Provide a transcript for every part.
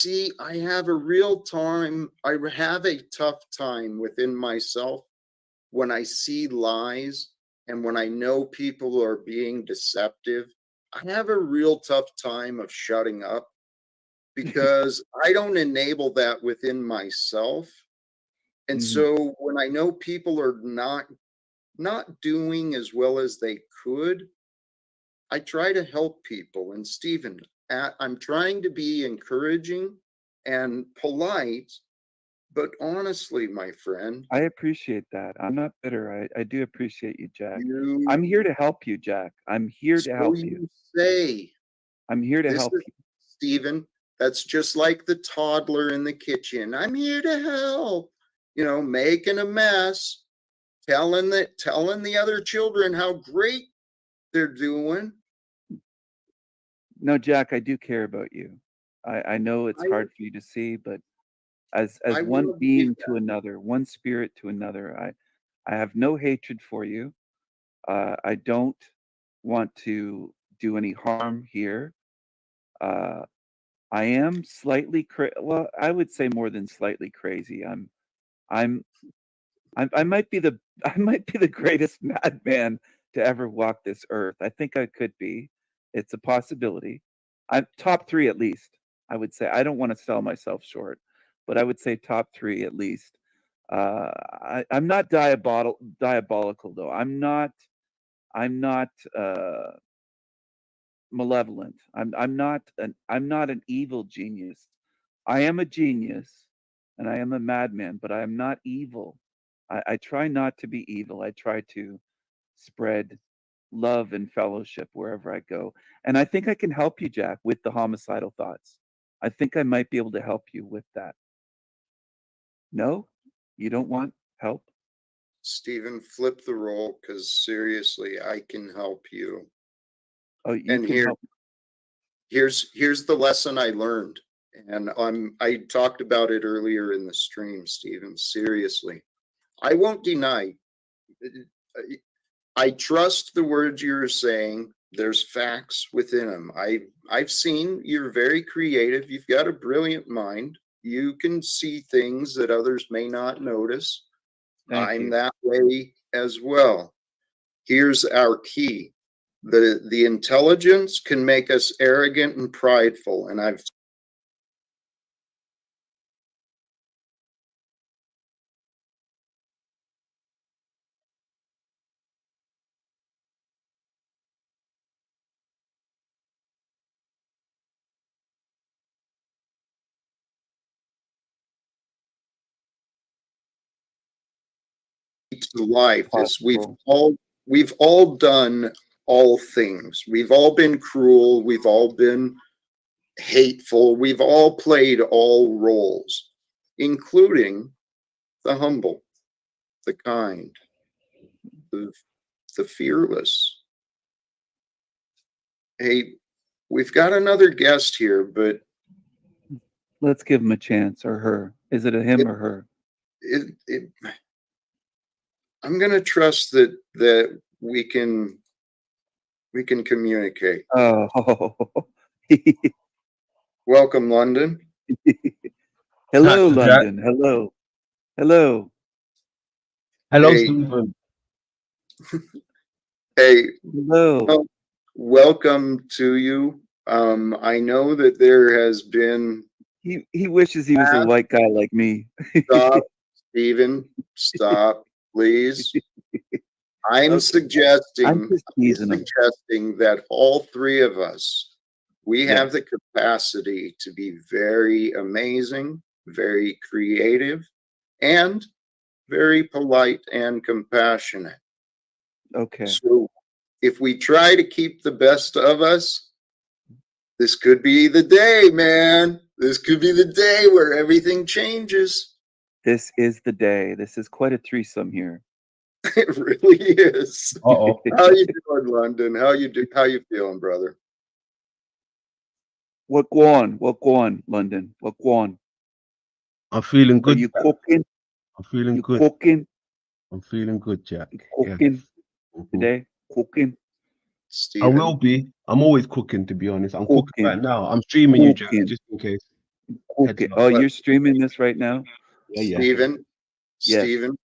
See, I have a tough time within myself when I see lies and when I know people are being deceptive. I have a real tough time of shutting up because I don't enable that within myself. And Mhm. so when I know people are not doing as well as they could, I try to help people. And Stephen, I'm trying to be encouraging and polite, but honestly, my friend, I appreciate that. I'm not bitter. I do appreciate you, Jack. you I'm here to help you, Jack. I'm here to so help you. you say I'm here to this help is you. Stephen. That's just like the toddler in the kitchen. I'm here to help, making a mess, telling the other children how great they're doing. No, Jack, I do care about you. I know it's I hard for you to see, but as I one want to be being to another, one spirit to another, I have no hatred for you. I don't want to do any harm here. Uh, I am slightly well, I would say more than slightly crazy. I'm I might be the I might be the greatest madman to ever walk this earth. I think I could be. It's a possibility. I'm top 3 at least. I would say I don't want to sell myself short, but I would say top 3 at least. I'm not diabolical though. I'm not malevolent. I'm not an evil genius. I am a genius and I am a madman, but I am not evil. I try not to be evil. I try to spread love and fellowship wherever I go. And I think I can help you, Jack, with the homicidal thoughts. I think I might be able to help you with that. No? You don't want help? Stephen, flip the role because seriously, I can help you. Oh, you And can help. here's the lesson I learned. And I talked about it earlier in the stream, Stephen. Seriously. I won't deny. I trust the words you're saying. There's facts within them. I've seen you're very creative. You've got a brilliant mind. You can see things that others may not notice. Thank I'm you. that way as well. Here's our key. The intelligence can make us arrogant and prideful, and I've to life is Possible. we've all done all things. We've all been cruel, we've all been hateful, we've all played all roles, including the humble, the kind, the the fearless. Hey, we've got another guest here, but Let's give him a chance, or her. Is it a him it, or her? it I'm gonna trust that we can communicate. Oh. Welcome, London. Hello, Hello, Jack. London. Hello. Hello. Hello, Hey, Stephen. hey, Hello. well, welcome to you. I know that there has been He wishes he was a white guy like me. stop, Stephen, stop, please. I'm Okay. I'm suggesting, just I'm teasing him. suggesting that all three of us, we have Yes. the capacity to be very amazing, very creative, and very polite and compassionate. Okay. So if we try to keep the best of us, this could be the day, man. This could be the day where everything changes. This is the day. This is quite a threesome here. It really is. Uh-oh. How you doing, London? How you feeling, brother? What go on? What go on, London? What go on? I'm feeling Are good, you Jack. cooking? I'm feeling You good. cooking? I'm feeling good, Jack. You Yes. cooking Mhm. today? Cooking? I will Stephen, be. I'm always cooking, to be honest. I'm cooking Cooking. right now. I'm streaming you, Jack, Cooking. just in case. Heads Okay. up. Oh, But you're streaming this right now? Yeah. Stephen, Yes. Stephen,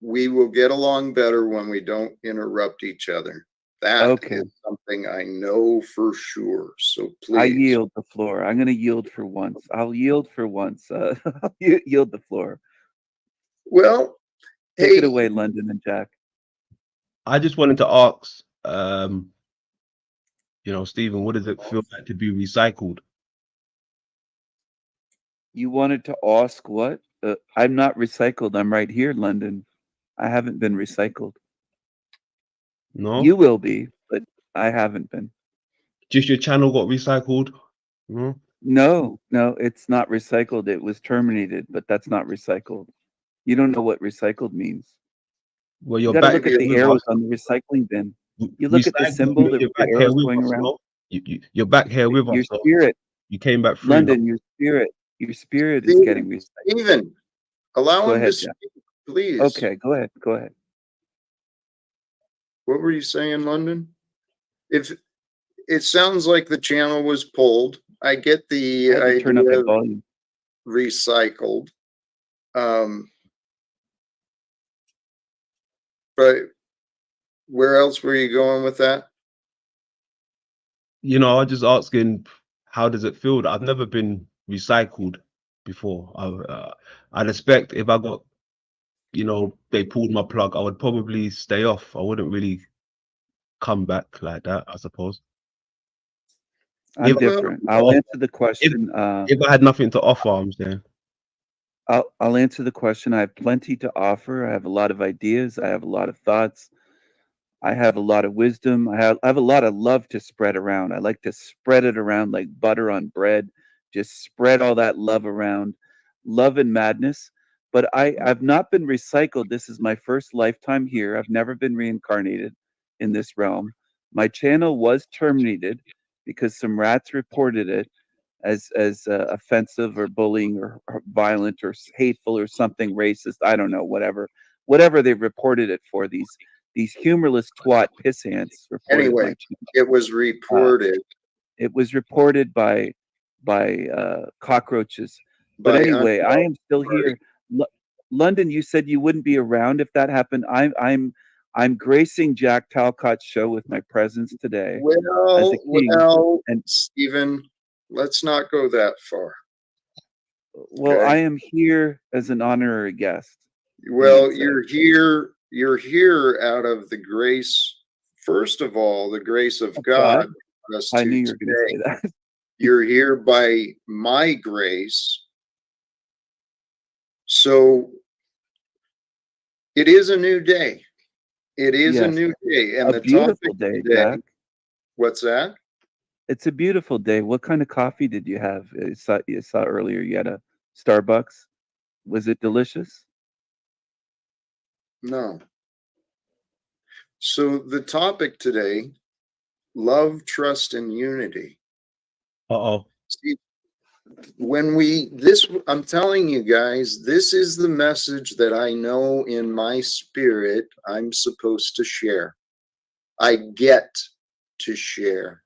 we will get along better when we don't interrupt each other. That Okay. is something I know for sure. So I please. yield the floor. I'm going to yield for once. I'll yield for once. I'll yield the floor. Well, Take it hey, away, London and Jack. I just wanted to ask, Stephen, what does it feel like to be recycled? You wanted to ask what? I'm not recycled. I'm right here, London. I haven't been recycled. No? You will be, but I haven't been. Just your channel got recycled? No? No, it's not recycled. It was terminated, but that's not recycled. You don't know what recycled means. Well, You you're got to back look at here the with arrows us. on the recycling bin. You look at the Recycled, symbol, you're the back here arrows with going us, around. no? You're back here with Your us, so spirit, you came back free, no? London, your spirit is getting recycled. Stephen, allow Go him to ahead, speak, Jack. please. Okay, go ahead. What were you saying, London? If it sounds like the channel was pulled, I get the I had to turn up idea the of volume. recycled. But where else were you going with that? I was just asking, how does it feel? I've never been recycled before. I'd expect if I got, they pulled my plug, I would probably stay off. I wouldn't really come back like that, I suppose. I'm If, different. I'll answer the if, question. if I had nothing to offer, I'm saying. I'll answer the question. I have plenty to offer. I have a lot of ideas. I have a lot of thoughts. I have a lot of wisdom. I have a lot of love to spread around. I like to spread it around like butter on bread. Just spread all that love around, love and madness. But I've not been recycled. This is my first lifetime here. I've never been reincarnated in this realm. My channel was terminated because some rats reported it as offensive or bullying or violent or hateful or something racist. I don't know, whatever they reported it for. These humorless twat piss ants reported Anyway, my channel. it was reported It was reported by cockroaches. But by anyway, I am still party. here. London, you said you wouldn't be around if that happened. I'm gracing Jack Talcott's show with my presence today as a king. And Stephen, let's not go that far. well, Okay? I am here as an honorary guest. Well, say. you're here out of the grace, first of all, the grace of God. for us I to knew you were going to today. say that. You're here by my grace. So it is a new day. It is a Yes, new day. And a the beautiful topic day, today, Jack. what's that? It's a beautiful day. What kind of coffee did you have? You saw earlier you had a Starbucks. Was it delicious? No. So the topic today, love, trust, and unity. Uh-oh. See, I'm telling you guys, this is the message that I know in my spirit I'm supposed to share. I get to share.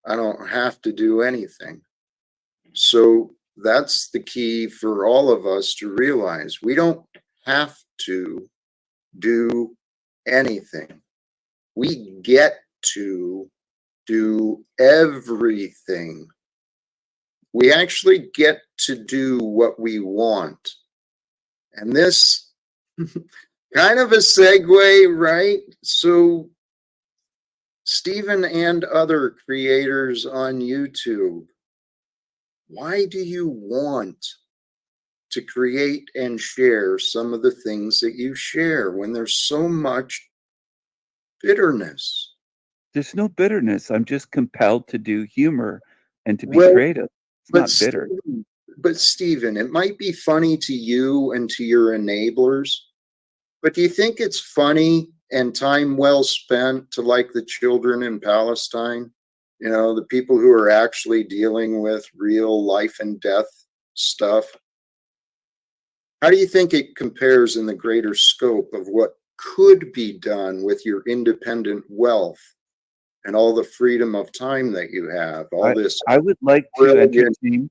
I don't have to do anything. So that's the key for all of us to realize. We don't have to do anything. We get to do everything. We actually get to do what we want. And this kind of a segue, right? So Stephen and other creators on YouTube, why do you want to create and share some of the things that you share when there's so much bitterness? There's no bitterness. I'm just compelled to do humor and to be Well, creative. It's but not bitter. Stephen, it might be funny to you and to your enablers, but do you think it's funny and time well spent to like the children in Palestine? You know, the people who are actually dealing with real life and death stuff. How do you think it compares in the greater scope of what could be done with your independent wealth and all the freedom of time that you have? All this I would like to brilliant entertain.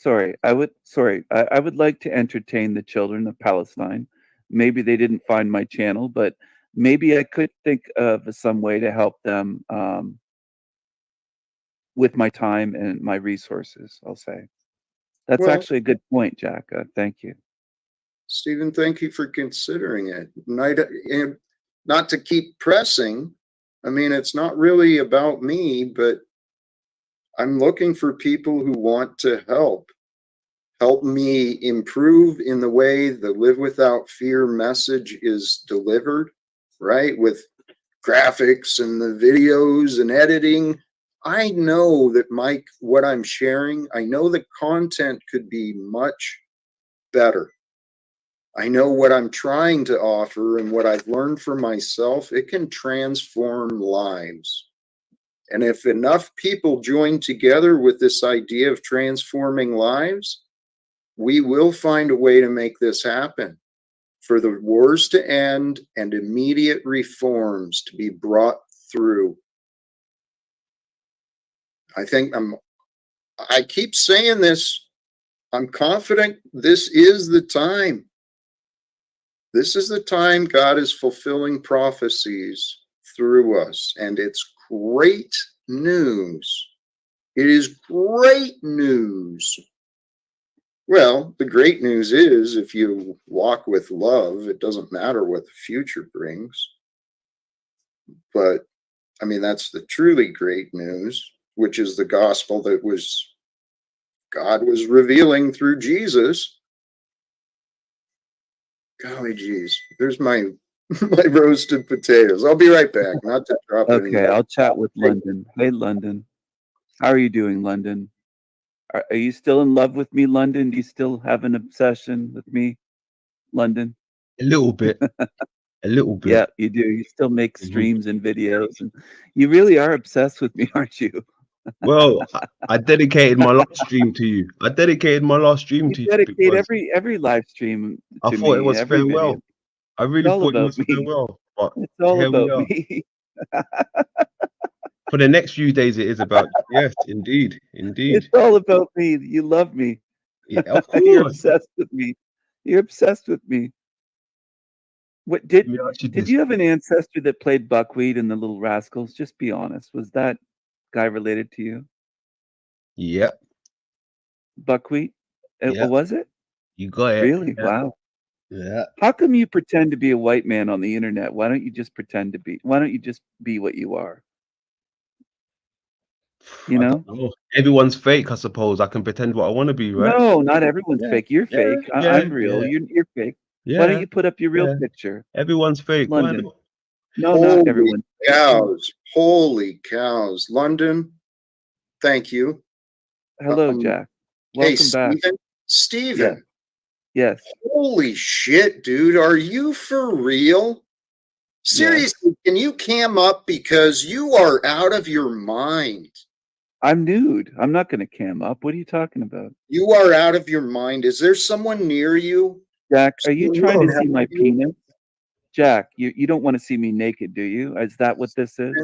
I would like to entertain the children of Palestine. Maybe they didn't find my channel, but maybe I could think of some way to help them with my time and my resources, I'll say. That's Well, actually a good point, Jack. Thank you. Stephen, thank you for considering it. And not to keep pressing, I mean, it's not really about me, but I'm looking for people who want to help me improve in the way the Live Without Fear message is delivered, right? With graphics and the videos and editing. I know that what I'm sharing, I know the content could be much better. I know what I'm trying to offer and what I've learned for myself, it can transform lives. And if enough people join together with this idea of transforming lives, we will find a way to make this happen, for the wars to end and immediate reforms to be brought through. I keep saying this, I'm confident this is the time. This is the time God is fulfilling prophecies through us, and it's great news. It is great news. Well, the great news is if you walk with love, it doesn't matter what the future brings. But I mean, that's the truly great news, which is the gospel that God was revealing through Jesus. Golly geez, there's my my roasted potatoes. I'll be right back. Not to drop it in Okay, there. I'll chat with London. Hey, London. How are you doing, London? Are you still in love with me, London? Do you still have an obsession with me, London? A little bit, a little bit. Yeah, you do. You still make Mhm. streams and videos, and you really are obsessed with me, aren't you? Well, I dedicated my last stream to you. I dedicated my last stream You to you dedicate because every live stream I to thought it me, was every video. farewell. I It's really all thought it about was me. farewell. But It's all here we about are. me. For the next few days, it is about you. Yes, indeed, It's indeed. all about me. You love me. Yeah, of You're course. obsessed with me. You're obsessed with me. What Let me ask you did this. you have an ancestor that played Buckwheat in the Little Rascals? Just be honest. Was that guy related to you? Yeah, Buckwheat? yeah, Was it? you got it. Really? Yeah, Wow. yeah. How come you pretend to be a white man on the internet? Why don't you just be what you are? You I know? don't know. Everyone's fake, I suppose. I can pretend what I want to be, right? No, not everyone's Yeah, fake. You're yeah, fake. yeah, I'm real. yeah, You're fake. Why don't yeah, you put up your real yeah. picture? Everyone's fake. Why London. not? No, not Holy everyone's fake. cows. Holy cows. London, thank you. Hello, Jack. Hey, Welcome back. Yeah. Stephen, Yes. holy shit, dude. Are you for real? Yes. Seriously, can you cam up because you are out of your mind? I'm nude. I'm not going to cam up. What are you talking about? You are out of your mind. Is there someone near you? Jack, are you trying to see my You? penis? Jack, you don't want to see me naked, do you? Is that what this is?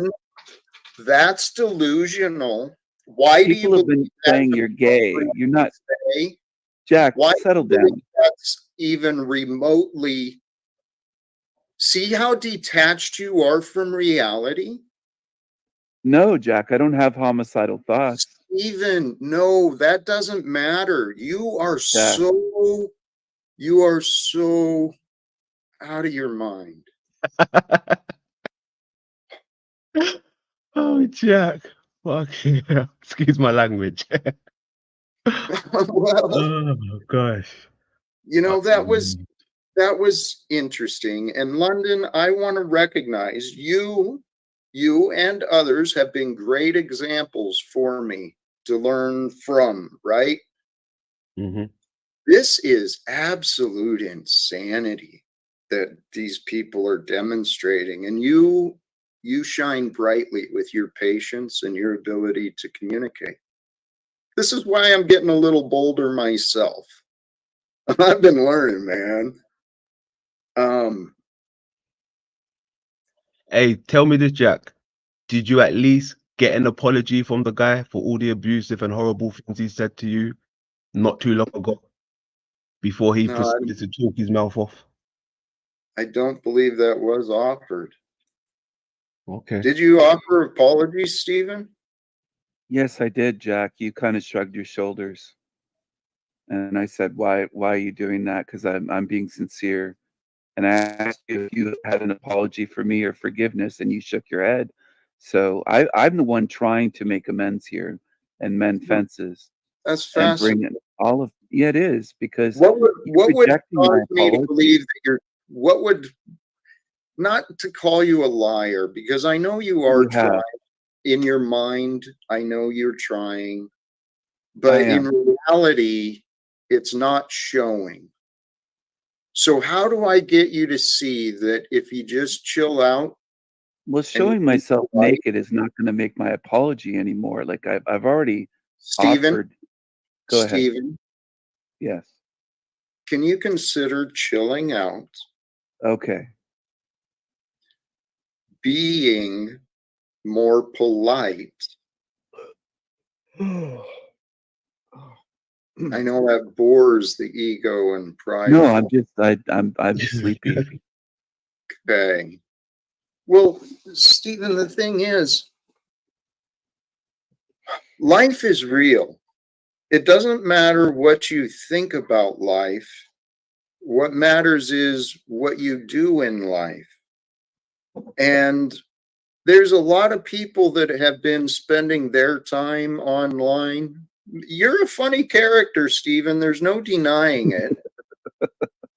That's delusional. Why do you People have been believe saying you're gay. You're not. say? Jack, Why settle do you believe down. that's even remotely? See how detached you are from reality? No, Jack, I don't have homicidal thoughts. Even no, that doesn't matter. Jack. You are so out of your mind. Oh, Jack. Fucking hell. Excuse my language. Well, Oh gosh. you know, that was Mm. interesting. And London, I want to recognize you and others have been great examples for me to learn from, right? Mhm. This is absolute insanity that these people are demonstrating. And you shine brightly with your patience and your ability to communicate. This is why I'm getting a little bolder myself. I've been learning, man. Hey, tell me this, Jack. Did you at least get an apology from the guy for all the abusive and horrible things he said to you? not too long ago before he No, proceeded to talk his mouth off? I don't believe that was offered. Okay. Did you offer apologies, Stephen? Yes, I did, Jack. You kind of shrugged your shoulders. And I said, why are you doing that? Because I'm being sincere. And I asked you if you had an apology for me or forgiveness, and you shook your head. So I'm the one trying to make amends here and mend fences That's and fascinating. bring in all of, yeah, it is, because What you're would rejecting cause my me to apology. believe that what would, not to call you a liar, because I know you are You have. trying in your mind. I know you're trying, I but in am. reality, it's not showing. So how do I get you to see that if you just chill out Well, and you showing keep myself quiet, naked is not going to make my apology anymore. Like I've already Stephen, offered. Go ahead. Stephen, Yes. can you consider chilling out, Okay. being more polite? I know that bores the ego and No, I'm prideful. just I'm sleepy. Okay. Well, Stephen, the thing is, life is real. It doesn't matter what you think about life. What matters is what you do in life. And there's a lot of people that have been spending their time online. You're a funny character, Stephen. There's no denying it.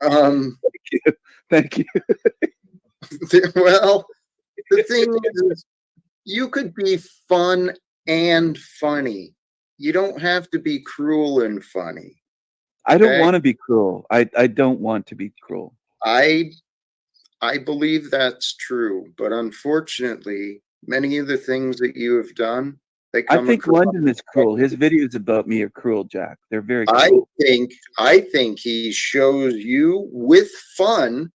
Um, Thank you. well, the thing is, you could be fun and funny. You don't have to be cruel and funny. I don't Okay. want to be cruel. I don't want to be cruel. I I believe that's true, but unfortunately, many of the things that you have done, they I come think across. London is cruel. His videos about me are cruel, Jack. They're very I cruel. think he shows you with fun,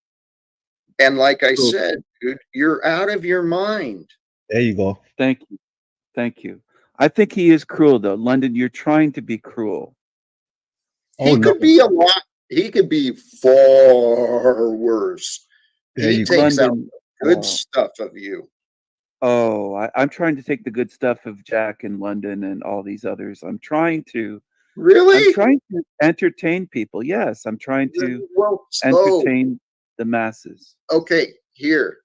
and like I Cruel. said, dude, you're out of your mind. There you go. Thank you. Thank you. I think he is cruel though. London, you're trying to be cruel. Oh He no. could be a lot. He could be far worse. There He you go. takes out London, good stuff of you. I'm trying to take the good stuff of Jack and London and all these others. I'm Really? trying to entertain people. Yes, I'm trying to Well, oh, entertain the masses. okay. Here,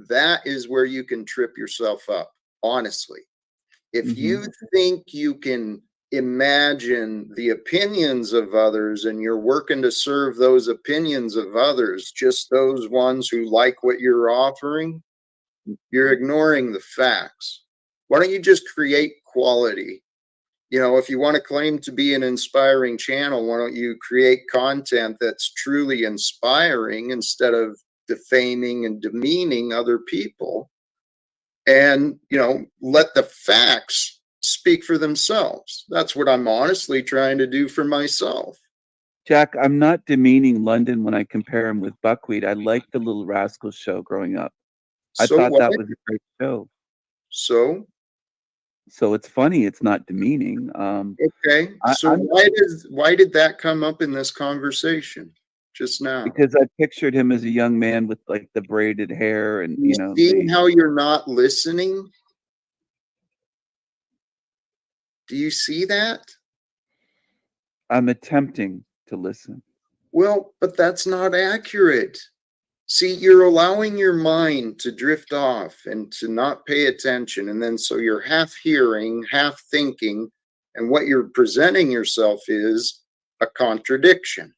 that is where you can trip yourself up, honestly. If Hmm. you think you can imagine the opinions of others and you're working to serve those opinions of others, just those ones who like what you're offering, you're ignoring the facts. Why don't you just create quality? You know, if you want to claim to be an inspiring channel, why don't you create content that's truly inspiring instead of defaming and demeaning other people? And, you know, let the facts speak for themselves. That's what I'm honestly trying to do for myself. Jack, I'm not demeaning London when I compare him with Buckwheat. I liked the Little Rascals show growing up. I So thought what? that was a great show. So, So it's funny. It's not demeaning. okay. So I'm why did that come up in this conversation just now? because I pictured him as a young man with like the braided hair and You see the. how you're not listening? Do you see that? I'm attempting to listen. Well, but that's not accurate. See, you're allowing your mind to drift off and to not pay attention. And then so you're half hearing, half thinking, and what you're presenting yourself is a contradiction.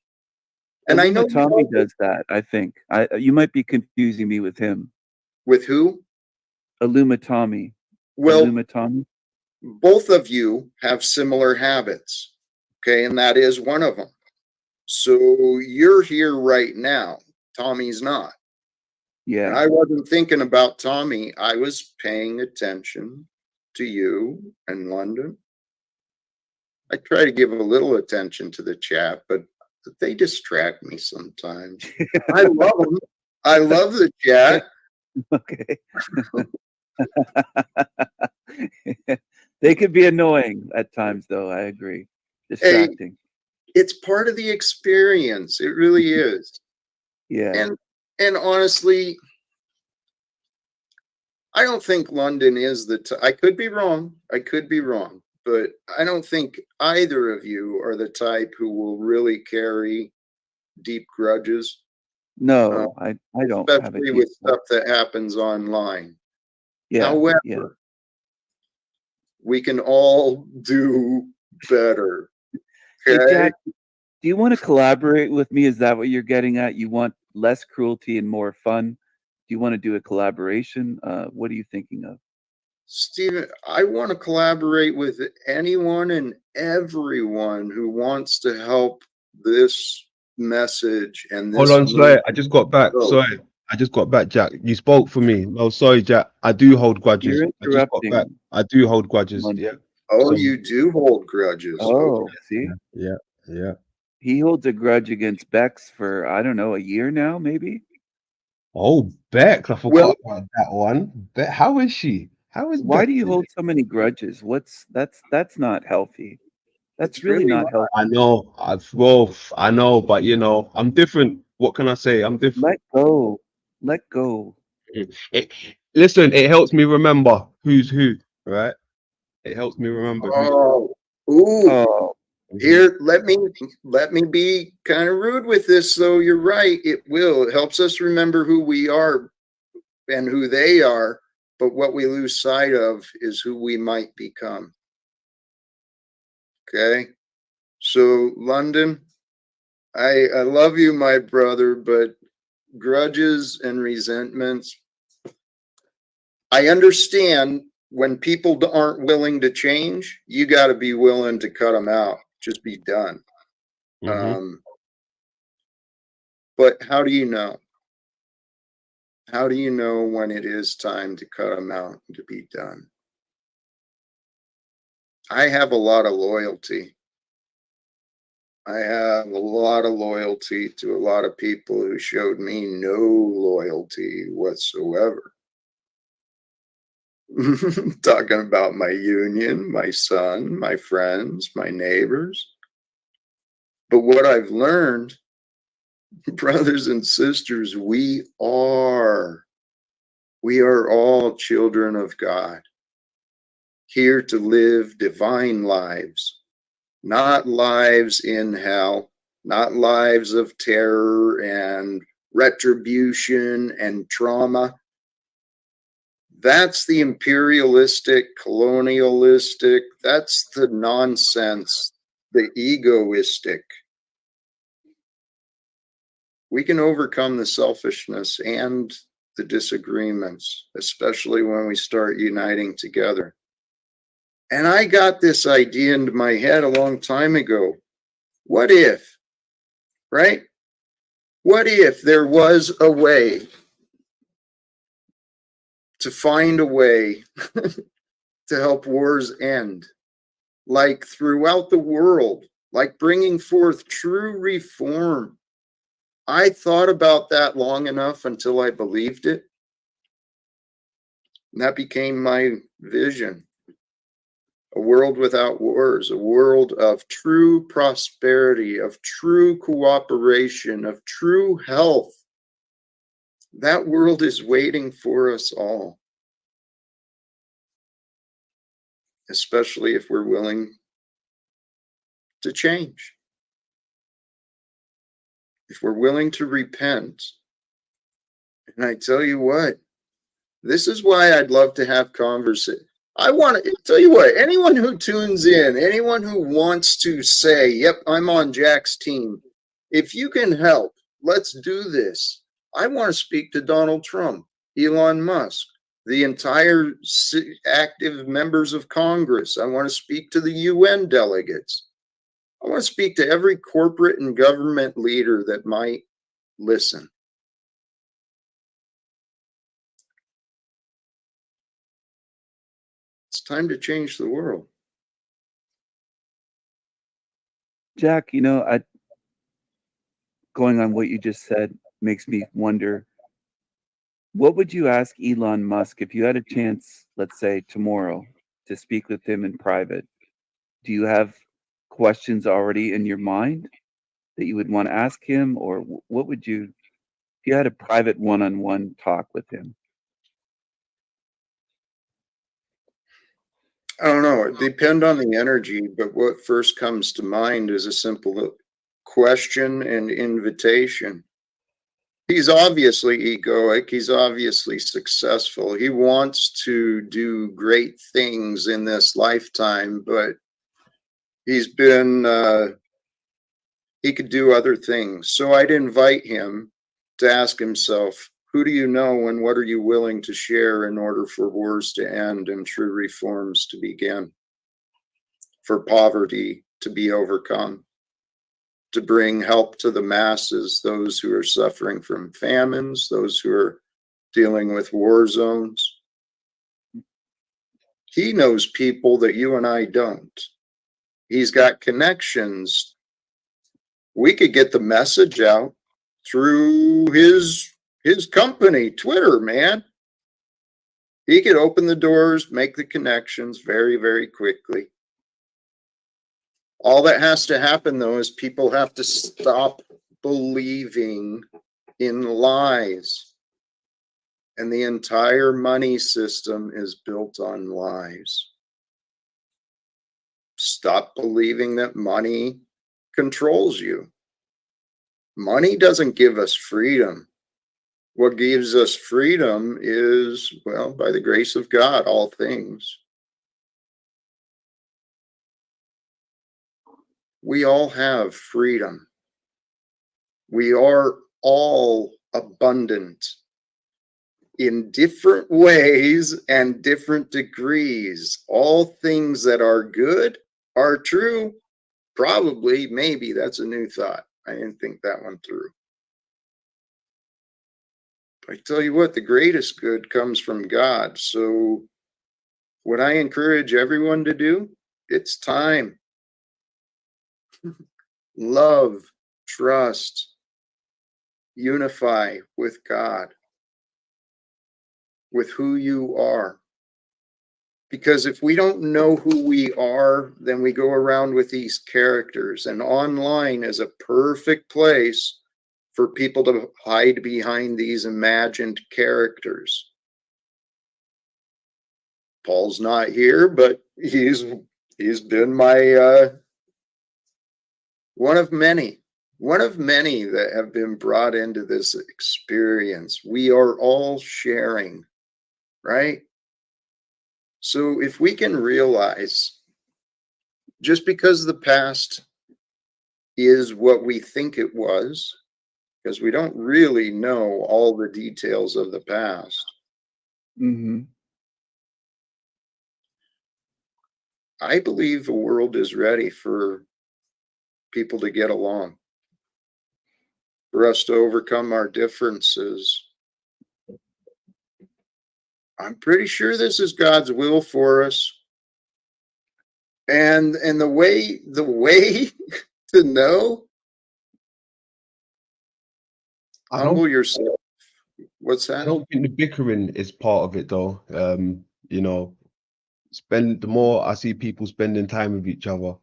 And I know you Tommy don't, does that. I think you might be confusing me with him. with who? Tommy. Well, Tommy. both of you have similar habits. Okay. And that is one of them. So you're here right now. Tommy's not. And Yeah. I wasn't thinking about Tommy. I was paying attention to you in London. I try to give a little attention to the chat, but they distract me sometimes. I love them. I love the chat. Okay. They could be annoying at times, though. I agree. distracting. it's part of the experience. It really is. Yeah. And honestly, I don't think London is I could be wrong. I could be wrong, but I don't think either of you are the type who will really carry deep grudges, No, I don't have a especially deep with one. stuff that happens online. Yeah. However, Yeah. we can all do better. Hey, Okay. Jack, do you want to collaborate with me? Is that what you're getting at? You want less cruelty and more fun? Do you want to do a collaboration? What are you thinking of? Steven, I want to collaborate with anyone and everyone who wants to help this message and Hold this on, sorry, movement I just got back. go. Sorry, I just got back, Jack. You spoke for me. No, sorry, Jack. I do hold grudges. You're I just got back. interrupting. I do hold grudges. Yeah. London. Oh, So you do hold grudges. Oh, Okay. see, yeah, yeah. he holds a grudge against Bex for I don't know, a year now, maybe. Oh, Beck, I Well, forgot about that one. Beck, how is she? How is Why Beck? do you hold so many grudges? That's not healthy. That's it's really really not I healthy. know. I know, but I'm different. What can I say? I'm different. Let go. Let go. It, listen, it helps me remember who's who, right? It helps me remember who's oh, ooh. Oh, who. Here, let me be kind of rude with this, though. You're right. It will. It helps us remember who we are and who they are, but what we lose sight of is who we might become. Okay. So, London, I love you, my brother, but grudges and resentments, I understand when people aren't willing to change, you got to be willing to cut them out. Just be done. Mm-hmm. But how do you know? How do you know when it is time to cut them out and to be done? I have a lot of loyalty. I have a lot of loyalty to a lot of people who showed me no loyalty whatsoever. Talking about my union, my son, my friends, my neighbors. But what I've learned, brothers and sisters, we are all children of God, here to live divine lives, not lives in hell, not lives of terror and retribution and trauma. That's the imperialistic, colonialistic, that's the nonsense, the egoistic. We can overcome the selfishness and the disagreements, especially when we start uniting together. And I got this idea into my head a long time ago. What if, right? What if there was a way to find a way to help wars end? Like throughout the world, like bringing forth true reform. I thought about that long enough until I believed it. And that became my vision. A world without wars, a world of true prosperity, of true cooperation, of true health. That world is waiting for us all, especially if we're willing to change, if we're willing to repent. And I tell you what, this is why I'd love to have conversation. I want to tell you what, anyone who tunes in, anyone who wants to say, yep, I'm on Jack's team, if you can help, let's do this. I want to speak to Donald Trump, Elon Musk, the entire active members of Congress. I want to speak to the UN delegates. I want to speak to every corporate and government leader that might listen. It's time to change the world. Jack, going on what you just said makes me wonder, what would you ask Elon Musk if you had a chance, let's say tomorrow, to speak with him in private? Do you have questions already in your mind that you would want to ask him, or what would you, if you had a private one-on-one talk with him? I don't know. It depends on the energy, but what first comes to mind is a simple question and invitation. He's obviously egoic. He's obviously successful. He wants to do great things in this lifetime, but he's been, he could do other things. So I'd invite him to ask himself, who do you know and what are you willing to share in order for wars to end and true reforms to begin? For poverty to be overcome, to bring help to the masses, those who are suffering from famines, those who are dealing with war zones. He knows people that you and I don't. He's got connections. We could get the message out through his company, Twitter, man. He could open the doors, make the connections very, very quickly. All that has to happen, though, is people have to stop believing in lies. And the entire money system is built on lies. Stop believing that money controls you. Money doesn't give us freedom. What gives us freedom is, well, by the grace of God, all things. We all have freedom. We are all abundant in different ways and different degrees. All things that are good are true. Probably, maybe, that's a new thought. I didn't think that one through. I tell you what, the greatest good comes from God. So what I encourage everyone to do, it's time. Love, trust, unify with God, with who you are. Because if we don't know who we are, then we go around with these characters. And online is a perfect place for people to hide behind these imagined characters. Paul's not here, but he's been my one of many that have been brought into this experience. We are all sharing, right? So if we can realize, just because the past is what we think it was, because we don't really know all the details of the past. Mm-hmm. I believe the world is ready for people to get along, for us to overcome our differences. I'm pretty sure this is God's will for us. And the way to know, humble yourself. What's that? I don't think the bickering is part of it, though. You know, the more I see people spending time with each other,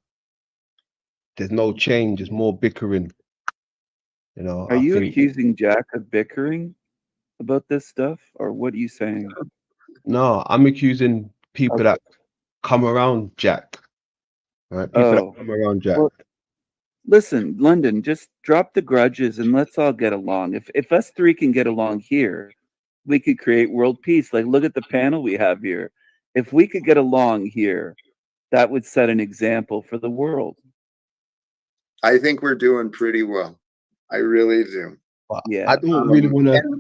there's no change. There's more bickering. You know, Are I you think accusing Jack of bickering about this stuff, or what are you saying? no. I'm accusing people that come around Jack. Right? People that Oh, come around Jack. well, listen, London, just drop the grudges and let's all get along. If us three can get along here, we could create world peace. Like, look at the panel we have here. If we could get along here, that would set an example for the world. I think we're doing pretty well. I really do. But Yeah. I don't really want to.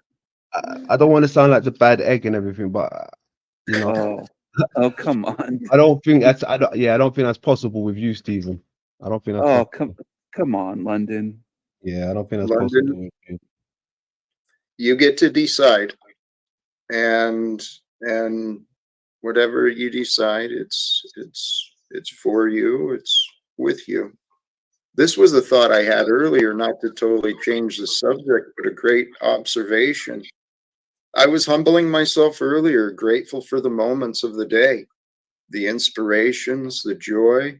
I don't want to sound like the bad egg and everything, but you know, Oh, come on. I don't think that's. I don't think that's possible with you, Stephen. I don't think that's Oh, possible. come on, London. Yeah, I don't think that's London, possible with you. you get to decide, and whatever you decide, it's for you. It's with you. This was the thought I had earlier, not to totally change the subject, but a great observation. I was humbling myself earlier, grateful for the moments of the day, the inspirations, the joy,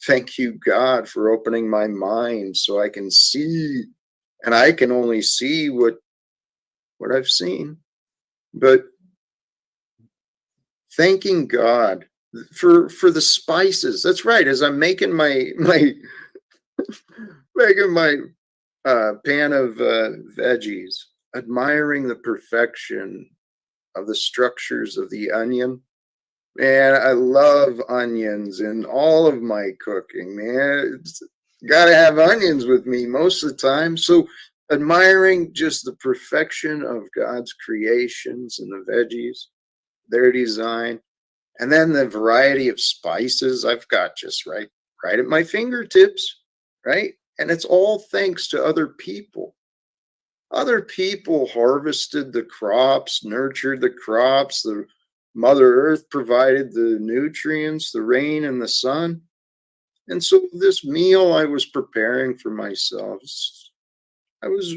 Thank you, God, for opening my mind so I can see, and I can only see what I've seen. But thanking God for the spices. That's right. As I'm making my making my pan of veggies, admiring the perfection of the structures of the onion. Man, I love onions in all of my cooking, man. It's gotta have onions with me most of the time. So admiring just the perfection of God's creations and the veggies, their design, and then the variety of spices I've got just right at my fingertips, right? And it's all thanks to other people. Other people harvested the crops, nurtured the crops, the Mother Earth provided the nutrients, the rain and the sun. And so this meal I was preparing for myself, I was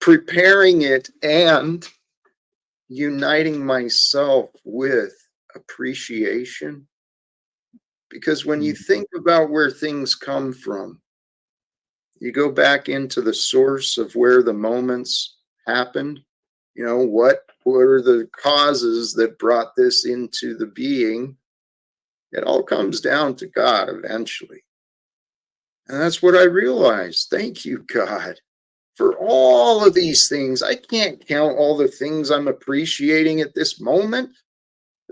preparing it and uniting myself with appreciation. Because when you think about where things come from, you go back into the source of where the moments happened. You know, what were the causes that brought this into the being? It all comes down to God eventually. And that's what I realized. Thank you, God, for all of these things. I can't count all the things I'm appreciating at this moment.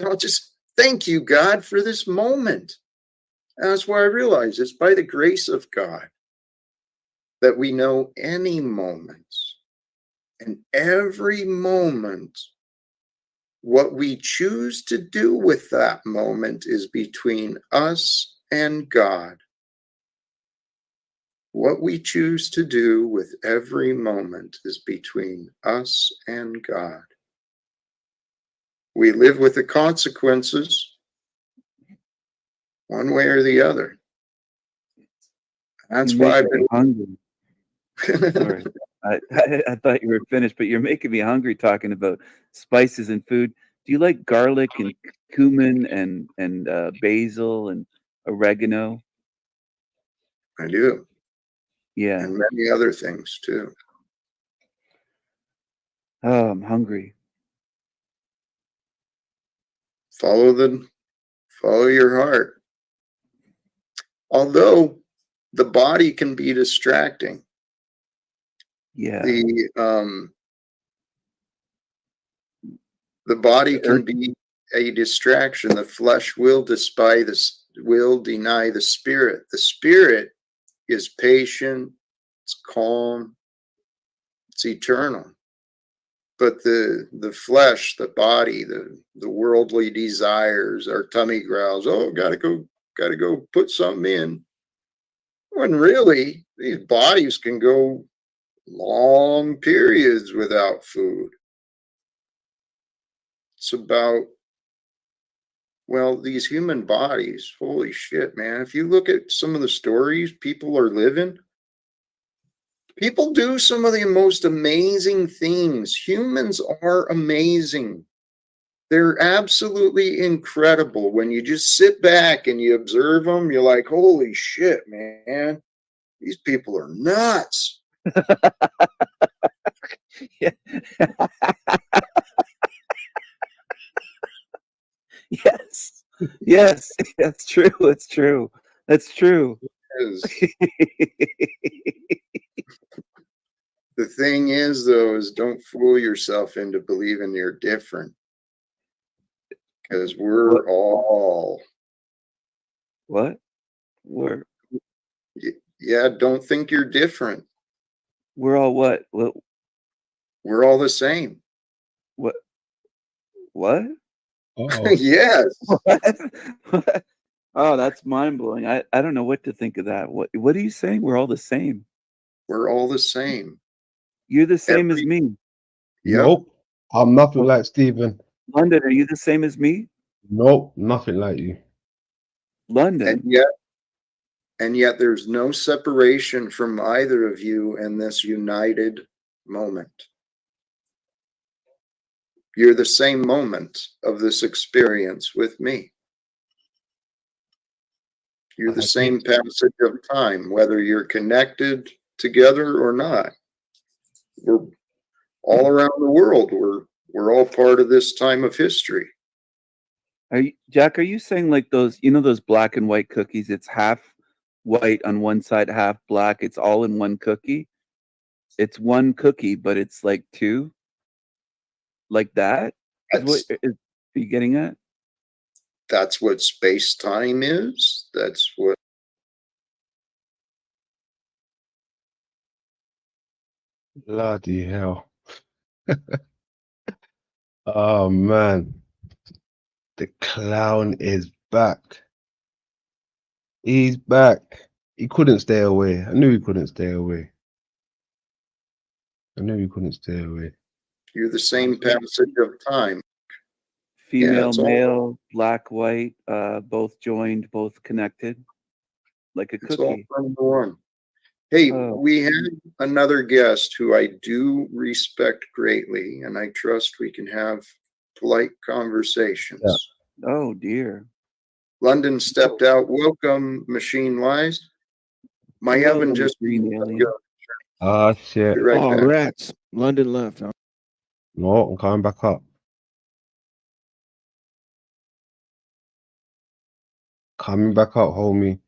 I'll just thank you, God, for this moment. And that's why I realized it's by the grace of God that we know any moments, and every moment, what we choose to do with that moment is between us and God. What we choose to do with every moment is between us and God. We live with the consequences one way or the other. That's why I've been hungry. Sorry, I thought you were finished, but you're making me hungry talking about spices and food. Do you like garlic and cumin and basil and oregano? I do, Yeah. and many other things too. Oh, I'm hungry. Follow your heart. Although the body can be distracting. Yeah. The body can be a distraction. The flesh will deny the spirit. The spirit is patient, it's calm, it's eternal. But the flesh, the body, the worldly desires, our tummy growls, oh, gotta go put something in. When really these bodies can go long periods without food. It's about, well, these human bodies, holy shit, man. If you look at some of the stories people are living, people do some of the most amazing things. Humans are amazing. They're absolutely incredible. When you just sit back and you observe them, you're like, holy shit, man. These people are nuts. Yeah. Yes. Yes. That's true. That's true. That's true. The thing is, though, is don't fool yourself into believing you're different. Because we're all. What? We're Yeah, don't think you're different. we're all what? What? We're all the same. What? What? Yes. What? What? Oh, that's mind blowing. I don't know what to think of that. What are you saying? We're all the same. We're all the same. You're the same as me. Yep. Nope. I'm nothing like Stephen. London, are you the same as me? Nope, nothing like you. London. And yet there's no separation from either of you in this united moment. You're the same moment of this experience with me. You're the I same think passage of time, whether you're connected together or not. We're all around the world. We're all part of this time of history. Jack, are you saying like those, those black and white cookies? It's half white on one side, half black. It's all in one cookie. It's one cookie, but it's like two, like that. Are you getting at? That's what space time is. That's what. bloody hell. Oh man, the clown is back. He's back. He couldn't stay away. I knew he couldn't stay away. I knew he couldn't stay away. You're the same passage of time. Female, it's all- male, black, white, both joined, both connected, like a It's all cookie. from the one. Hey, Oh. we have another guest who I do respect greatly, and I trust we can have polite conversations. Yeah. Oh dear. London stepped out. Welcome, Machine Wise. My Hello, oven just green alien. Ah, shit. be right Oh, back. rats. London left, huh? No, I'm coming back up. Coming back up, homie.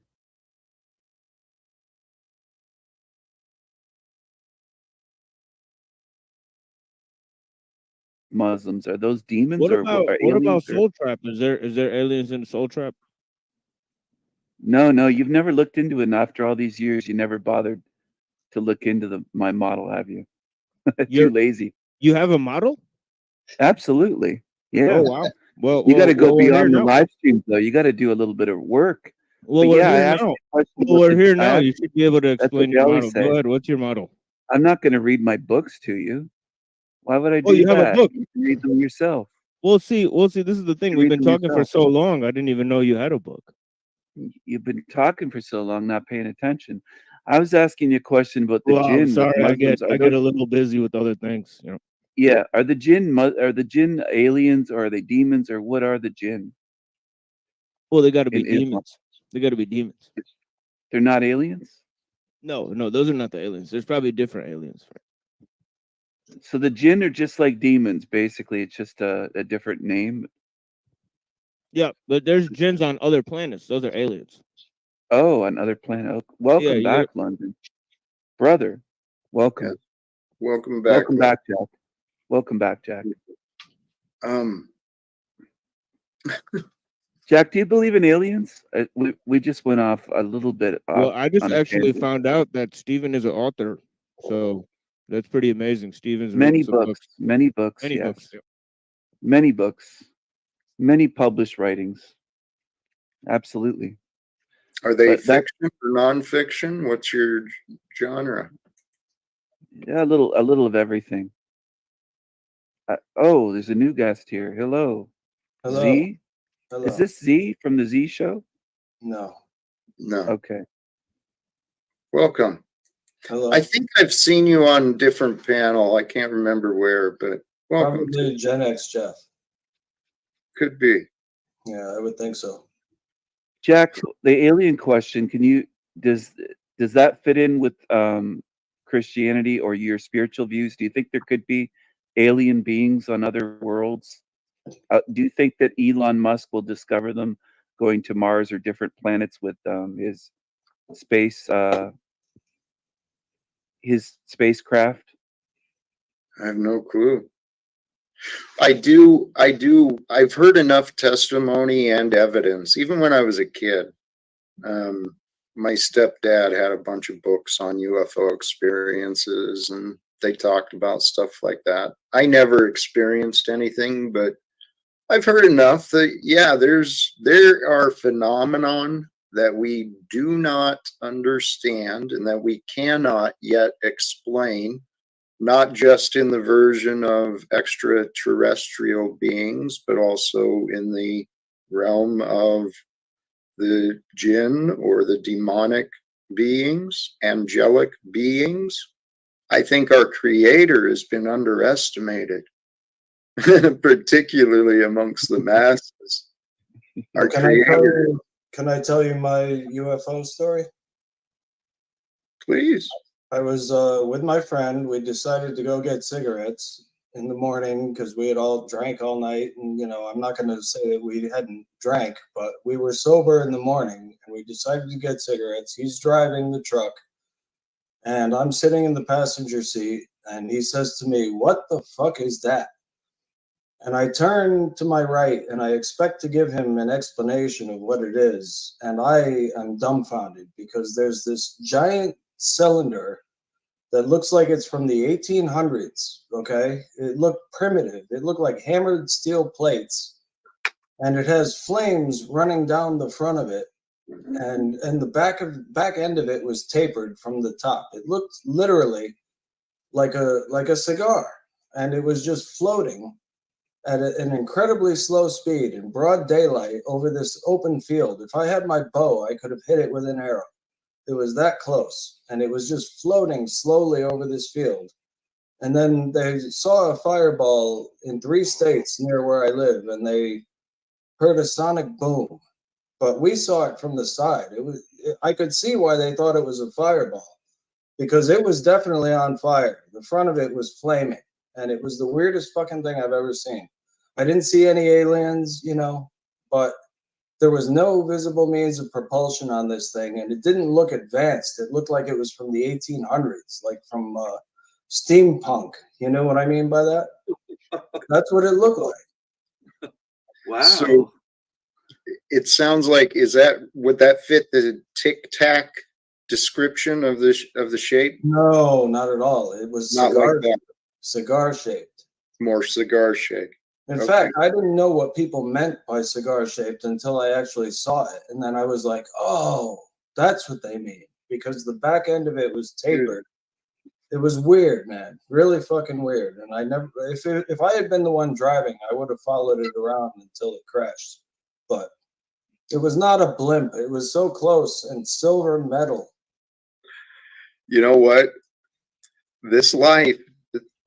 Muslims, are those demons What or about are what about aliens or- Soul Trap? Is there aliens in Soul Trap? No, you've never looked into it, and after all these years, you never bothered to look into my model, have you? Too You're- lazy. You have a model? Absolutely. Yeah. Oh wow. Well, You got to go we're here beyond the now. live streams, though. You got to do a little bit of work. Well, But we're yeah, I here asked now. you a question Well, about we're the- here I now. You asked- should be able to That's what explain they your always model. say. Go ahead. What's your model? I'm not going to read my books to you. Why would I do Oh, you that? have a book. You can read them yourself. We'll see. This is the thing. You We've read been them talking for yourself. so long. I didn't even know you had a book. You've been talking for so long, not paying attention. I was asking you a question about the Well, jinn. I'm sorry. I get Muslims, a little busy with other things. You know. Yeah, are the jinn aliens, or are they demons, or what are the jinn? Well, they got to be In Islam. demons. They got to be demons. They're not aliens. No, those are not the aliens. There's probably different aliens. So the jinn are just like demons, basically. It's just a different name. Yeah, but there's jinns on other planets. Those are aliens. Oh, another planet. Oh, welcome Yeah, back, London, brother. Welcome. Yes. Welcome back. Welcome back, Jack. Welcome back, Jack. Jack, do you believe in aliens? We just went off a little bit. Well, I just on a actually tangent. found out that Steven is an author, so that's pretty amazing. Steven's Many written some books, many books, Many yes. books. Yeah. Many books, many published writings. Absolutely. Are they But that- fiction or nonfiction? What's your genre? Yeah, a little of everything. Oh, there's a new guest here. Hello. Hello. Z? Hello. Is this Z from the Z Show? No. No. Okay. Welcome. Hello. I think I've seen you on different panel. I can't remember where, but welcome. Probably Gen X Jeff. Could be. Yeah, I would think so. Jack, the alien question, does that fit in with Christianity or your spiritual views? Do you think there could be alien beings on other worlds? Do you think that Elon Musk will discover them going to Mars or different planets with his spacecraft? I have no clue. I've heard enough testimony and evidence, even when I was a kid. My stepdad had a bunch of books on UFO experiences, and they talked about stuff like that. I never experienced anything, but I've heard enough that, yeah, there are phenomenon that we do not understand and that we cannot yet explain, not just in the version of extraterrestrial beings, but also in the realm of the jinn or the demonic beings, angelic beings. I think our creator has been underestimated, particularly amongst the masses. Our Can I Can I tell you my UFO story? Please. I was with my friend. We decided to go get cigarettes in the morning because we had all drank all night. And, you know, I'm not going to say that we hadn't drank, but we were sober in the morning and we decided to get cigarettes. He's driving the truck and I'm sitting in the passenger seat. And he says to me, "What the fuck is that?" And I turn to my right and I expect to give him an explanation of what it is. And I am dumbfounded because there's this giant cylinder that looks like it's from the 1800s. Okay. It looked primitive. It looked like hammered steel plates. And it has flames running down the front of it. And the back end of it was tapered from the top. It looked literally like a cigar. And it was just floating at an incredibly slow speed in broad daylight over this open field. If I had my bow, I could have hit it with an arrow. It was that close, and it was just floating slowly over this field. And then they saw a fireball in 3 states near where I live, and they heard a sonic boom. But we saw it from the side. I could see why they thought it was a fireball, because it was definitely on fire. The front of it was flaming, and it was the weirdest fucking thing I've ever seen. I didn't see any aliens, you know, but there was no visible means of propulsion on this thing, and it didn't look advanced. It looked like it was from the 1800s, like from steampunk. You know what I mean by that? That's what it looked like. Wow. So it sounds like, would that fit the Tic Tac description of the shape? No, not at all. It was Not like that. cigar shaped. More cigar shape. In Okay. fact, I didn't know what people meant by cigar shaped until I actually saw it. And then I was like, oh, that's what they mean. Because the back end of it was tapered. It was weird, man. Really fucking weird. And I never, if I had been the one driving, I would have followed it around until it crashed. But it was not a blimp. It was so close and silver metal. You know what? This life,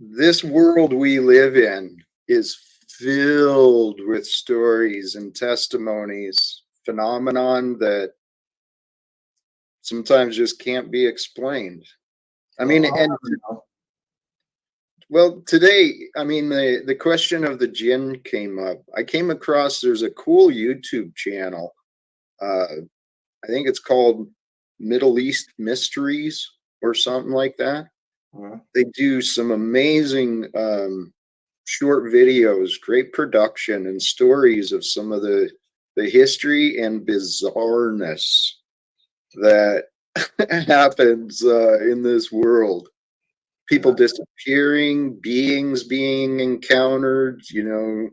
this world we live in is filled with stories and testimonies, phenomenon that sometimes just can't be explained. I mean, well, today, I mean, the question of the jinn came up. I came across, there's a cool YouTube channel. I think it's called Middle East Mysteries or something like that. They do some amazing short videos, great production, and stories of some of the history and bizarreness that happens in this world. People disappearing, beings being encountered, you know,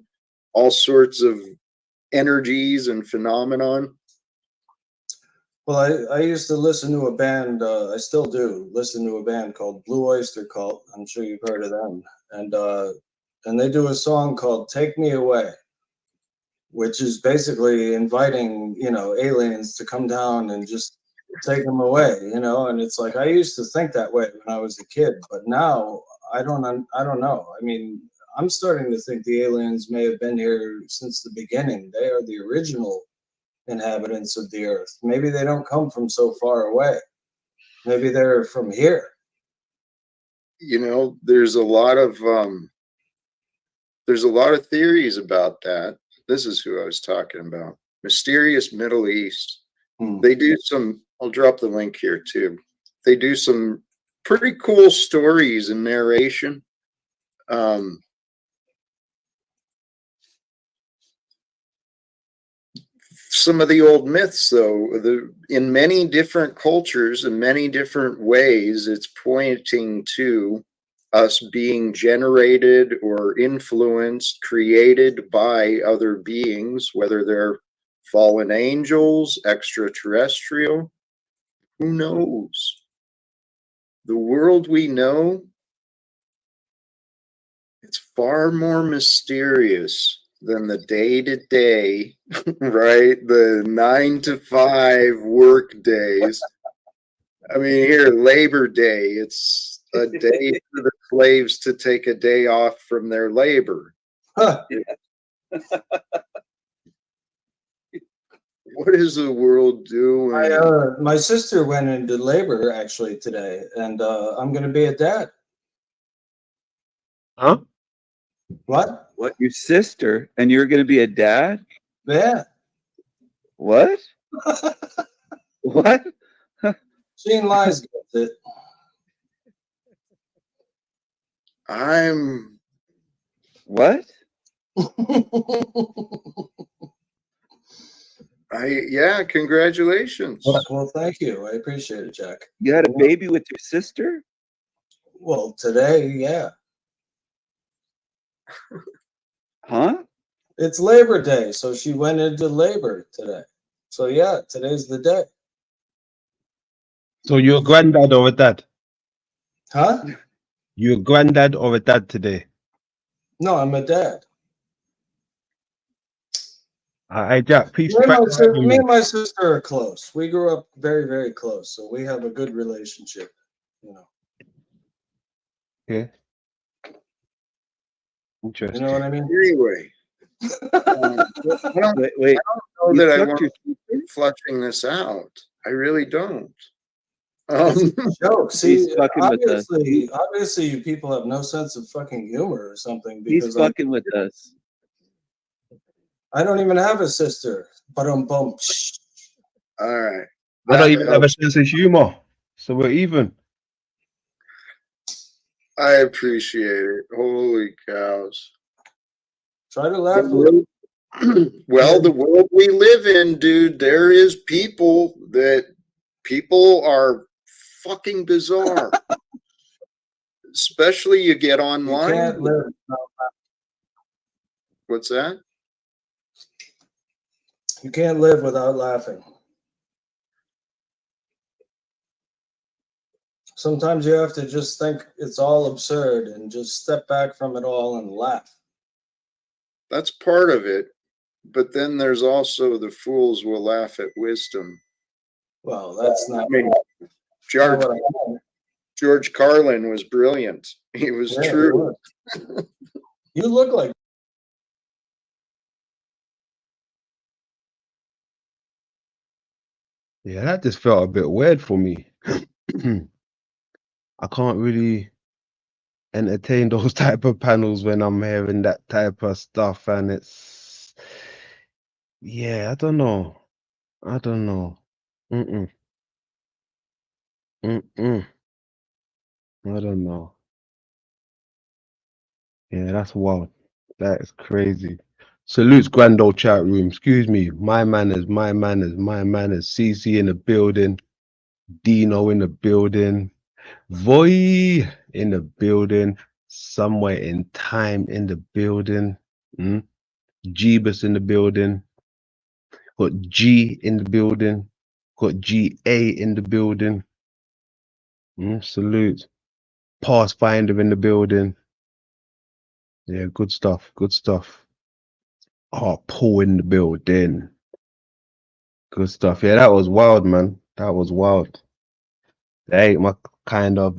all sorts of energies and phenomenon. Well, I used to listen to a band, I still do listen to a band called Blue Oyster Cult. I'm sure you've heard of them. And they do a song called Take Me Away, which is basically inviting, you know, aliens to come down and just take them away, you know. And it's like, I used to think that way when I was a kid, but now I don't know. I mean, I'm starting to think the aliens may have been here since the beginning. They are the original inhabitants of the earth. Maybe they don't come from so far away. Maybe they're from here. You know, there's a lot of theories about that. This is who I was talking about. Mysterious Middle East. They do some, I'll drop the link here too. They do some pretty cool stories and narration. Some of the old myths, though, in many different cultures and many different ways, it's pointing to us being generated or influenced, created by other beings, whether they're fallen angels, extraterrestrial, who knows? The world we know, it's far more mysterious than the day-to-day, right? The 9 to 5 work days. I mean, here, Labor Day, it's a day for the slaves to take a day off from their labor. What is the world doing? My sister went into labor actually today, and I'm going to be a dad. Huh? What? What, your sister? And you're going to be a dad? Yeah. What? What? Shane Lies gets it. I'm What? yeah, congratulations. Well, thank you. I appreciate it, Jack. You had a baby with your sister? Well, today, yeah. Huh? It's Labor Day, so she went into labor today. So yeah, today's the day. So you're a granddad or a dad? Huh? You're a granddad or a dad today? No, I'm a dad. Hey, Jack, peace. Me and my sister are close. We grew up very, very close, so we have a good relationship. You know. Okay. Interesting. You know what I mean? Anyway, I don't Wait. know You that I fucked want your to keep fleshing this out. I really don't. Joke. He's See, fucking with us. obviously, you people have no sense of fucking humor or something. He's Because fucking with us. I don't even have a sister. But All right. I don't even have a helps. sense of humor, so we're even. I appreciate it. Holy cows. try to laugh a little. Well, the world we live in, dude, there is people are fucking bizarre. Especially you get You online. can't live. What's that? You can't live without laughing. Sometimes you have to just think it's all absurd and just step back from it all and laugh. That's part of it. But then there's also the fools will laugh at wisdom. Well, that's not. I mean, not what I meant. George Carlin was brilliant. He was Yeah, true. it was. You look like. Yeah, that just felt a bit weird for me. I can't really entertain those type of panels when I'm hearing that type of stuff, and it's yeah, I don't know. I don't know. Mm-mm. Mm-mm. I don't know. Yeah, that's wild. That is crazy. Salutes grand old chat room. Excuse me. My manners, my manners, my manners. CC in the building. Dino in the building. Voy in the building. Somewhere in time in the building. Jeebus in the building. Got G in the building. Got GA in the building. Salute. Pathfinder in the building. Yeah, good stuff. Good stuff. Oh, Paul in the building. Good stuff. Yeah, that was wild, man. That was wild. That ain't my kind of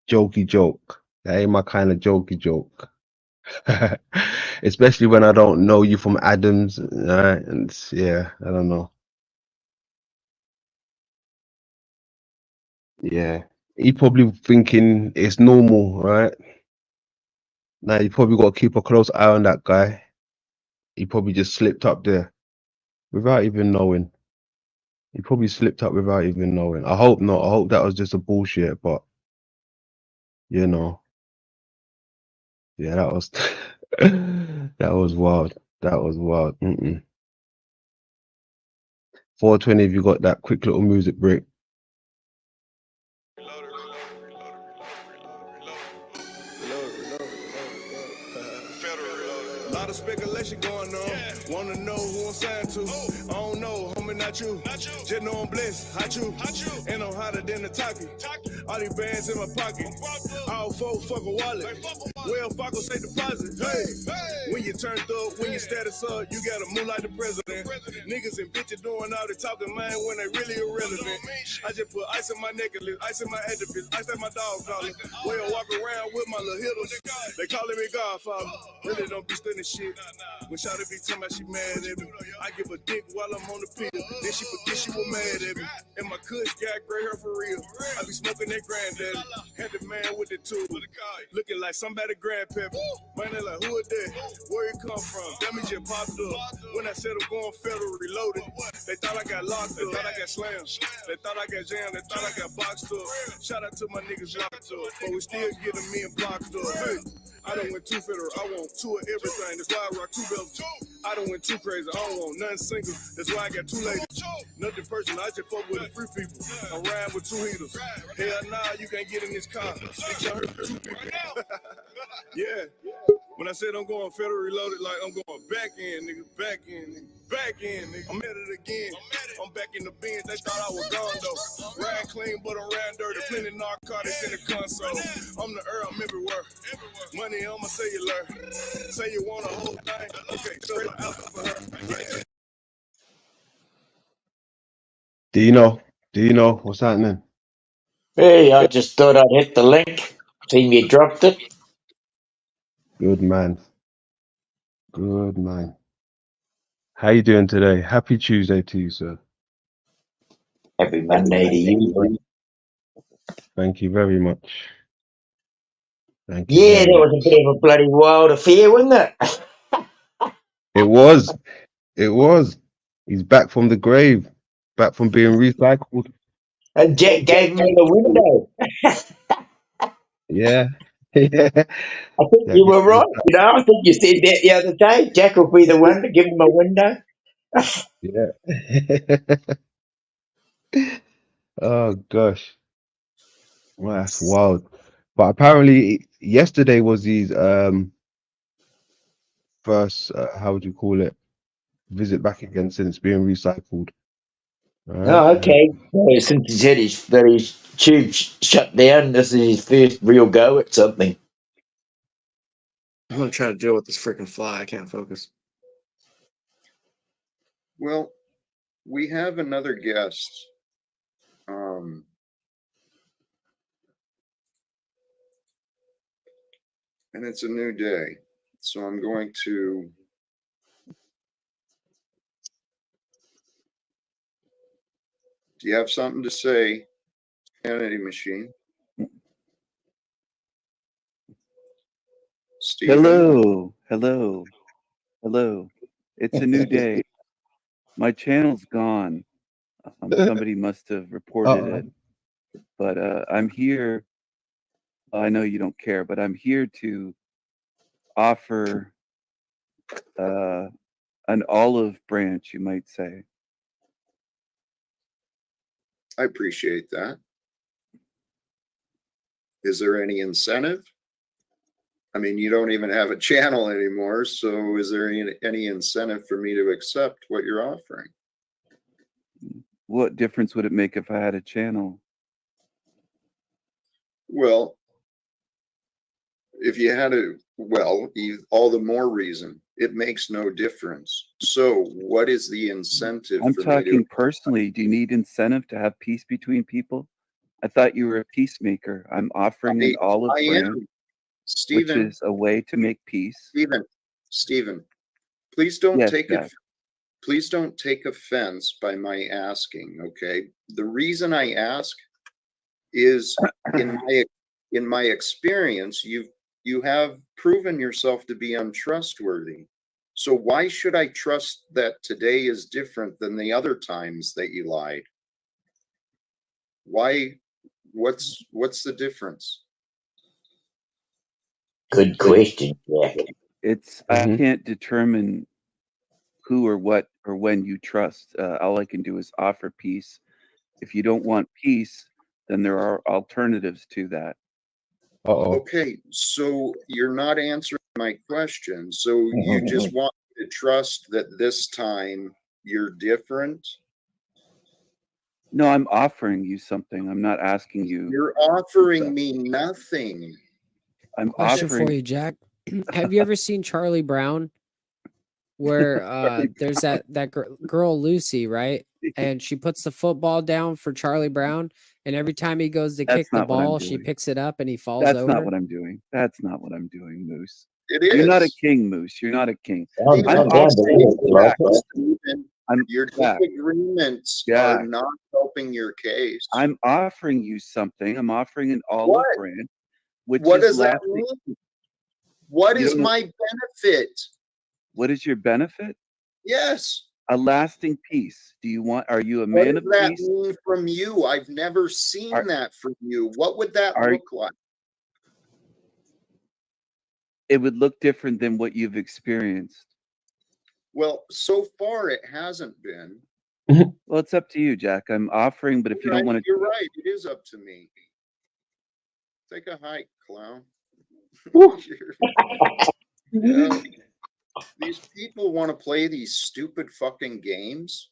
jokey joke. That ain't my kind of jokey joke. Especially when I don't know you from Adams. Right? And yeah, I don't know. Yeah. He probably thinking it's normal, right? Now you probably got to keep a close eye on that guy. He probably just slipped up there without even knowing. He probably slipped up without even knowing. I hope not. I hope that was just a bullshit, but you know, yeah, that was that was wild. That was wild. 420 if you got that quick little music break. A lot of speculation going on. Wanna know who I'm signed to? I don't know. me, not you. Just know I'm blessed. Hot you. And I'm hotter than the Taki. All these bands in my pocket. All four fuck a wallet. Well, fuck will say deposit. Hey. When you turned up, when you status up, you gotta move like the president. Niggas and bitches doing all the talking, man, when they really irrelevant. I just put ice in my necklace, ice in my edifice, ice in my dog collar. Well, walk around with my little hitters. They calling me Godfather. Really don't be stunning shit. When Shawty be talking about she mad at me, I give a dick while I'm on the pill. Then she forget she was mad at me. And my kush got gray hair for real. I be smoking that granddaddy. Had the man with the tool. Looking like somebody grandpapa. Man, they like, who is that? Where it come from? That me just popped up. When I said I'm going federal reloaded, they thought I got locked up. They thought I got slammed. They thought I got jammed. They thought I got boxed up. Shout out to my niggas locked up. But we still getting me and blocked up. Hey. I done went too federal, I want two of everything. That's why I rock two belts. I done went too crazy, I don't want nothing single. That's why I got two ladies. Nothing personal, I just fuck with the free people. I'm riding with two heaters. Hell nah, you can't get in this car. Bitch, y'all heard two people. Yeah. When I said I'm going federal reloaded, like I'm going back in, nigga, back in, nigga, back in, nigga. I'm at it again. I'm back in the bins. They thought I was gone though. Ride clean, but I'm riding dirty. Plenty narcotics in the console. I'm the Earl, I'm everywhere. Money on my cellular. Say you want a whole thing. Okay, straight out for her. Yeah. Do you know? Do you know what's happening? Hey, I just thought I'd hit the link. Seen you dropped it. Good man. Good man. How you doing today? Happy Tuesday to you, sir. Happy Monday to you. Thank you very much. Thank you Yeah, very that much. was a bit of a bloody wild affair, wasn't it? It was. It was. He's back from the grave. Back from being recycled. And Jack gave him the window. Yeah. Yeah. I think Yeah, you were right. You know, I think you said that the other day. Jack will be the one to give him a window. yeah. Oh gosh. Well, that's wild. But apparently yesterday was his first how would you call it? Visit back again since being recycled. Right? Oh, okay. So since he's had his tube shut down, this is his first real go at something. I'm gonna try to deal with this freaking fly. I can't focus. Well, we have another guest. And it's a new day. So I'm going to do you have something to say, Sanity Machine? Stephen? Hello, hello, hello. It's a new day. My channel's gone. Somebody must have reported Uh-oh. it. But I'm here. I know you don't care, but I'm here to offer an olive branch, you might say. I appreciate that. Is there any incentive? I mean, you don't even have a channel anymore, so is there any incentive for me to accept what you're offering? What difference would it make if I had a channel? Well, if you had all the more reason. It makes no difference. So what is the incentive I'm for me talking to personally. Do you need incentive to have peace between people? I thought you were a peacemaker. I'm offering an olive I branch, am. which Stephen, is a way to make peace. Stephen, please don't Yes, take Jack. please don't take offense by my asking, okay? The reason I ask is in my experience, you have proven yourself to be untrustworthy. So why should I trust that today is different than the other times that you lied? Why? What's the difference? Good question, Jack. It's Mhm. I can't determine who or what or when you trust. All I can do is offer peace. If you don't want peace, then there are alternatives to that. Uh-oh. Okay, so you're not answering my question. So you just want me to trust that this time you're different? No, I'm offering you something. I'm not asking you. You're offering me nothing. I'm Question for offering. you, Jack. Have you ever seen Charlie Brown? Where there's that girl Lucy, right? And she puts the football down for Charlie Brown, and every time he goes to That's kick the not what I'm ball, she doing. picks it up and he falls That's over. not what I'm doing. That's not what I'm doing, Moose. It is. You're not a king, Moose. You're not a king. I'm I'm down to Jack, it. Stephen, your Jack. disagreements Jack. are not helping your case. I'm offering you something. I'm offering an olive What? branch, which What is does that lasting. mean? What You is don't know- my benefit? What is your benefit? Yes. A lasting peace. Do you want? Are you a What man does of that peace? mean from you? I've never seen that from you. What would that Are- look like? It would look different than what you've experienced. Well, so far it hasn't been. Well, it's up to you, Jack. I'm offering, but if you don't want to, You're right. It is up to me. Take a hike, clown. Yeah. These people want to play these stupid fucking games.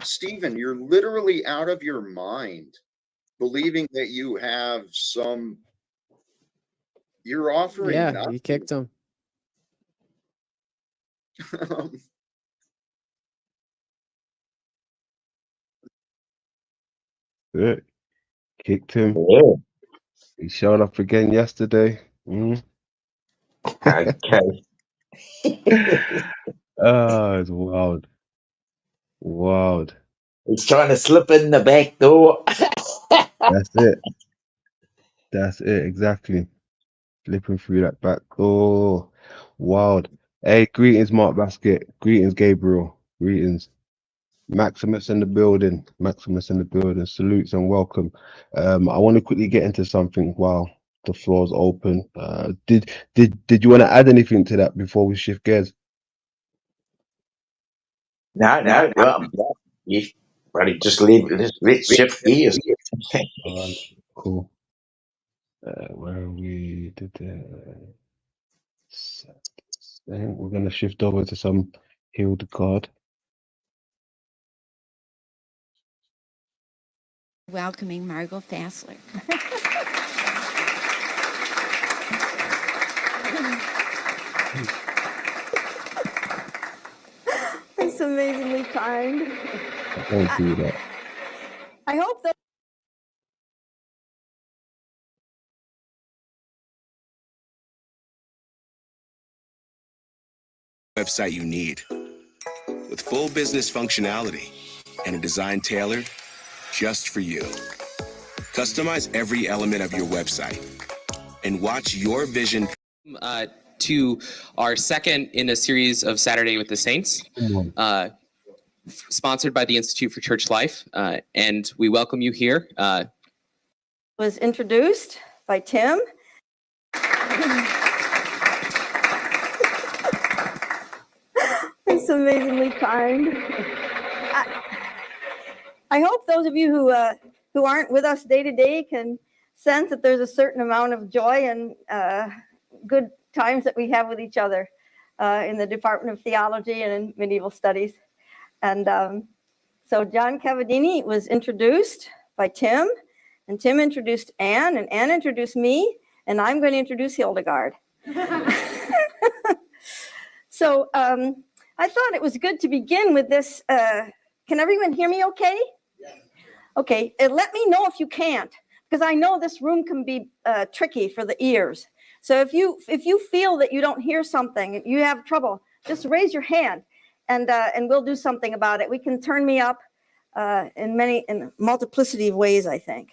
Stephen, you're literally out of your mind believing that you have some. You're offering Yeah, nothing. he kicked him. Good. Kicked him. Yeah. He showed up again yesterday. Okay. It's wild. Wild. He's trying to slip in the back door. That's it. That's it. Exactly. Flipping through that back. Oh, wild. Hey, greetings, Mark Basket. Greetings, Gabriel. Greetings. Maximus in the building. Maximus in the building. Salutes and welcome. I want to quickly get into something while the floor's open. Did you want to add anything to that before we shift gears? No. You probably just leave. Let's shift gears. All right, cool. Where are we? We're gonna shift over to some HILDEGARD. Welcoming Margot Fassler. That's amazingly kind. Don't do that. I hope that. Website you need with full business functionality and a design tailored just for you. Customize every element of your website and watch your vision. To our second in a series of Saturday with the Saints, sponsored by the Institute for Church Life, and we welcome you here. Was introduced by Tim. It's amazingly kind. I hope those of you who aren't with us day to day can sense that there's a certain amount of joy and good times that we have with each other in the Department of Theology and in Medieval Studies. And so John Cavadini was introduced by Tim, and Tim introduced Anne, and Anne introduced me, and I'm going to introduce Hildegard. So I thought it was good to begin with this. Can everyone hear me okay? Yes. Okay, let me know if you can't, because I know this room can be tricky for the ears. So if you feel that you don't hear something, you have trouble, just raise your hand, and we'll do something about it. We can turn me up in multiplicity of ways, I think.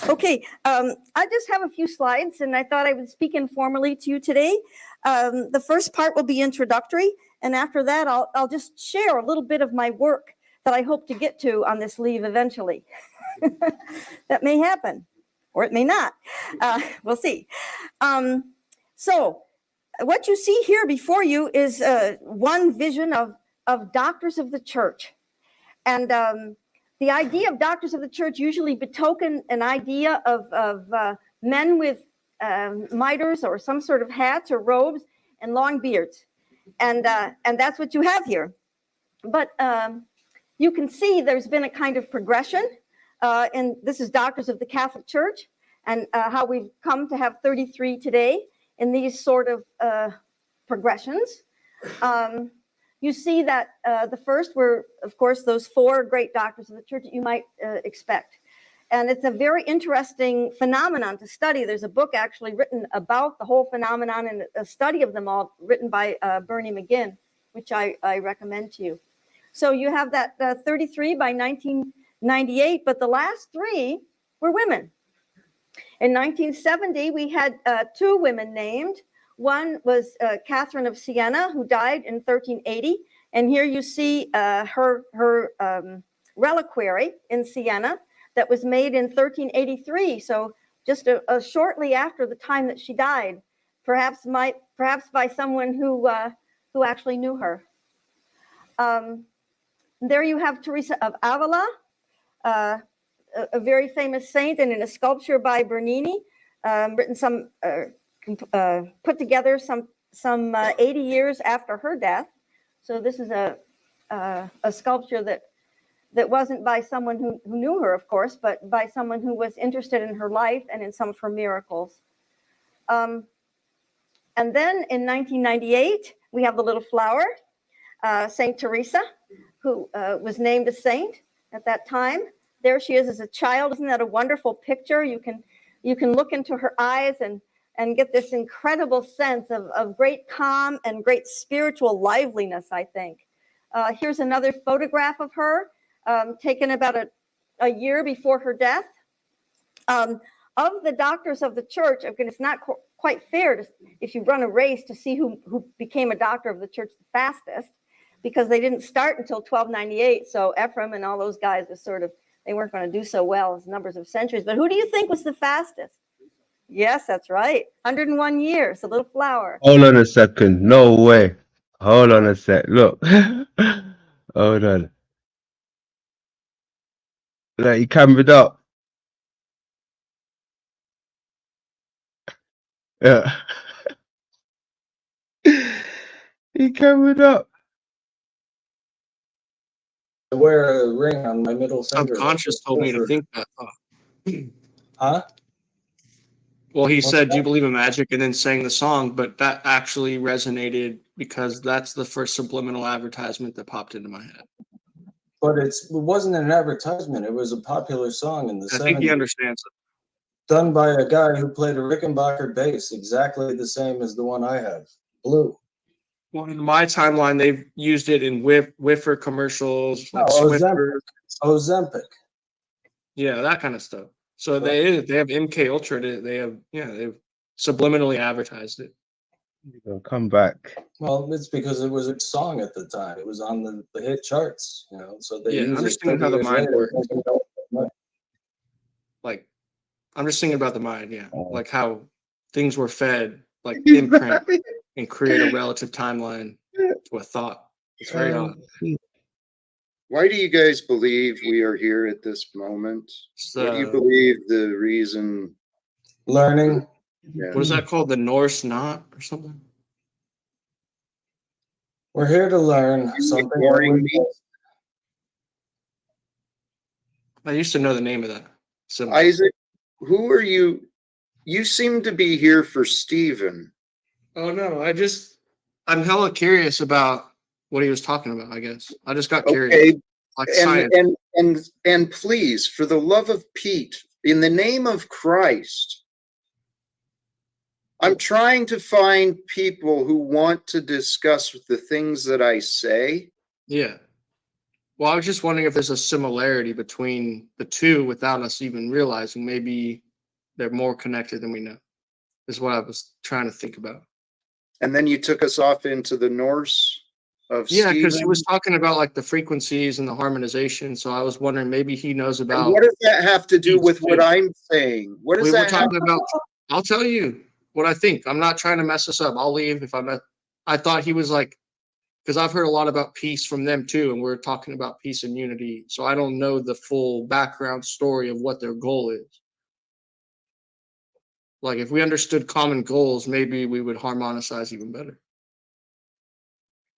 Okay, I just have a few slides, and I thought I would speak informally to you today. The first part will be introductory, and after that, I'll just share a little bit of my work that I hope to get to on this leave eventually. That may happen, or it may not. We'll see. So what you see here before you is one vision of doctors of the church. And the idea of doctors of the church usually betoken an idea of men with mitres or some sort of hats or robes and long beards. And that's what you have here. But you can see there's been a kind of progression. And this is Doctors of the Catholic Church, and how we've come to have 33 today in these sort of progressions. You see that the first were, of course, those 4 great doctors of the church that you might expect. And it's a very interesting phenomenon to study. There's a book actually written about the whole phenomenon and a study of them all written by Bernie McGinn, which I recommend to you. So you have that 33 by 1998, but the last 3 were women. In 1970, we had 2 women named. One was Catherine of Siena, who died in 1380. And here you see her reliquary in Siena that was made in 1383. So just shortly after the time that she died, perhaps by someone who actually knew her. There you have Teresa of Avila, a very famous saint, and in a sculpture by Bernini, put together some 80 years after her death. So this is a sculpture that wasn't by someone who knew her, of course, but by someone who was interested in her life and in some of her miracles. And then in 1998, we have the little flower, Saint Teresa, who was named a saint at that time. There she is as a child. Isn't that a wonderful picture? You can look into her eyes and get this incredible sense of great calm and great spiritual liveliness, I think. Here's another photograph of her, taken about a year before her death. Of the doctors of the church, again, it's not quite fair if you run a race to see who became a doctor of the church the fastest, because they didn't start until 1298. So Ephraim and all those guys was they weren't going to do so well as numbers of centuries. But who do you think was the fastest? Yes, that's right. 101 years, a little flower. Hold on a second. No way. Hold on a sec. Look. Hold on. Like, you cambered up. Yeah. He cambered up. I wear a ring on my middle finger. Subconscious told me to think that. Huh? Well, he What's said, "Do you that? believe in magic?" and then sang the song, but that actually resonated because that's the first subliminal advertisement that popped into my head. But it wasn't an advertisement. It was a popular song in the 70s. I think he understands it. Done by a guy who played a Rickenbacker bass, exactly the same as the one I have, blue. Well, in my timeline, they've used it in Whiffer commercials, like Swiffer. Ozempic. Yeah, that kind of stuff. So they have MK Ultra. They've subliminally advertised it. Come back. Well, it's because it was a song at the time. It was on the hit charts, so they use understand it how the 30 years mind later. works. Like, I'm just thinking about the mind, like how things were fed, like imprint, and create a relative timeline to a thought. It's very odd. Why do you guys believe we are here at this moment? What do you believe the reason? Learning. Yeah. What is that called? The Norse knot or something? We're here to learn something. Ignoring me? I used to know the name of that symbol. Isaac, who are you? You seem to be here for Stephen. Oh no, I'm hella curious about what he was talking about, I guess. I just got curious. Okay. Like science. And please, for the love of Pete, in the name of Christ, I'm trying to find people who want to discuss the things that I say. Yeah. Well, I was just wondering if there's a similarity between the two without us even realizing. Maybe they're more connected than we know, is what I was trying to think about. And then you took us off into the Norse of Yeah, because he Stephen. was talking about like the frequencies and the harmonization. So I was wondering maybe he knows about. And what does that have to do with what I'm saying? What does that have? I'll tell you what I think. I'm not trying to mess this up. I'll leave if I'm not. I thought he was like, because I've heard a lot about peace from them too, and we're talking about peace and unity. So I don't know the full background story of what their goal is. Like if we understood common goals, maybe we would harmonize even better.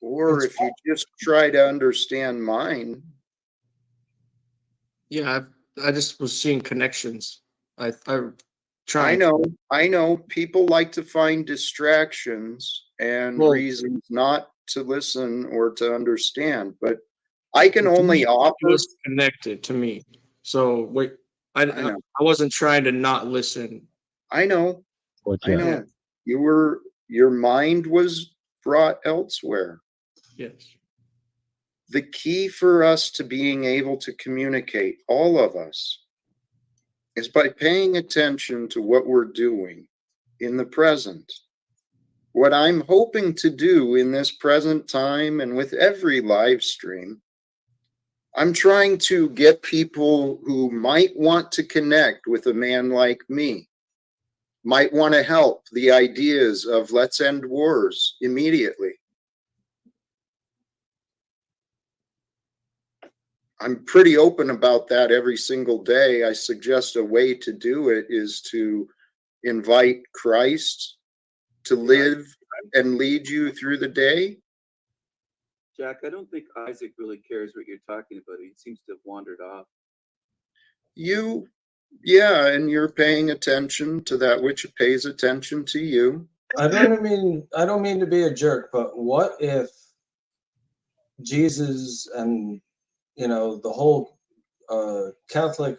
Or if you just try to understand mine, Yeah, I just was seeing connections. I I tried. I know people like to find distractions and Well, reasons not to listen or to understand, but I can it only offer. was connected to me. So wait, I know. I wasn't trying to not listen. I know. I Gotcha. know. Your mind was brought elsewhere. Yes. The key for us to being able to communicate, all of us, is by paying attention to what we're doing in the present. What I'm hoping to do in this present time and with every live stream, I'm trying to get people who might want to connect with a man like me, might want to help the ideas of let's end wars immediately. I'm pretty open about that every single day. I suggest a way to do it is to invite Christ to live and lead you through the day. Jack, I don't think Isaac really cares what you're talking about. He seems to have wandered off. Yeah, and you're paying attention to that which pays attention to you. I don't mean to be a jerk, but what if Jesus and the whole Catholic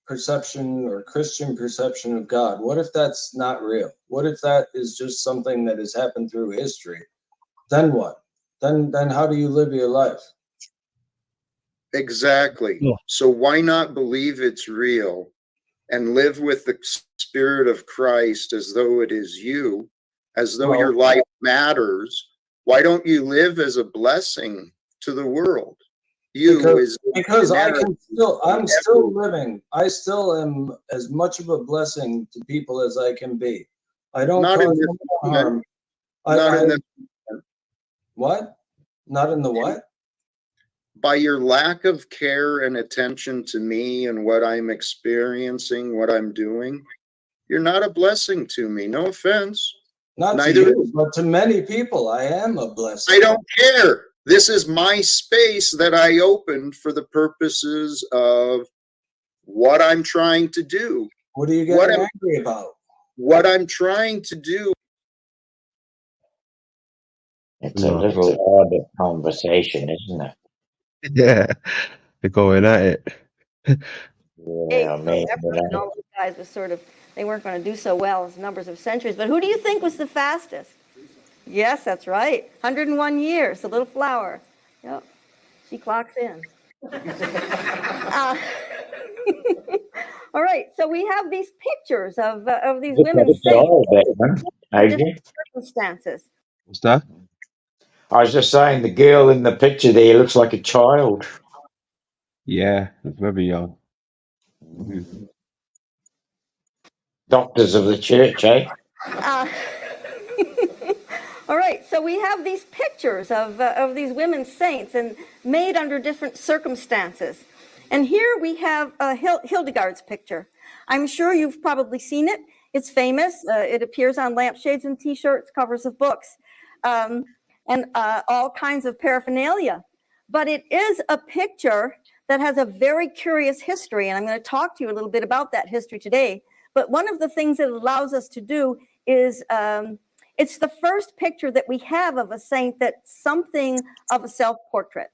perception or Christian perception of God, what if that's not real? What if that is just something that has happened through history? Then what? Then how do you live your life? Exactly. Yeah. So why not believe it's real and live with the Spirit of Christ as though it is you, as though your life matters? Why don't you live as a blessing to the world? Because I'm still living. I still am as much of a blessing to people as I can be. I don't Not in cause this them harm. Not in the What? Not in the what? by your lack of care and attention to me and what I'm experiencing, what I'm doing, you're not a blessing to me. No offense. Not Neither to you, but to many people, I am a blessing. I don't care. This is my space that I opened for the purposes of what I'm trying to do. What are you getting angry about? What I'm trying to do. It's a little odd conversation, isn't it? Yeah, they're going at it. Yeah, I mean, And all those guys was sort of, they weren't going to do so well as numbers of centuries. But who do you think was the fastest? Yes, that's right. 101 years, the little flower. Yep, she clocks in. All right, so we have these pictures of these women Adrian. circumstances. What's that? I was just saying the girl in the picture there looks like a child. Yeah, it's very young. Doctors of the church, eh? All right, so we have these pictures of these women saints and made under different circumstances. And here we have Hildegard's picture. I'm sure you've probably seen it. It's famous. It appears on lampshades and T-shirts, covers of books, and all kinds of paraphernalia. But it is a picture that has a very curious history, and I'm going to talk to you a little bit about that history today. But one of the things that it allows us to do is it's the first picture that we have of a saint that's something of a self-portrait.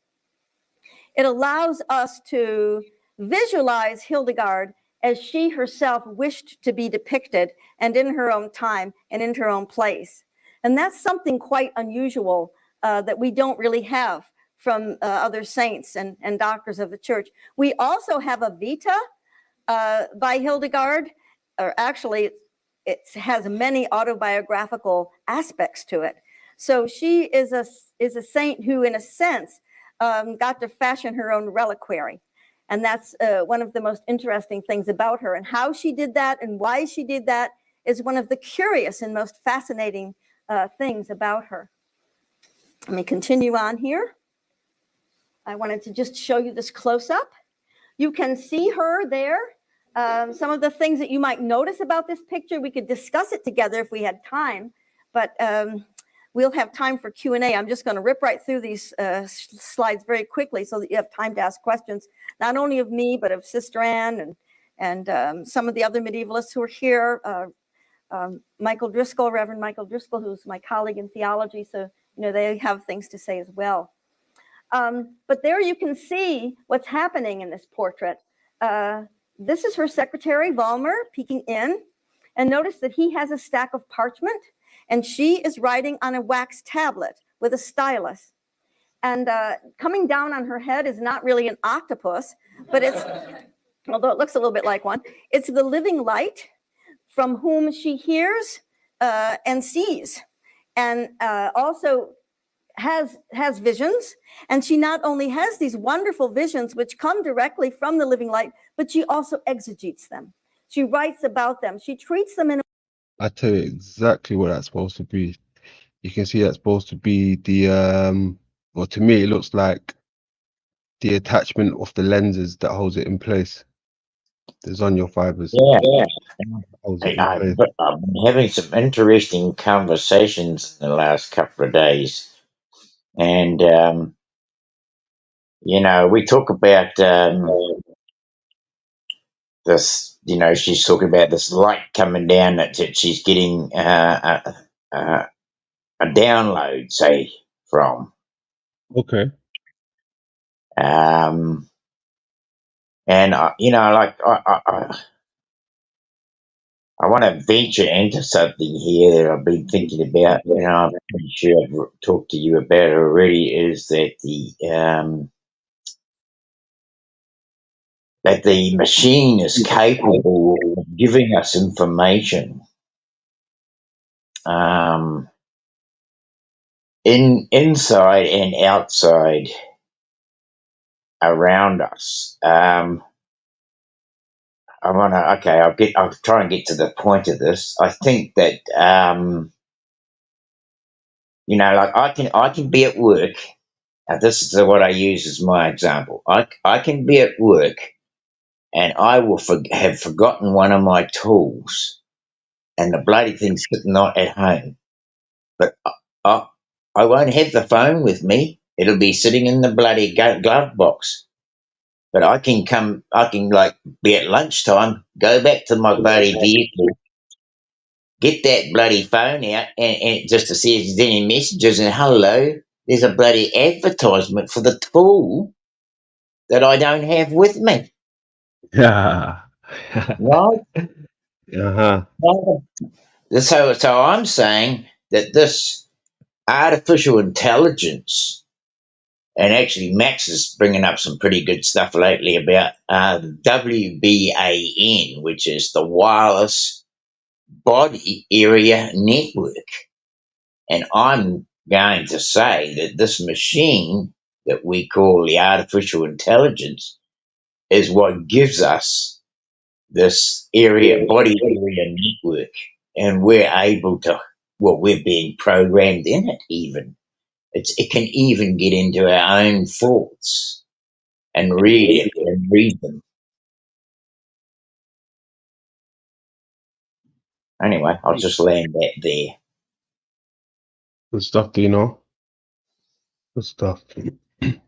It allows us to visualize Hildegard as she herself wished to be depicted and in her own time and in her own place. And that's something quite unusual that we don't really have from other saints and doctors of the church. We also have a Vita by Hildegard, or actually it has many autobiographical aspects to it. So she is a saint who, in a sense, got to fashion her own reliquary. And that's one of the most interesting things about her. And how she did that and why she did that is one of the curious and most fascinating things about her. Let me continue on here. I wanted to just show you this close-up. You can see her there. Some of the things that you might notice about this picture, we could discuss it together if we had time. But we'll have time for Q&A. I'm just going to rip right through these slides very quickly so that you have time to ask questions, not only of me, but of Sister Ann and some of the other medievalists who are here. Michael Driscoll, Reverend Michael Driscoll, who's my colleague in theology. So, they have things to say as well. But there you can see what's happening in this portrait. This is her secretary, Valmer, peeking in. And notice that he has a stack of parchment, and she is writing on a wax tablet with a stylus. And coming down on her head is not really an octopus, but it's, although it looks a little bit like one, it's the living light from whom she hears and sees, and also has visions. And she not only has these wonderful visions which come directly from the living light, but she also exegetes them. She writes about them. She treats them in a I tell you exactly what that's supposed to be. You can see that's supposed to be the well, to me it looks like the attachment of the lenses that holds it in place. There's on your fibers. Yeah. Holds it in place. I've been having some interesting conversations in the last couple of days. And, we talk about this, she's talking about this light coming down that she's getting a download, say, from. Okay. And, I want to venture into something here that I've been thinking about. I'm pretty sure I've talked to you about it already. Is that the machine is capable of giving us information inside and outside around us. I'll try and get to the point of this. I think that I can be at work. This is what I use as my example. I can be at work and I will have forgotten one of my tools, and the bloody thing's sitting not at home. But I won't have the phone with me. It'll be sitting in the bloody glove box. But I can be at lunchtime, go back to my bloody vehicle, get that bloody phone out, and just to see if there's any messages, and hello, there's a bloody advertisement for the tool that I don't have with me. Yeah. Right? Uh-huh. So I'm saying that this artificial intelligence, and actually Max is bringing up some pretty good stuff lately about WBAN, which is the Wireless Body Area Network. And I'm going to say that this machine that we call the artificial intelligence is what gives us this body area network. And we're able to, we're being programmed in it even. It can even get into our own thoughts and read them. Anyway, I'll just land that there. Good stuff, Dino. Good stuff. But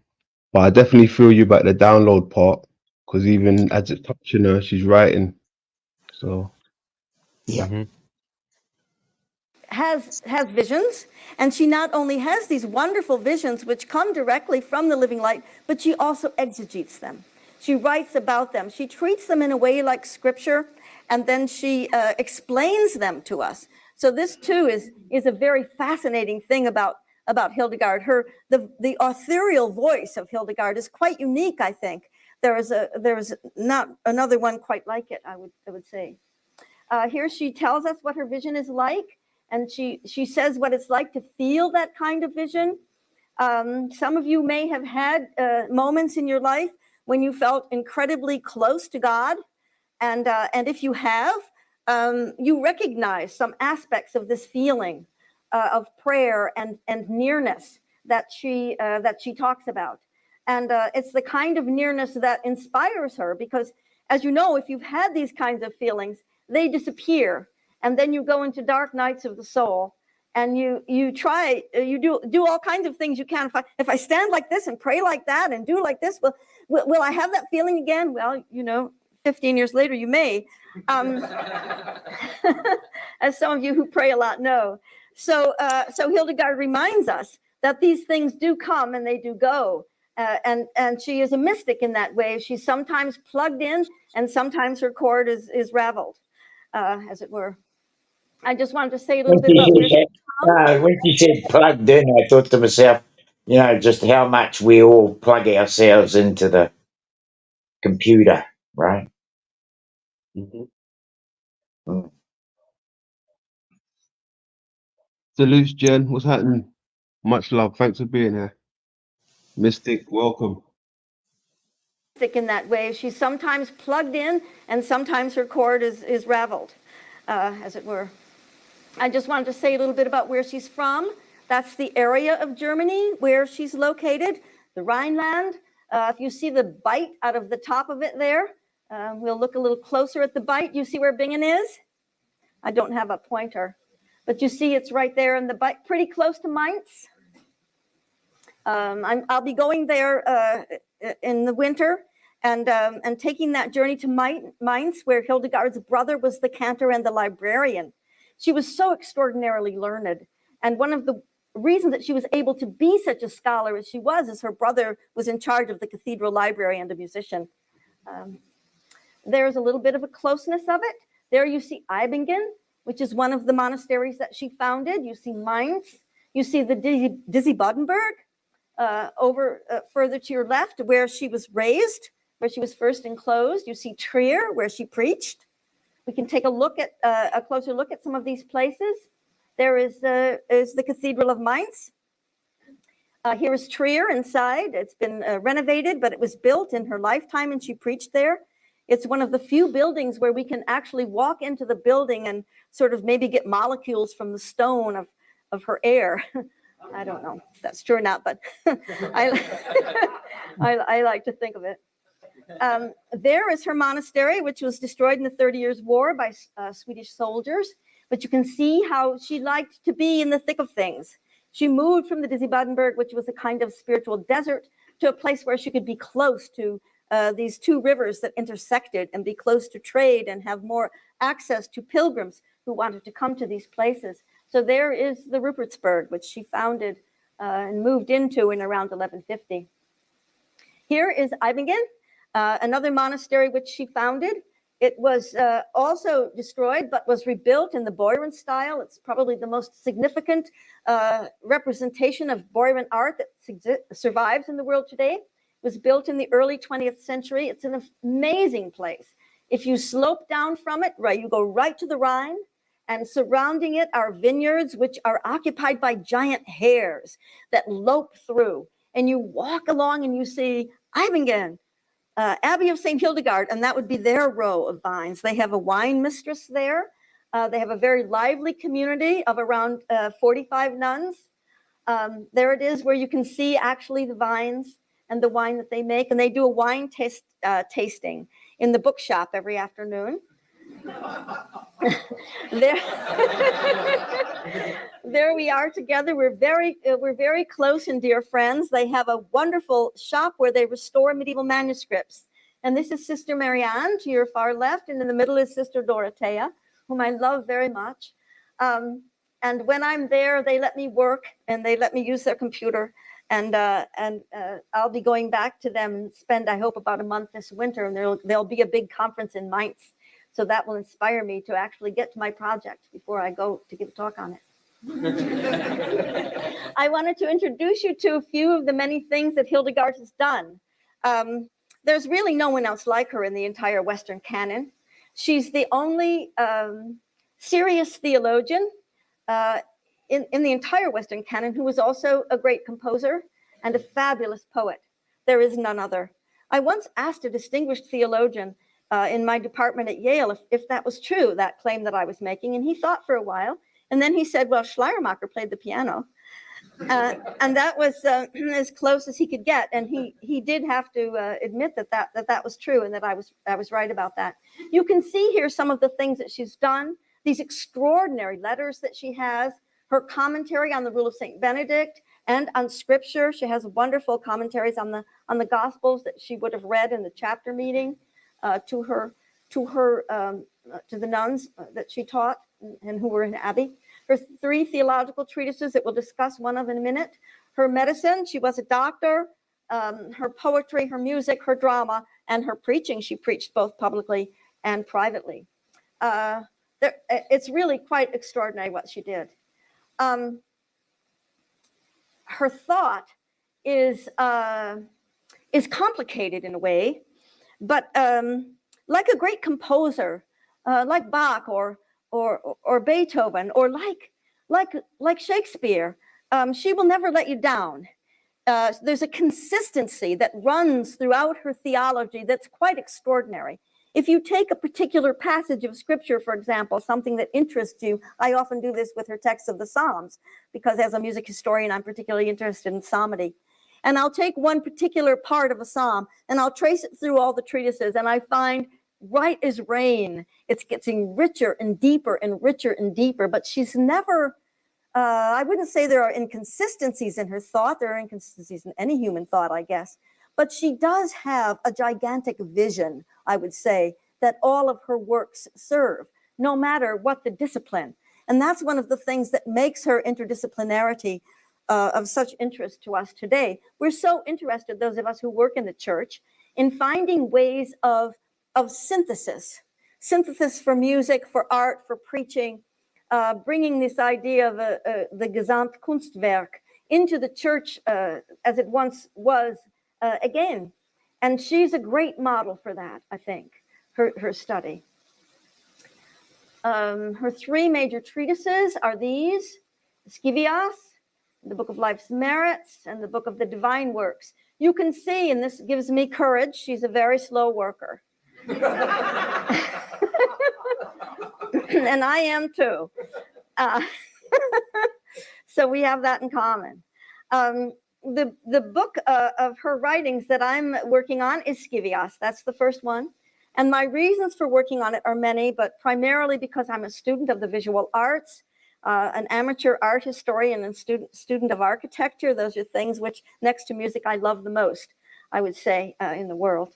I definitely feel you about the download part, because even as it's touching her, she's writing. So Yeah. has visions, and she not only has these wonderful visions which come directly from the living light, but she also exegetes them. She writes about them. She treats them in a way like scripture, and then she explains them to us. So this too is a very fascinating thing about Hildegard. The authorial voice of Hildegard is quite unique, I think. There is not another one quite like it, I would say. Here she tells us what her vision is like, and she says what it's like to feel that kind of vision. Some of you may have had moments in your life when you felt incredibly close to God, and if you have, you recognize some aspects of this feeling of prayer and nearness that she talks about. And it's the kind of nearness that inspires her, because, as you know, if you've had these kinds of feelings, they disappear, and then you go into dark nights of the soul, and you try, you do all kinds of things you can. If I stand like this and pray like that and do like this, will I have that feeling again? Well, 15 years later, you may. As some of you who pray a lot know. So Hildegard reminds us that these things do come and they do go. And she is a mystic in that way. She's sometimes plugged in and sometimes her cord is raveled, as it were. I just wanted to say a little bit about where she's from. When you said plugged in, I thought to myself, just how much we all plug ourselves into the computer, right? Mhm. Mm. Salutes, Jen. What's happening? Much love. Thanks for being here. Mystic, welcome. In that way, she's sometimes plugged in and sometimes her cord is raveled, as it were. I just wanted to say a little bit about where she's from. That's the area of Germany where she's located, the Rhineland. If you see the bite out of the top of it there, we'll look a little closer at the bite. You see where Bingen is? I don't have a pointer, but you see it's right there in the bite, pretty close to Mainz. I'll be going there in the winter and taking that journey to Mainz, where Hildegard's brother was the cantor and the librarian. She was so extraordinarily learned. And one of the reasons that she was able to be such a scholar as she was is her brother was in charge of the cathedral library and a musician. There's a little bit of a closeness of it. There you see Eibingen, which is one of the monasteries that she founded. You see Mainz. You see the Disi-Bodenberg over further to your left, where she was raised, where she was first enclosed. You see Trier, where she preached. We can take a closer look at some of these places. There is the Cathedral of Mainz. Here is Trier inside. It's been renovated, but it was built in her lifetime and she preached there. It's one of the few buildings where we can actually walk into the building and sort of maybe get molecules from the stone of her air. I don't know if that's true or not, but I like to think of it. There is her monastery, which was destroyed in the 30 Years' War by Swedish soldiers. But you can see how she liked to be in the thick of things. She moved from the Disi-Bodenberg, which was a kind of spiritual desert, to a place where she could be close to these two rivers that intersected and be close to trade and have more access to pilgrims who wanted to come to these places. So there is the Rupertsberg, which she founded and moved into in around 1150. Here is Eibingen, another monastery which she founded. It was also destroyed, but was rebuilt in the Beuren style. It's probably the most significant representation of Beuren art that survives in the world today. It was built in the early 20th century. It's an amazing place. If you slope down from it, right, you go right to the Rhine, and surrounding it are vineyards which are occupied by giant hares that lope through. And you walk along and you see Eibingen, Abbey of St. Hildegard, and that would be their row of vines. They have a wine mistress there. They have a very lively community of around 45 nuns. There it is where you can see actually the vines and the wine that they make. And they do a wine tasting in the bookshop every afternoon. There we are together. We're very close and dear friends. They have a wonderful shop where they restore medieval manuscripts. And this is Sister Marianne to your far left, and in the middle is Sister Dorothea, whom I love very much. And when I'm there, they let me work and they let me use their computer. And I'll be going back to them and spend, I hope, about a month this winter. And there'll be a big conference in Mainz. So that will inspire me to actually get to my project before I go to give a talk on it. I wanted to introduce you to a few of the many things that Hildegard has done. There's really no one else like her in the entire Western canon. She's the only serious theologian in the entire Western canon who was also a great composer and a fabulous poet. There is none other. I once asked a distinguished theologian in my department at Yale if that was true, that claim that I was making, and he thought for a while, and then he said, well, Schleiermacher played the piano, and that was as close as he could get, and he did have to admit that was true, and that I was right about that. You can see here some of the things that she's done, these extraordinary letters that she has, her commentary on the Rule of St. Benedict and on Scripture. She has wonderful commentaries on the Gospels that she would have read in the chapter meeting to the nuns that she taught and who were in Abbey. Her 3 theological treatises that we'll discuss one of in a minute. Her medicine, she was a doctor. Her poetry, her music, her drama, and her preaching. She preached both publicly and privately. It's really quite extraordinary what she did. Her thought is complicated in a way, but like a great composer, like Bach or Beethoven, or like Shakespeare, she will never let you down. There's a consistency that runs throughout her theology that's quite extraordinary. If you take a particular passage of Scripture, for example, something that interests you, I often do this with her texts of the Psalms, because as a music historian, I'm particularly interested in psalmody. And I'll take one particular part of a psalm, and I'll trace it through all the treatises, and I find right as rain, it's getting richer and deeper and richer and deeper, but she's never... I wouldn't say there are inconsistencies in her thought. There are inconsistencies in any human thought, I guess. But she does have a gigantic vision, I would say, that all of her works serve, no matter what the discipline. And that's one of the things that makes her interdisciplinarity of such interest to us today. We're so interested, those of us who work in the church, in finding ways of synthesis for music, for art, for preaching, bringing this idea of the Gesamtkunstwerk into the church as it once was again. And she's a great model for that, I think, her study. Her 3 major treatises are these: Scivias, the Book of Life's Merits, and the Book of the Divine Works. You can see, and this gives me courage, she's a very slow worker. And I am too. So we have that in common. The book of her writings that I'm working on is Scivias. That's the first one. And my reasons for working on it are many, but primarily because I'm a student of the visual arts, an amateur art historian, and student of architecture. Those are things which, next to music, I love the most, I would say, in the world.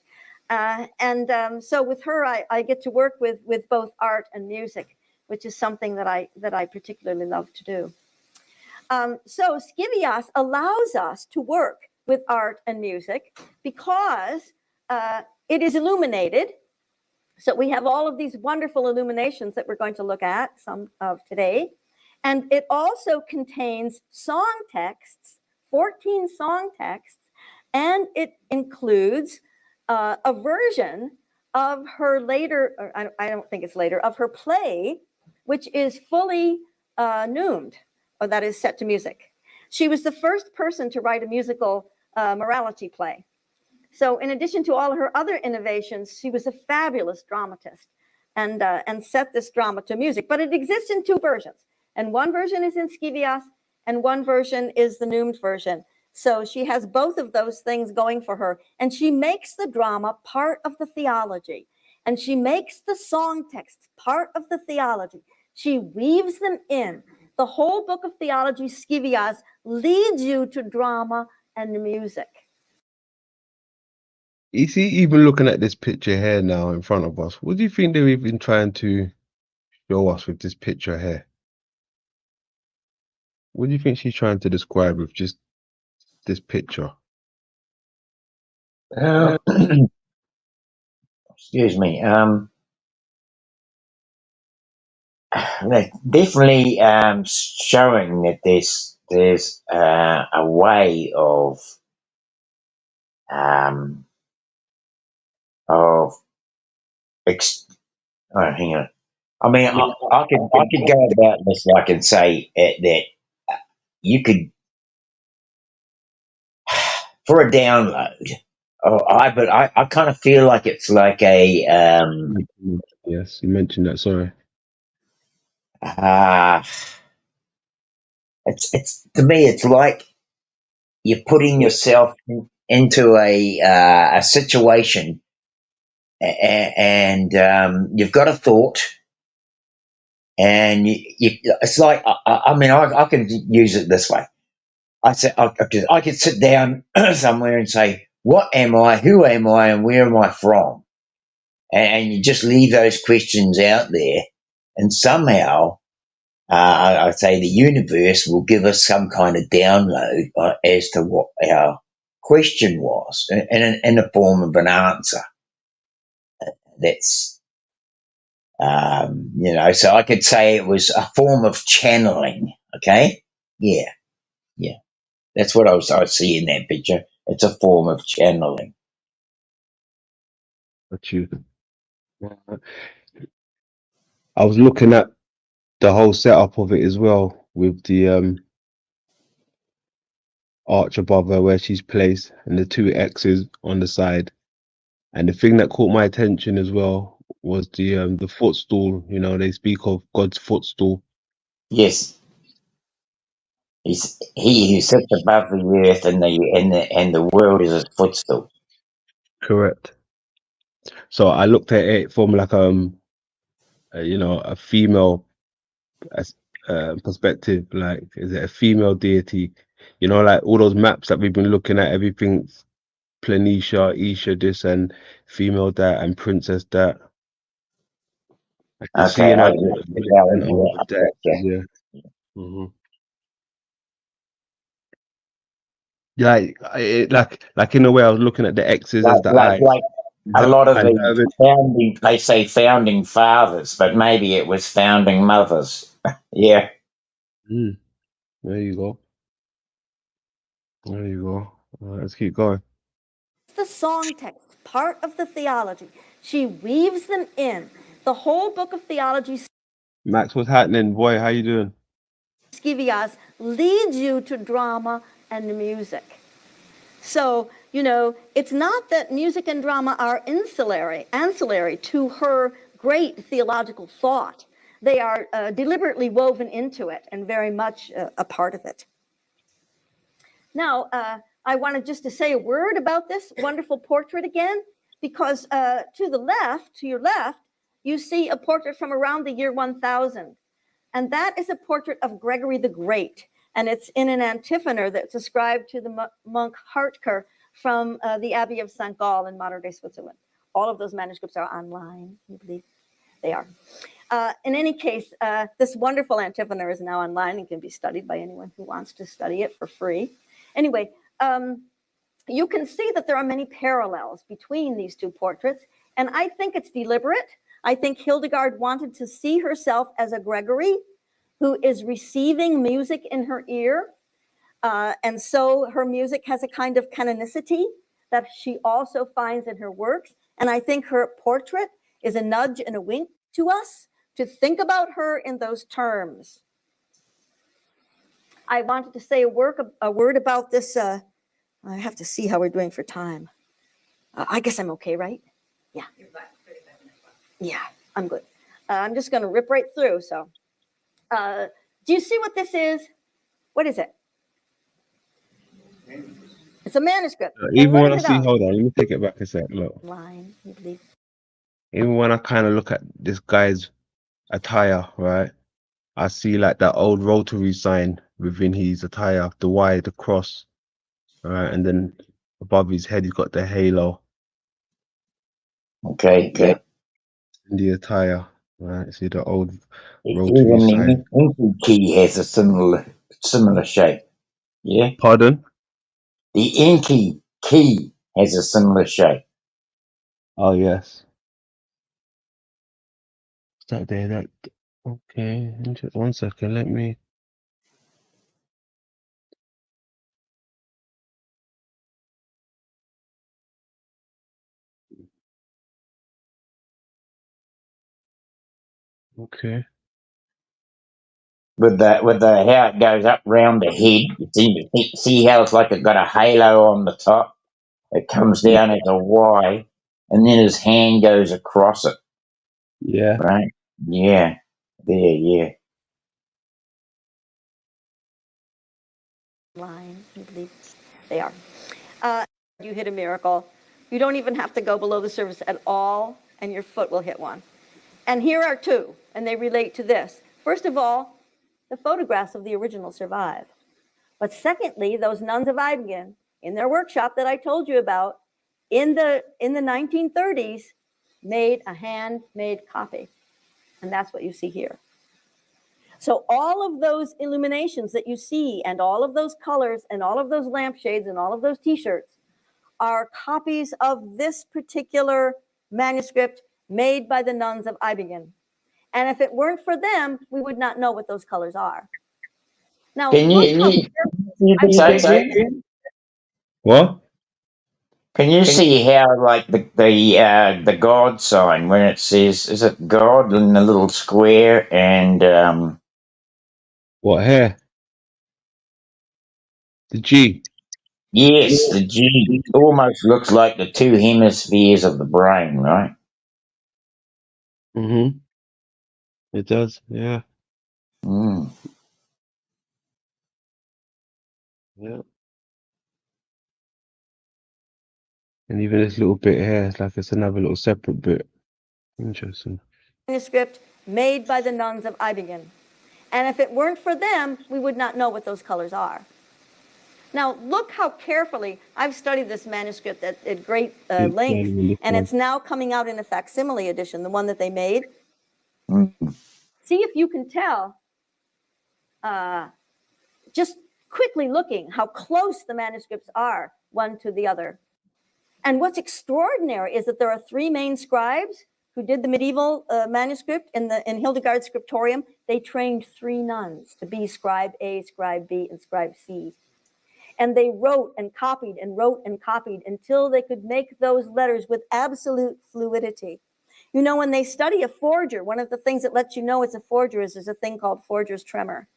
So with her, I get to work with both art and music, which is something that I particularly love to do. So Scivias allows us to work with art and music because it is illuminated. So we have all of these wonderful illuminations that we're going to look at, some of today. And it also contains song texts, 14 song texts, and it includes a version of her later, or I don't think it's later, of her play, which is fully neumed, or that is set to music. She was the first person to write a musical morality play. So in addition to all of her other innovations, she was a fabulous dramatist and set this drama to music. But it exists in 2 versions. And one version is in Scivias, and one version is the neumed version. So she has both of those things going for her. And she makes the drama part of the theology. And she makes the song texts part of the theology. She weaves them in. The whole book of theology, Scivias, leads you to drama and music. You see, even looking at this picture here now in front of us, what do you think they're even trying to show us with this picture here? What do you think she's trying to describe with just this picture? Excuse me. They're definitely showing that there's a way of oh, hang on. I mean, I could go about this like and say that you could, for a download. But I kind of feel like it's like a Yes, you mentioned that. Sorry. It's to me, it's like you're putting yourself into a situation, and you've got a thought, And it's like, I mean, I can use it this way. I could sit down somewhere and say, what am I, who am I, and where am I from? And you just leave those questions out there, and somehow, I'd say the universe will give us some kind of download as to what our question was in the form of an answer. That's, so I could say it was a form of channeling. Okay. Yeah. Yeah. That's what I see in that picture. It's a form of channeling. Got you. I was looking at the whole setup of it as well, with the arch above her where she's placed and the two X's on the side. And the thing that caught my attention as well was the footstool. You know, they speak of God's footstool. Yes. He who sits above the earth and the world is his footstool. Correct. So I looked at it from like a female perspective. Like, is it a female deity? You know, like all those maps that we've been looking at, everything's Planitia, Isha this and female that and princess that. I can see Okay, an I idea get the of yeah, that. yeah. Yeah. Like in a way, I was looking at the X's as the eyes. Like a lot of And the they say founding fathers, but maybe it was founding mothers. Yeah. There you go. There you go. All right, let's keep going. The song text, part of the theology. She weaves them in. The whole book of theology, Max, what's happening, boy? How you doing? Scivias, leads you to drama and music. So, it's not that music and drama are ancillary to her great theological thought. They are deliberately woven into it and very much a part of it. Now, I wanted just to say a word about this wonderful portrait again, because to your left, you see a portrait from around the year 1000. And that is a portrait of Gregory the Great. And it's in an antiphonor that's ascribed to the monk Hartker from the Abbey of St. Gall in modern-day Switzerland. All of those manuscripts are online, I believe they are. In any case, this wonderful antiphonor is now online and can be studied by anyone who wants to study it for free. Anyway, you can see that there are many parallels between these two portraits, and I think it's deliberate. I think Hildegard wanted to see herself as a Gregory who is receiving music in her ear, and so her music has a kind of canonicity that she also finds in her works, and I think her portrait is a nudge and a wink to us to think about her in those terms. I wanted to say a word about this. I have to see how we're doing for time. I guess I'm okay, right? Yeah. Yeah, I'm good. I'm just going to rip right through. So, do you see what this is? What is it? It's a manuscript. Even when I see, hold on, let me take it back a sec. Look, Line, you believe? even when I kind of look at this guy's attire, right? I see like that old Rotary sign within his attire, the Y, the cross, right? And then above his head, he's got the halo. Okay. Yeah. In the attire, right? See the old Rotary Even sign. the Inky key has a similar shape. Yeah. Pardon? The Inky key has a similar shape. Oh yes. Is that there? That okay? Just 1 second. Let me. Okay. With the how it goes up round the head, you see how it's like it got a halo on the top. It comes down as a Y, and then his hand goes across it. Yeah. Right? Yeah. There. Yeah. Line, you believe? They are. You hit a miracle. You don't even have to go below the surface at all, and your foot will hit one. And here are two, and they relate to this. First of all, the photographs of the original survive. But secondly, those nuns of Eibingen, in their workshop that I told you about, in the 1930s, made a handmade copy. And that's what you see here. So all of those illuminations that you see, and all of those colors, and all of those lampshades, and all of those t-shirts are copies of this particular manuscript made by the nuns of Eibingen. And if it weren't for them, we would not know what those colors are. Now, Can look how you say, Adrian? What? Can you see how, like the God sign, when it says, is it God in the little square, and What hair? The G. yes, the G almost looks like the two hemispheres of the brain, right? Mm-hmm. It does. Yeah. Mm. Yeah. And even this little bit here, it's like it's another little separate bit. Interesting. manuscript made by the nuns of Eibingen. And if it weren't for them, we would not know what those colors are. Now, look how carefully I've studied this manuscript at great length, and it's now coming out in a facsimile edition, the one that they made. Mm. See if you can tell, just quickly looking, how close the manuscripts are one to the other. And what's extraordinary is that there are three main scribes who did the medieval manuscript in Hildegard's scriptorium. They trained three nuns to be scribe A, scribe B, and scribe C. And they wrote and copied and wrote and copied until they could make those letters with absolute fluidity. You know, when they study a forger, one of the things that lets you know it's a forger is there's a thing called forger's tremor.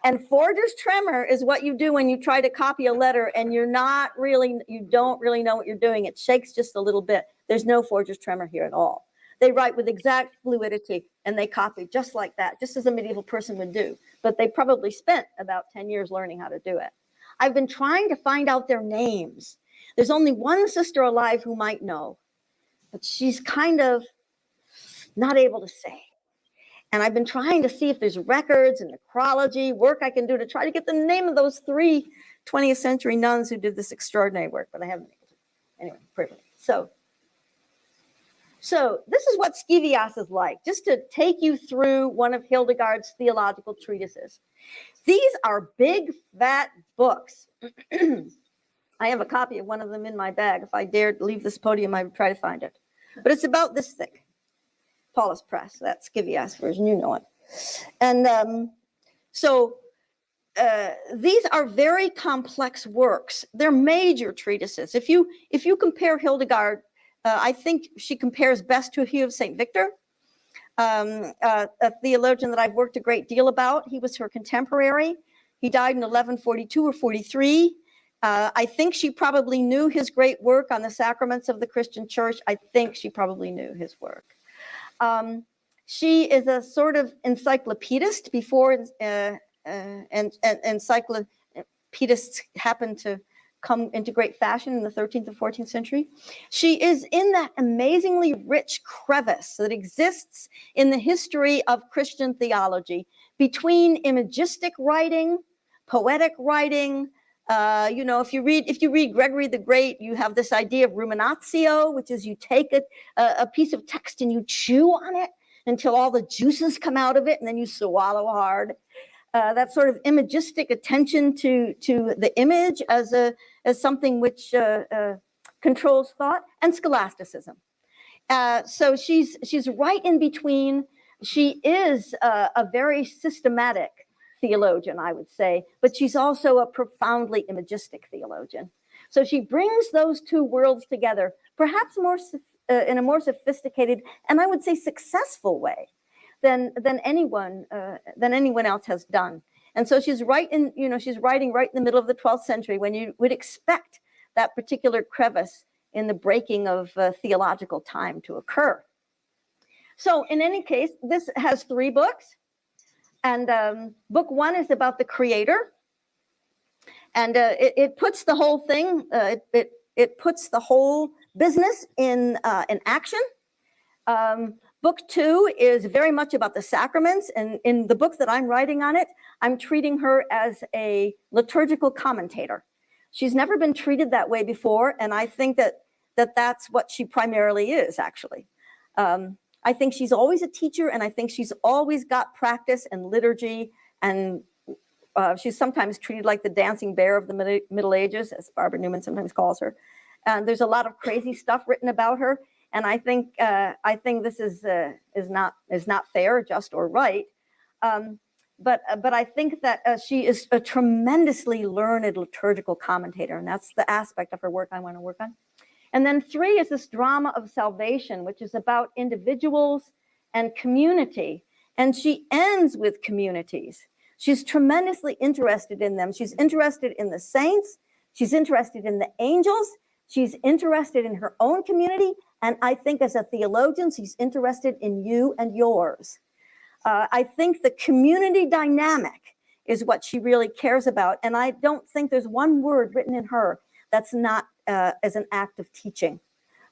And forger's tremor is what you do when you try to copy a letter and you don't really know what you're doing. It shakes just a little bit. There's no forger's tremor here at all. They write with exact fluidity and they copy just like that, just as a medieval person would do. But they probably spent about 10 years learning how to do it. I've been trying to find out their names. There's only one sister alive who might know, but she's kind of not able to say. And I've been trying to see if there's records and necrology work I can do to try to get the name of those three 20th century nuns who did this extraordinary work, but I haven't been able to. Anyway, perfect. So this is what Scivias is like, just to take you through one of Hildegard's theological treatises. These are big, fat books. I have a copy of one of them in my bag. If I dared leave this podium, I would try to find it. But it's about this thick. Paulus Press, that's Scivias version, you know it. And these are very complex works. They're major treatises. If you compare Hildegard, I think she compares best to Hugh of St. Victor, a theologian that I've worked a great deal about. He was her contemporary. He died in 1142 or 43. I think she probably knew his great work on the sacraments of the Christian church. I think she probably knew his work. She is a sort of encyclopedist before encyclopedists happened to come into great fashion in the 13th and 14th century. She is in that amazingly rich crevice that exists in the history of Christian theology between imagistic writing, poetic writing. If you read Gregory the Great, you have this idea of ruminatio, which is you take a piece of text and you chew on it until all the juices come out of it, and then you swallow hard. That sort of imagistic attention to the image as something which controls thought, and scholasticism. So she's right in between. She is a very systematic theologian, I would say, but she's also a profoundly imagistic theologian. So she brings those two worlds together, perhaps in a more sophisticated and I would say successful way than anyone else has done. And so she's writing right in the middle of the 12th century when you would expect that particular crevice in the breaking of theological time to occur. So in any case, this has 3 books. And book 1 is about the Creator. And it puts the whole thing, it puts the whole business in action. Book 2 is very much about the sacraments, and in the book that I'm writing on it, I'm treating her as a liturgical commentator. She's never been treated that way before, and I think that's what she primarily is, actually. I think she's always a teacher, and I think she's always got practice and liturgy, and she's sometimes treated like the dancing bear of the Middle Ages, as Barbara Newman sometimes calls her. And there's a lot of crazy stuff written about her, and I think this is not fair, just, or right. But I think that she is a tremendously learned liturgical commentator, and that's the aspect of her work I want to work on. And then 3 is this drama of salvation, which is about individuals and community. And she ends with communities. She's tremendously interested in them. She's interested in the saints. She's interested in the angels. She's interested in her own community. And I think as a theologian, she's interested in you and yours. I think the community dynamic is what she really cares about. And I don't think there's one word written in her that's not as an act of teaching.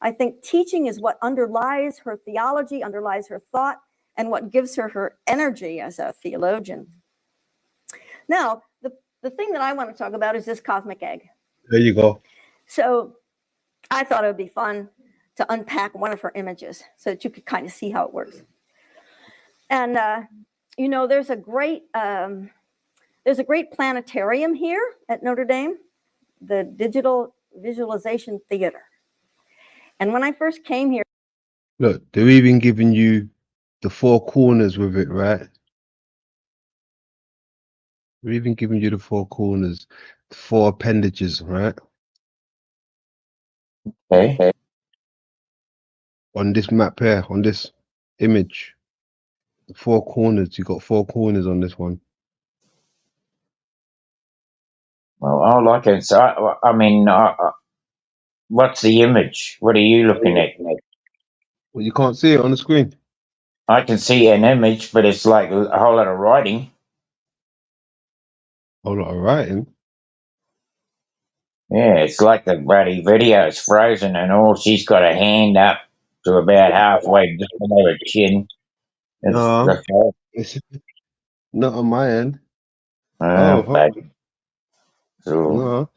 I think teaching is what underlies her theology, underlies her thought, and what gives her her energy as a theologian. Now, the thing that I want to talk about is this cosmic egg. There you go. So I thought it would be fun to unpack one of her images so that you could kind of see how it works. And, you know, there's a great planetarium here at Notre Dame, the Digital Visualization Theater. And when I first came here, Look, they're even giving you the 4 corners with it, right? They're even giving you the 4 corners, the 4 appendages, right? Okay. On this map here, on this image, the 4 corners. You got 4 corners on this one. Well, I like it. So, I mean, what's the image? What are you looking at? Well, you can't see it on the screen. I can see an image, but it's like a whole lot of writing. A lot of writing. Yeah, it's like the bloody video is frozen and all. She's got a hand up to about halfway just below her chin. It's No, it's not on my end. but so No.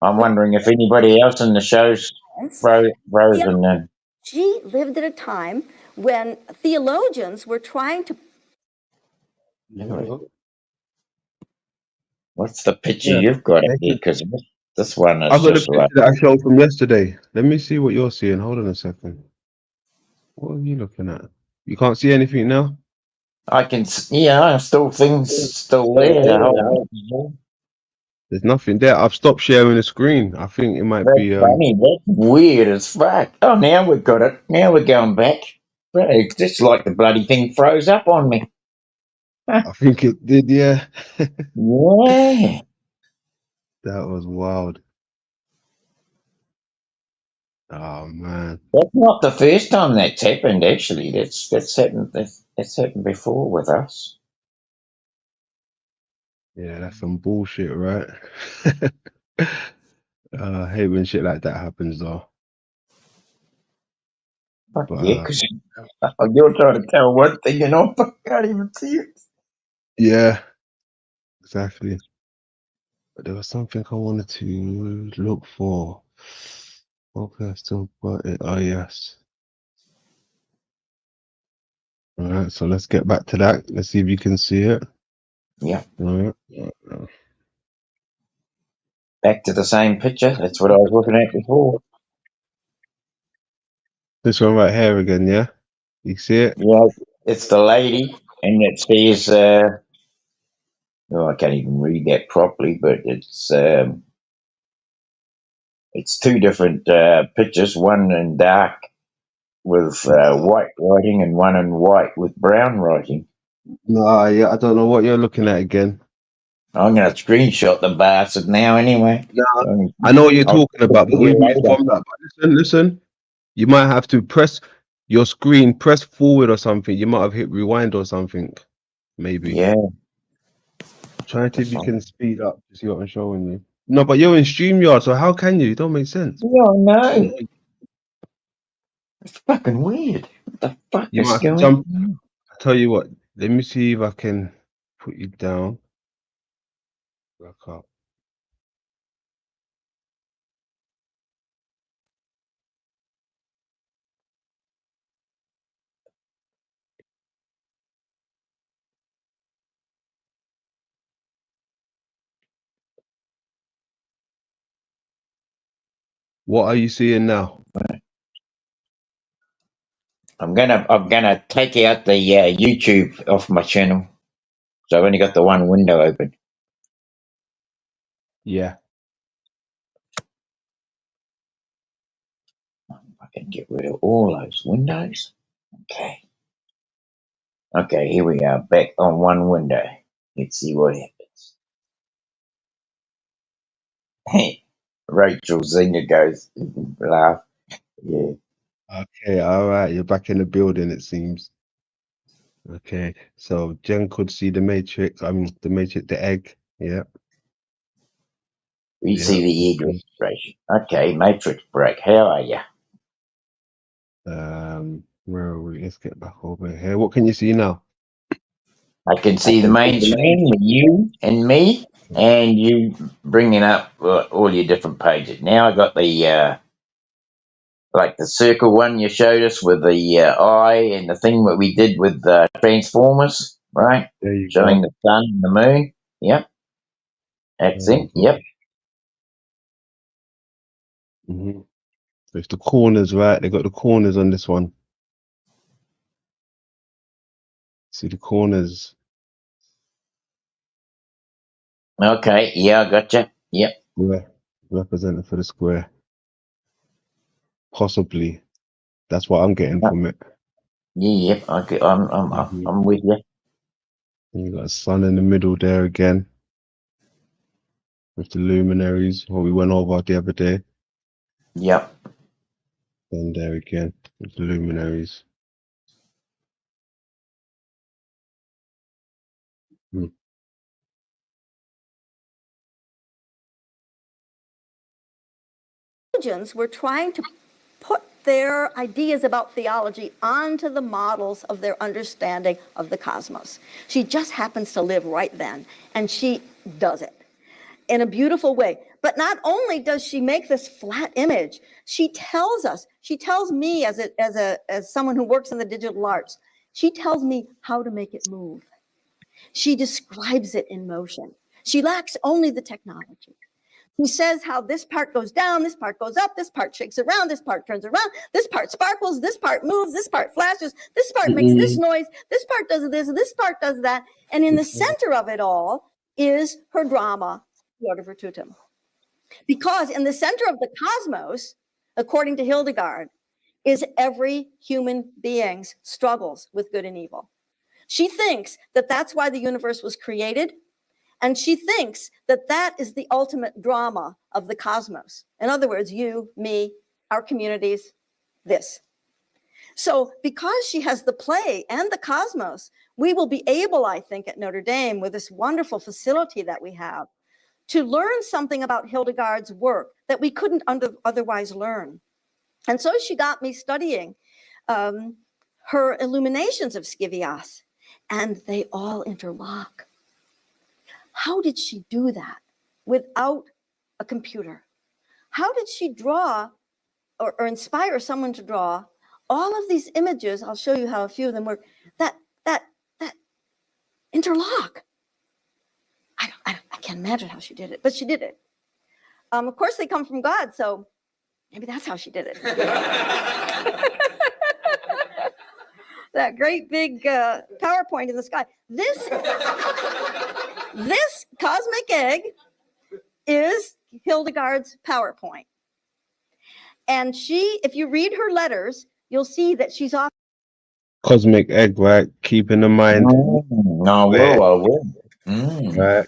I'm wondering if anybody else in the show's frozen then. she lived at a time when theologians were trying to. What's the picture Yeah. you've got here? Because this one is I've got a just picture like, that I showed from yesterday. Let me see what you're seeing. Hold on a second. What are you looking at? You can't see anything now? I can, still things still there. There's nothing there. I've stopped sharing the screen. I think it might That's be funny. That's weird as fuck. Oh, now we've got it. Now we're going back. But it's just like the bloody thing froze up on me. I think it did, yeah. Yeah. That was wild. Oh man. That's not the first time that's happened, actually. That's happened before with us. Yeah, that's some bullshit, right? I hate when shit like that happens though. Fuck But, yeah, because you're trying to tell one thing and I can't even see it. yeah, exactly. But there was something I wanted to look for. Okay, I still got it. Oh yes. All right, so let's get back to that. Let's see if you can see it. Yeah. All right. Back to the same picture. That's what I was looking at before. This one right here again, yeah? You see it? Yeah, it's the lady, and it says, I can't even read that properly, but it's 2 different pictures, one in dark with white writing and one in white with brown writing. No, yeah, I don't know what you're looking at again. I'm going to screenshot the bastard now anyway. No, I know what you're talking about, but we've moved from that. But listen. You might have to press your screen, press forward or something. You might have hit rewind or something. Maybe. Yeah. Try to if you can speed up to see what I'm showing you. No, but you're in StreamYard, so how can you? It don't make sense. Yeah, I know. It's fucking weird. What the fuck You is might have to going jump. on? I tell you what. Let me see if I can put you down. Back up. What are you seeing now? I'm gonna take out the YouTube off my channel. So I've only got the one window open. Yeah. I can get rid of all those windows. Okay. Okay, here we are, back on one window. Let's see what happens. Hey, Rachel Zena goes, laugh. Yeah. Okay. All right. You're back in the building. It seems. Okay. So Jen could see the matrix. I mean, the matrix, the egg. Yeah. We Yeah. see the egg registration. Okay, Matrix break. How are you? Where are we? Let's get back over here. What can you see now? I can see the main screen with you and me, and you bringing up all your different pages. Now I got the like the circle one you showed us with the eye and the thing that we did with Transformers, right? There you Showing go. the sun and the moon. Yep, that's There you it. go. Yep. Mm-hmm. So it's the corners, right? They got the corners on this one. See the corners. Okay. Yeah, I gotcha. Yep. Yeah. Represented for the square. Possibly. That's what I'm getting from it. Yeah. Yep. Okay. Mhm. I'm with you. And you got a sun in the middle there again. With the luminaries, what we went over the other day. Yep. And there again with the luminaries. Hmm. Theologians were trying to put their ideas about theology onto the models of their understanding of the cosmos. She just happens to live right then, and she does it in a beautiful way. But not only does she make this flat image, she tells us, she tells me as someone who works in the digital arts, she tells me how to make it move. She describes it in motion. She lacks only the technology. He says how this part goes down, this part goes up, this part shakes around, this part turns around, this part sparkles, this part moves, this part flashes, this part makes this noise, this part does this, this part does that. And in the center of it all is her drama, the Order Virtutum. Because in the center of the cosmos, according to Hildegard, is every human being's struggles with good and evil. She thinks that that's why the universe was created. And she thinks that that is the ultimate drama of the cosmos. In other words, you, me, our communities, this. So because she has the play and the cosmos, we will be able, I think, at Notre Dame, with this wonderful facility that we have, to learn something about Hildegard's work that we couldn't otherwise learn. And so she got me studying her illuminations of Scivias, and they all interlock. How did she do that without a computer? How did she draw or inspire someone to draw all of these images? I'll show you how a few of them work, that interlock. I can't imagine how she did it, but she did it. Of course, they come from God, so maybe that's how she did it. That great big PowerPoint in the sky. This cosmic egg is Hildegard's PowerPoint. And she, if you read her letters, you'll see that she's off. Cosmic egg, right? Keeping in mind. No, where- I will. Right.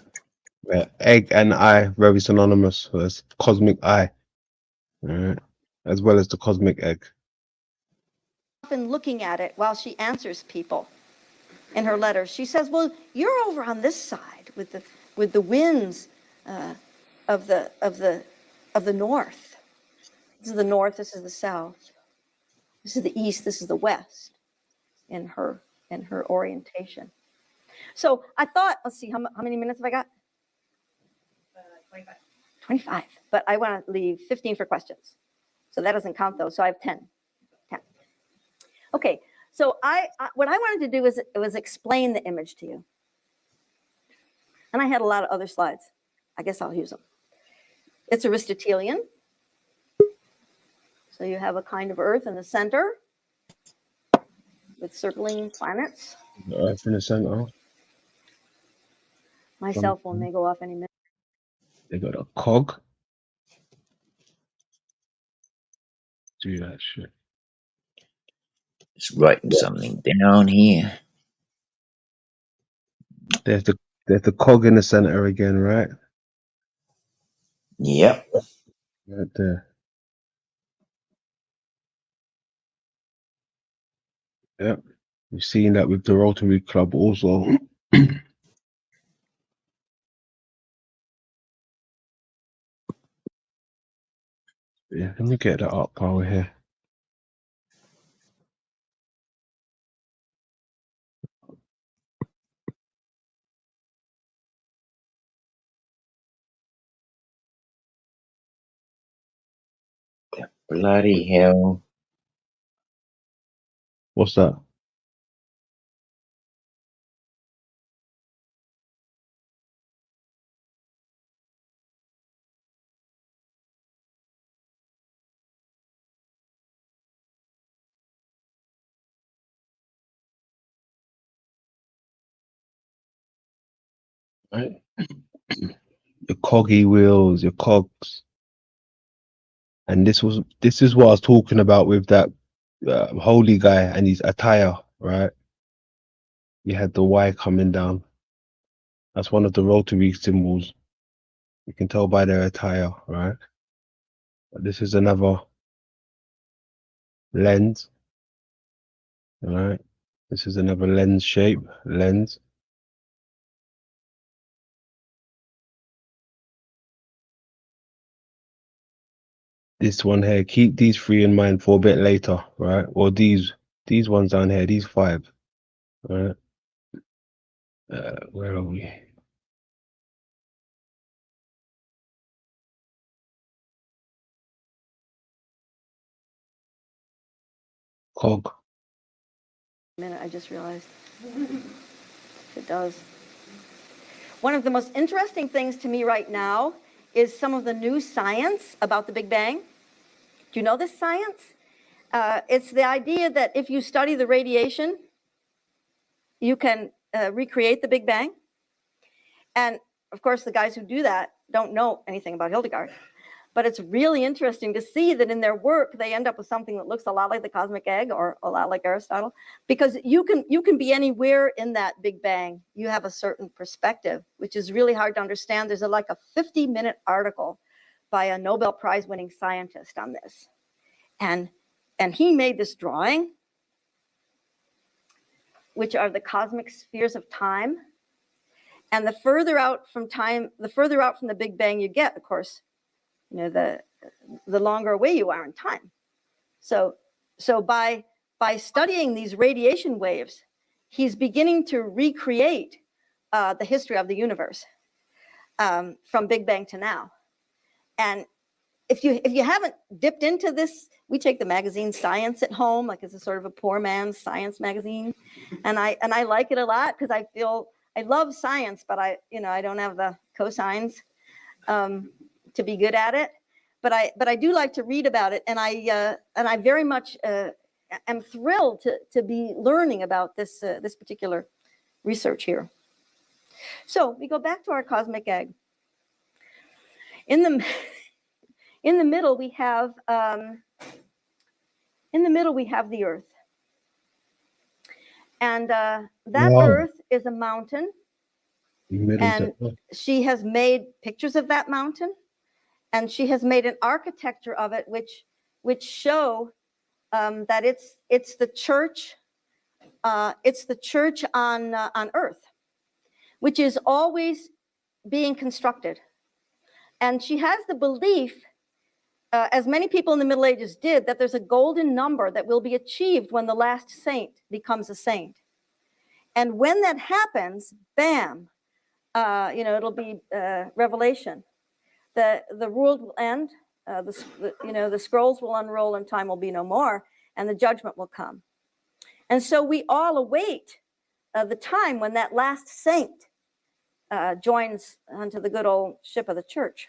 Egg and eye, very synonymous. So that's cosmic eye. Right. As well as the cosmic egg. Often looking at it while she answers people in her letters. She says, well, you're over on this side with the winds of the north. This is the north, this is the south. This is the east, this is the west in her orientation. So I thought, let's see, how many minutes have I got? 25. But I want to leave 15 for questions. So that doesn't count those. So I have 10. Okay, so what I wanted to do was explain the image to you. And I had a lot of other slides. I guess I'll use them. It's Aristotelian. So you have a kind of Earth in the center with circling planets. The Earth in the center. My cell phone may go off any minute. They got a cog. Do that shit. Just writing something down here. There's the cog in the center again, right? Yep. Right there. Yep. We've seen that with the Rotary Club also. Yeah, let me get that up power here. Bloody hell. What's that? Right? Your coggy wheels, your cogs. And this is what I was talking about with that holy guy and his attire, right? You had the Y coming down. That's one of the Rotary symbols. You can tell by their attire, right? But this is another lens, all right? This is another lens shape, lens. This one here, keep these three in mind for a bit later, right? Or these ones down here, these 5, right? Where are we? Cog. Minute, I just realized. It does. One of the most interesting things to me right now is some of the new science about the Big Bang. Do you know this science? It's the idea that if you study the radiation, you can recreate the Big Bang. And of course, the guys who do that don't know anything about Hildegard. But it's really interesting to see that in their work, they end up with something that looks a lot like the cosmic egg or a lot like Aristotle, because you can be anywhere in that Big Bang. You have a certain perspective, which is really hard to understand. There's like a 50-minute article by a Nobel Prize winning scientist on this. And he made this drawing, which are the cosmic spheres of time. And the further out from the Big Bang you get, of course, you know, the longer away you are in time. So by studying these radiation waves, he's beginning to recreate the history of the universe from Big Bang to now. And if you haven't dipped into this, we take the magazine Science at home, like it's a sort of a poor man's science magazine, and I like it a lot because I feel I love science, but I don't have the cosines to be good at it, but I do like to read about it, and I very much am thrilled to be learning about this particular research here. So we go back to our cosmic egg. In the middle we have the Earth, and that Wow. Earth is a mountain, and she has made pictures of that mountain. And she has made an architecture of it, which show that it's the church. It's the church on Earth, which is always being constructed. And she has the belief as many people in the Middle Ages did, that there's a golden number that will be achieved when the last saint becomes a saint. And when that happens, bam, it'll be revelation. The world will end, the scrolls will unroll and time will be no more, and the judgment will come. And so we all await the time when that last saint joins onto the good old ship of the church.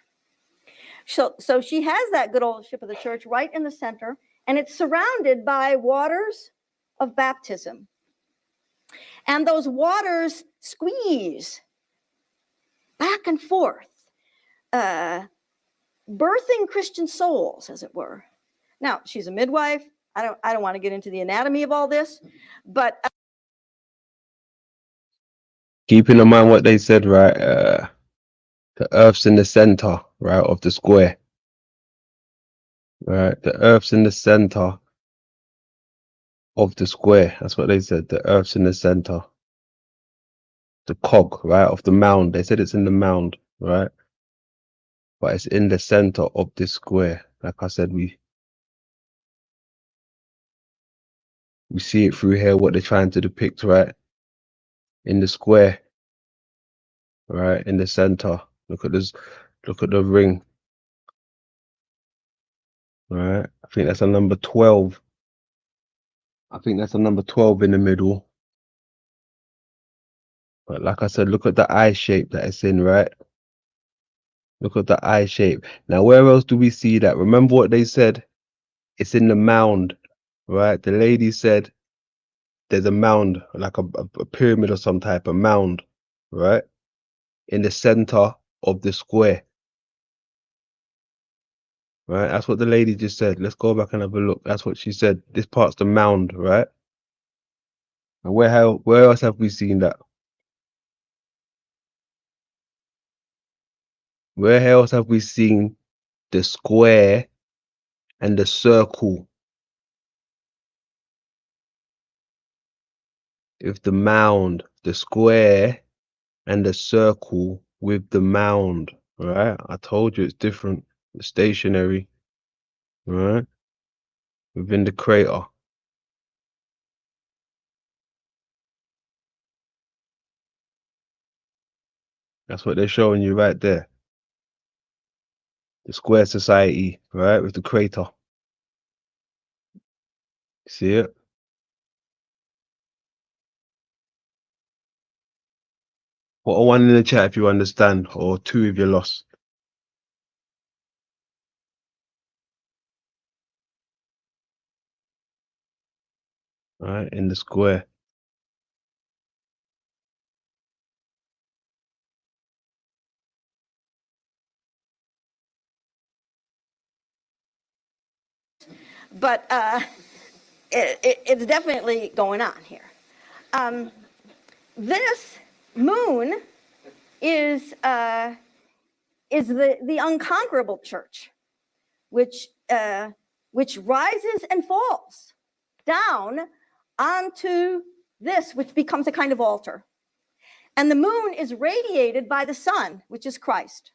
So she has that good old ship of the church right in the center, and it's surrounded by waters of baptism. And those waters squeeze back and forth, birthing Christian souls, as it were. Now, she's a midwife. I don't want to get into the anatomy of all this, but Keeping in mind what they said, right? The Earth's in the center, right, of the square. Right, the Earth's in the center of the square. That's what they said. The Earth's in the center. The cog, right, of the mound. They said it's in the mound, right? But it's in the center of this square. Like I said, we see it through here, what they're trying to depict, right? In the square, right, in the center. Look at this. Look at the ring. Right, I think that's a number 12. I think that's a number 12 in the middle. But like I said, look at the eye shape that it's in, right? Look at the eye shape. Now, where else do we see that? Remember what they said? It's in the mound, right? The lady said there's a mound, like a pyramid or some type of mound, right? In the center of the square. Right? That's what the lady just said. Let's go back and have a look. That's what she said. This part's the mound, right? And where else have we seen that? Where else have we seen the square and the circle? With the mound, the square and the circle with the mound, right? I told you it's different. It's stationary, right? Within the crater. That's what they're showing you right there. The square society, right? With the crater. See it? Put a 1 in the chat if you understand, or 2 if you're lost. Right, in the square. it's definitely going on here. This moon is the unconquerable church, which rises and falls down onto this, which becomes a kind of altar. And the moon is radiated by the sun, which is Christ.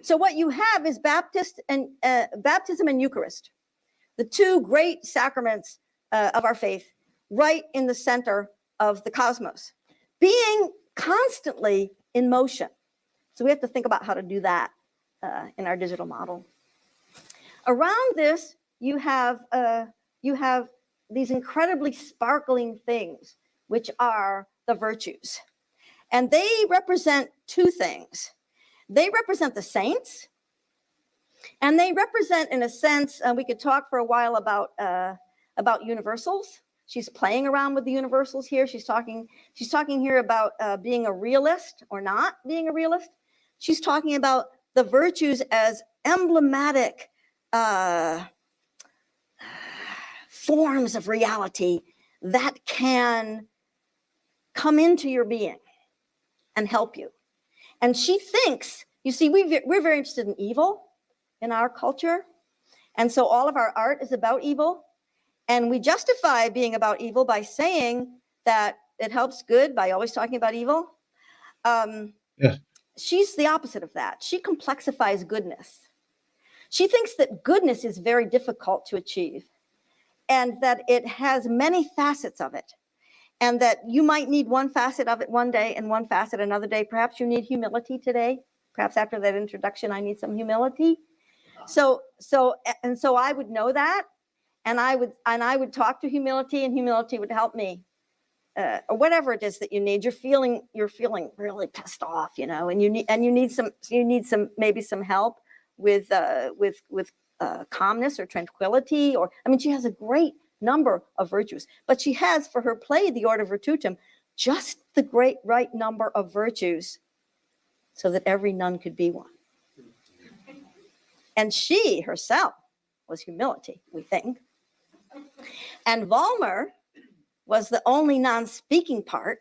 So what you have is baptism and Eucharist, the two great sacraments of our faith, right in the center of the cosmos, being constantly in motion. So we have to think about how to do that in our digital model. Around this, you have these incredibly sparkling things, which are the virtues. And they represent two things. They represent the saints, and they represent, in a sense, we could talk for a while about universals. She's playing around with the universals here. She's talking here about being a realist or not being a realist. She's talking about the virtues as emblematic forms of reality that can come into your being and help you. And she thinks, you see, we're very interested in evil in our culture. And so all of our art is about evil. And we justify being about evil by saying that it helps good by always talking about evil. Yeah. She's the opposite of that. She complexifies goodness. She thinks that goodness is very difficult to achieve and that it has many facets of it, and that you might need one facet of it one day and one facet another day. Perhaps you need humility today. Perhaps after that introduction, I need some humility. So I would know that, and I would talk to humility, and humility would help me. Or whatever it is that you need. You're feeling really pissed off, and you need some maybe some help with calmness or tranquility. Or I mean, she has a great number of virtues, but she has, for her play, the Order Virtutum, just the great right number of virtues so that every nun could be one. And she herself was humility, we think. And Volmer was the only non-speaking part.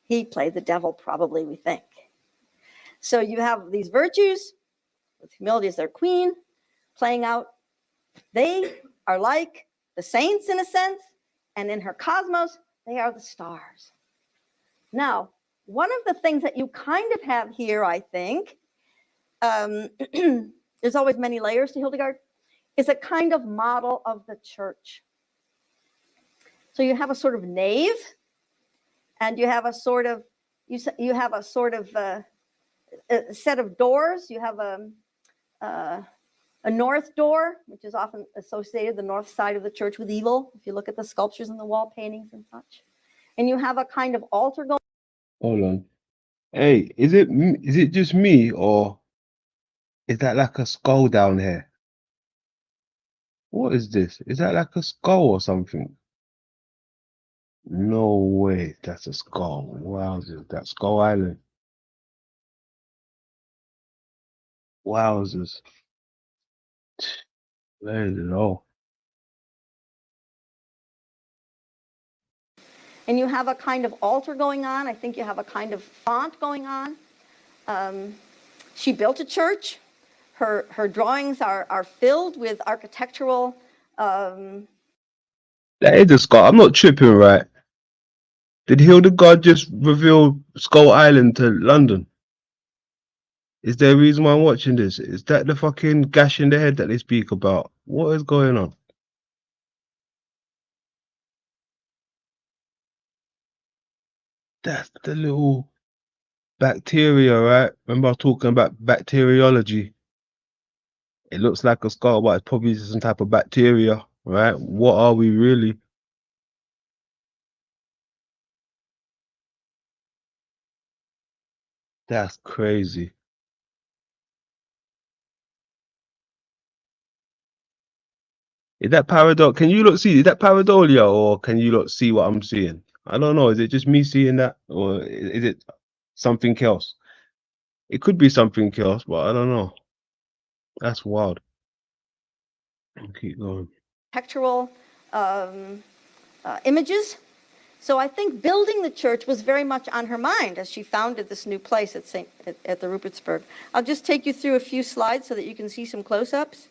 He played the devil, probably, we think. So you have these virtues, with humility as their queen, playing out. They are like the saints in a sense, and in her cosmos, they are the stars. Now, one of the things that you kind of have here, I think, there's always many layers to Hildegard, is a kind of model of the church. So you have a sort of nave, and you have a sort of a set of doors. You have a north door, which is often associated, the north side of the church, with evil, if you look at the sculptures and the wall paintings and such. And you have a kind of altar going. Hold on. Hey, is it just me, or is that like a skull down here? What is this? Is that like a skull or something? No way, that's a skull. Wowzers, that's Skull Island. Wowzers. There is it all. And you have a kind of altar going on. I think you have a kind of font going on. She built a church. Her drawings are filled with architectural. That is a skull. I'm not tripping, right? Did Hildegard just reveal Skull Island to London? Is there a reason why I'm watching this? Is that the fucking gash in the head that they speak about? What is going on? That's the little bacteria, right? Remember I was talking about bacteriology. It looks like a skull, but it's probably some type of bacteria, right? What are we really? That's crazy. Is that paradox? Can you not see? Is that pareidolia, or can you not see what I'm seeing? I don't know. Is it just me seeing that, or is it something else? It could be something else, but I don't know. That's wild. Keep going. Architectural images. So I think building the church was very much on her mind as she founded this new place at the Rupertsberg. I'll just take you through a few slides so that you can see some close-ups.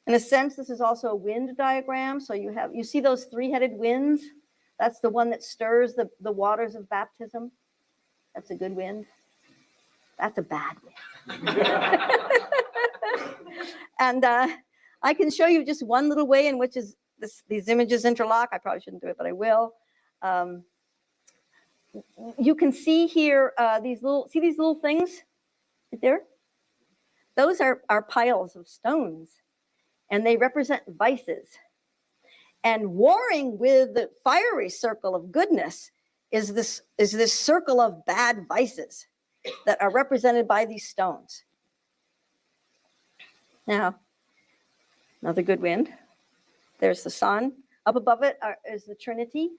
In a sense, this is also a wind diagram. So you see those three-headed winds? That's the one that stirs the waters of baptism. That's a good wind. That's a bad wind. And I can show you just one little way in which these images interlock. I probably shouldn't do it, but I will. You can see here these little things right there? Those are piles of stones, and they represent vices. And warring with the fiery circle of goodness is this circle of bad vices that are represented by these stones. Now, another good wind. There's the sun. Up above it is the Trinity.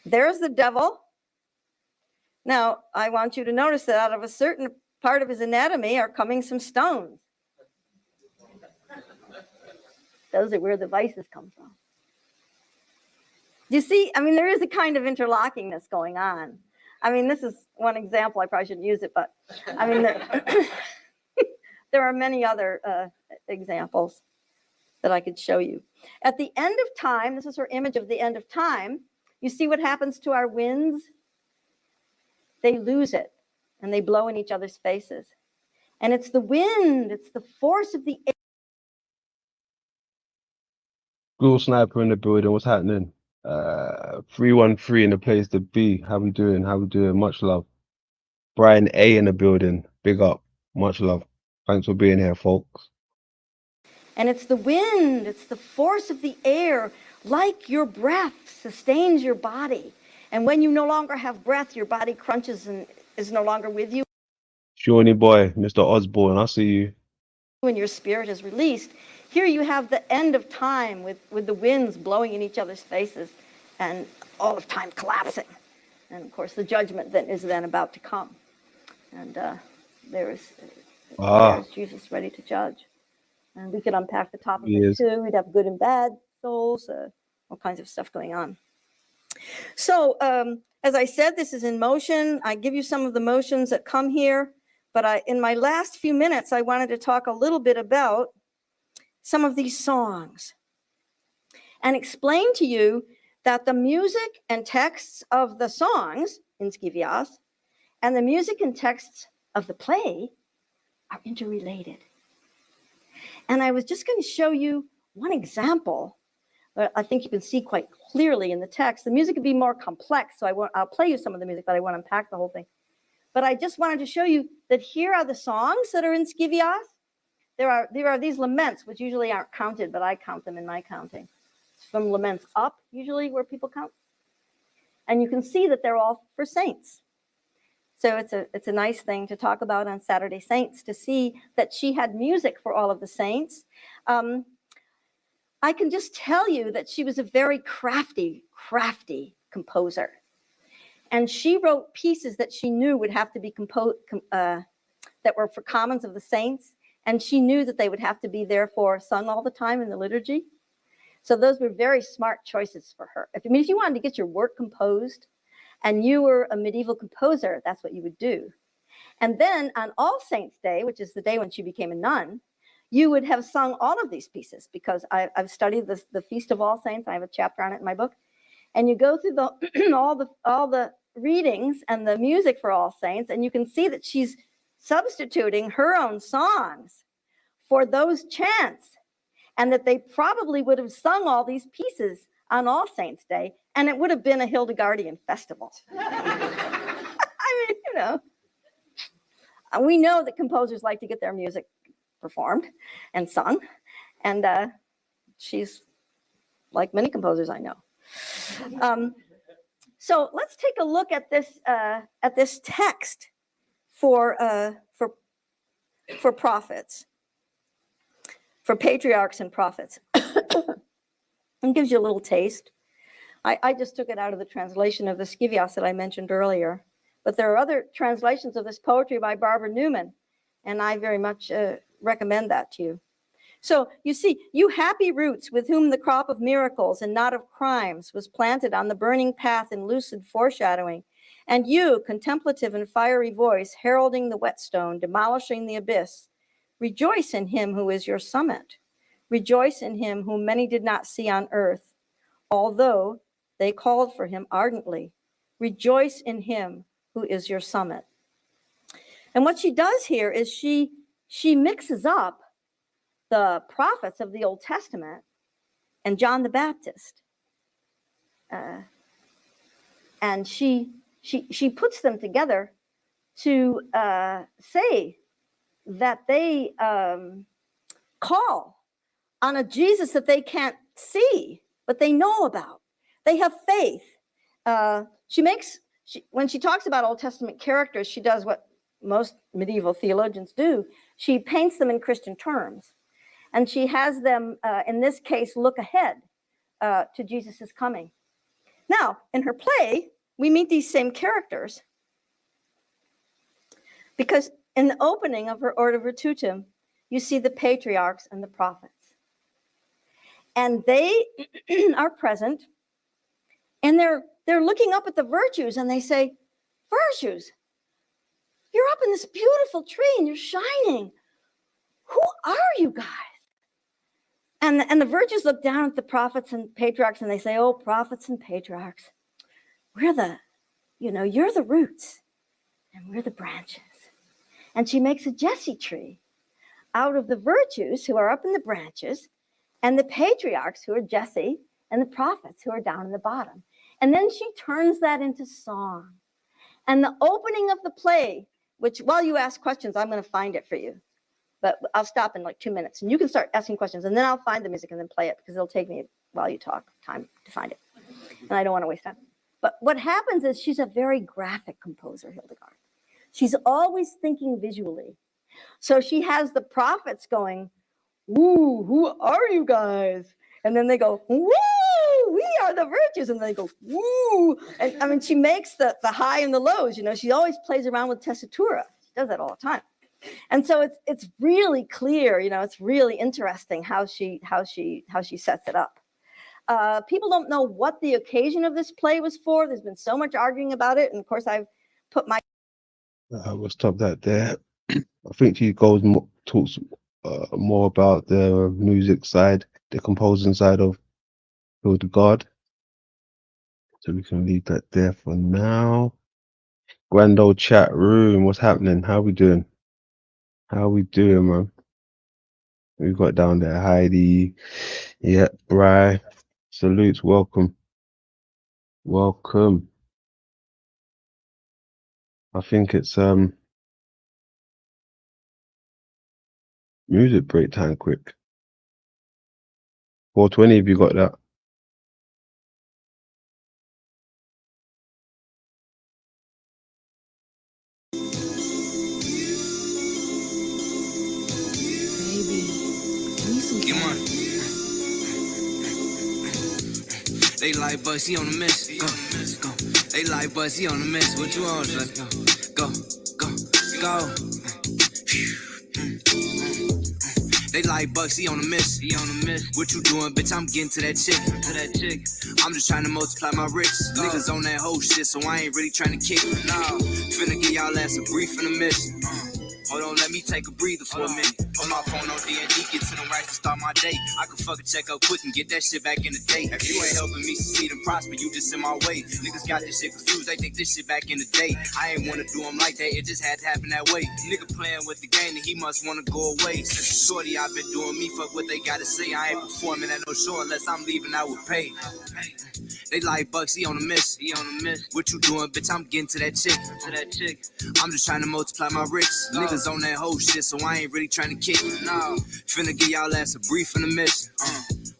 There's the devil. Now, I want you to notice that out of a certain part of his anatomy are coming some stones. Those are where the vices come from. You see, I mean, there is a kind of interlockingness going on. I mean, this is one example. I probably shouldn't use it, but I mean, there are many other examples that I could show you. At the end of time, this is her image of the end of time. You see what happens to our winds? They lose it, and they blow in each other's faces. And it's the wind, it's the force of the air. School sniper in the building. What's happening? 313 in the place to be. How we doing? How we doing? Much love. Brian A in the building. Big up. Much love. Thanks for being here, folks. And it's the wind, it's the force of the air, like your breath sustains your body. And when you no longer have breath, your body crunches and is no longer with you. Shawnee boy, Mr. Osborne, I see you. When your spirit is released, here you have the end of time with the winds blowing in each other's faces and all of time collapsing. And of course, the judgment that is then about to come. And there's Jesus ready to judge. And we could unpack the top of it too. We'd have good and bad souls, all kinds of stuff going on. So as I said, this is in motion. I give you some of the motions that come here. But in my last few minutes, I wanted to talk a little bit about some of these songs and explain to you that the music and texts of the songs in Skivias and the music and texts of the play are interrelated. And I was just going to show you one example, but I think you can see quite clearly in the text. The music could be more complex, so I'll play you some of the music, but I won't unpack the whole thing. But I just wanted to show you that here are the songs that are in Skivias. There are these laments, which usually aren't counted, but I count them in my counting. It's from laments up, usually, where people count. And you can see that they're all for saints. So it's a nice thing to talk about on Saturday Saints, to see that she had music for all of the saints. I can just tell you that she was a very crafty composer. And she wrote pieces that she knew would have to be that were for commons of the saints. And she knew that they would have to be therefore sung all the time in the liturgy. So those were very smart choices for her. If you wanted to get your work composed and you were a medieval composer, that's what you would do. And then on All Saints' Day, which is the day when she became a nun, you would have sung all of these pieces, because I've studied the Feast of All Saints. I have a chapter on it in my book. And you go through all the readings and the music for All Saints, and you can see that she's substituting her own songs for those chants, and that they probably would have sung all these pieces on All Saints' Day, and it would have been a Hildegardian festival. I mean, we know that composers like to get their music performed and sung, and she's like many composers I know. So let's take a look at this text for prophets, for patriarchs and prophets. It gives you a little taste. I just took it out of the translation of the Skivias that I mentioned earlier, but there are other translations of this poetry by Barbara Newman, and I very much recommend that to you. So you see, you happy roots with whom the crop of miracles and not of crimes was planted on the burning path in lucid foreshadowing, and you, contemplative and fiery voice, heralding the whetstone, demolishing the abyss, rejoice in him who is your summit. Rejoice in him whom many did not see on earth, although they called for him ardently. Rejoice in him who is your summit. And what she does here is she mixes up the prophets of the Old Testament and John the Baptist. And she puts them together to say that they call on a Jesus that they can't see, but they know about. They have faith. When she talks about Old Testament characters, she does what most medieval theologians do. She paints them in Christian terms. And she has them, in this case, look ahead to Jesus' coming. Now, in her play, we meet these same characters, because in the opening of her Ordo Virtutum, you see the patriarchs and the prophets. And they are present, and they're looking up at the virtues, and they say, "Virtues, you're up in this beautiful tree, and you're shining. Who are you guys?" And the virtues look down at the prophets and patriarchs, and they say, "Oh, prophets and patriarchs, you're the roots, and we're the branches." And she makes a Jesse tree out of the virtues who are up in the branches and the patriarchs who are Jesse and the prophets who are down in the bottom. And then she turns that into song. And the opening of the play, which while you ask questions, I'm going to find it for you. But I'll stop in like 2 minutes and you can start asking questions and then I'll find the music and then play it because it'll take me while you talk time to find it. And I don't want to waste time. But what happens is she's a very graphic composer, Hildegard. She's always thinking visually. So she has the prophets going, "Woo, who are you guys?" And then they go, "Woo, we are the virtues." And they go, "Woo." And I mean, she makes the high and the lows, you know, she always plays around with tessitura. She does that all the time. And so it's really clear, you know, it's really interesting how she sets it up. People don't know what the occasion of this play was for. There's been so much arguing about it. And of course, I've put my... We'll stop that there. I think she talks more about the music side, the composing side of HILDEGARD. So we can leave that there for now. Grand old chat room, what's happening? How we doing? How we doing, man? We got down there Heidi. Yeah, Bri. Salutes, welcome. Welcome. I think it's music break time quick. 4:20 if you got that. They like Bugsy on the miss. Go, go. They like Bugsy on the miss. What you on? Let's go, go, go, go. They like Bugsy on the miss. He on the miss. What you doing, bitch? I'm getting to that chick. To that chick. I'm just trying to multiply my ricks. Niggas on that whole shit, so I ain't really trying to kick. Nah, finna get y'all ass a brief in the miss. Hold on, let me take a breather for a minute. Put my phone on D&D, get to them right to start my day. I can fucking check up quick and get that shit back in the day. If you ain't helping me succeed and prosper, you just in my way. Niggas got this shit confused, they think this shit back in the day. I ain't wanna do them like that, it just had to happen that way. Nigga playing with the game and he must wanna go away. Since a shorty, I've been doing me, fuck what they gotta say. I ain't performing at no show unless I'm leaving out with pay. They like Bugsy on the miss. He on the miss. What you doing, bitch? I'm getting to that chick. To that chick. I'm just trying to multiply my ricks. Niggas on that whole shit, so I ain't really trying to kick. No. Finna get y'all ass a brief in the miss.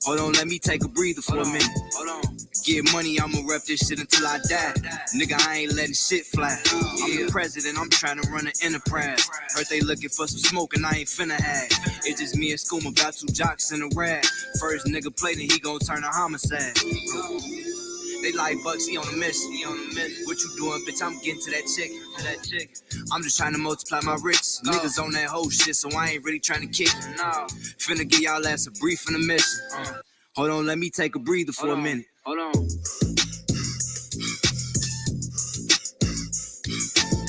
Hold on, let me take a breather for a minute. Hold on. Get money, I'ma rep this shit until I die. Nigga, I ain't letting shit fly. I'm the president, I'm trying to run an enterprise. Heard they looking for some smoke and I ain't finna have. It's just me and Scoom about 2 jocks in a rag. First nigga play, then he gon' turn a homicide. They like Bugsy on the miss. He on the miss. What you doing, bitch? I'm getting to that chick. To that chick. I'm just trying to multiply my ricks. Niggas on that whole shit, so I ain't really trying to kick. No. Finna get y'all ass a brief in the miss. Hold on, let me take a breather for a minute. Hold on.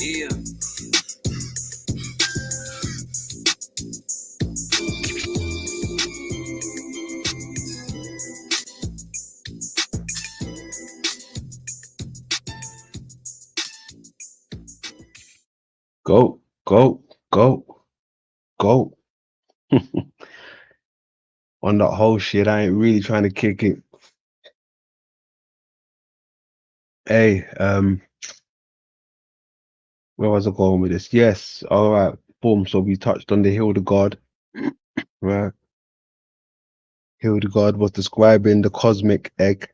Yeah. Go, go, go, go. On that whole shit, I ain't really trying to kick it. Hey, where was I going with this? Yes, all right, boom. So we touched on the HILDEGARD, right? HILDEGARD was describing the cosmic egg,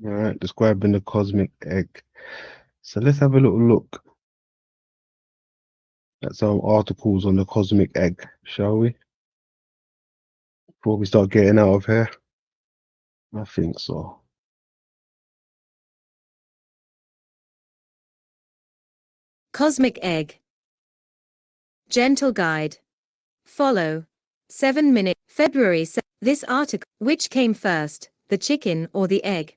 right? Describing the cosmic egg. So let's have a little look at some articles on the cosmic egg, shall we? Before we start getting out of here, I think so. Cosmic Egg. Gentle Guide. Follow. 7-minute. February. This article. Which came first, the chicken or the egg?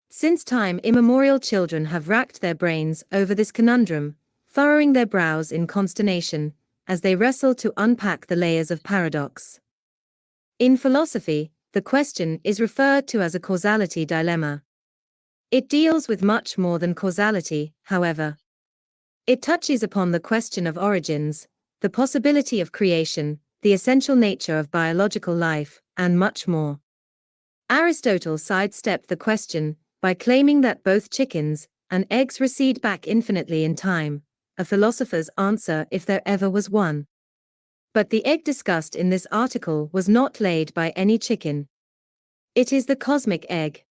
Since time immemorial, children have racked their brains over this conundrum, furrowing their brows in consternation, as they wrestle to unpack the layers of paradox. In philosophy, the question is referred to as a causality dilemma. It deals with much more than causality, however. It touches upon the question of origins, the possibility of creation, the essential nature of biological life, and much more. Aristotle sidestepped the question by claiming that both chickens and eggs recede back infinitely in time, a philosopher's answer if there ever was one. But the egg discussed in this article was not laid by any chicken. It is the cosmic egg.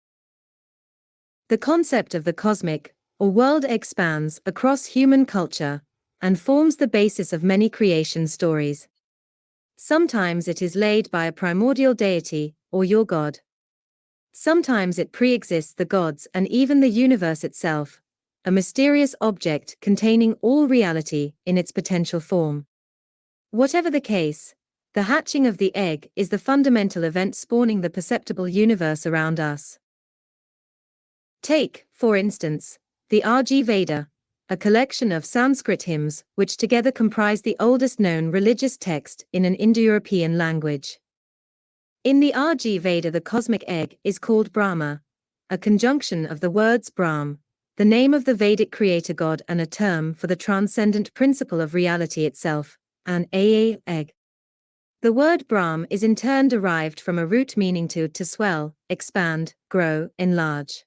The concept of the cosmic, or world egg spans across human culture and forms the basis of many creation stories. Sometimes it is laid by a primordial deity, or your god. Sometimes it pre-exists the gods and even the universe itself, a mysterious object containing all reality in its potential form. Whatever the case, the hatching of the egg is the fundamental event spawning the perceptible universe around us. Take, for instance, the Rig Veda, a collection of Sanskrit hymns which together comprise the oldest known religious text in an Indo-European language. In the Rig Veda, the cosmic egg is called Brahma, a conjunction of the words Brahm, the name of the Vedic creator god and a term for the transcendent principle of reality itself, and egg. The word Brahm is in turn derived from a root meaning to swell, expand, grow, enlarge.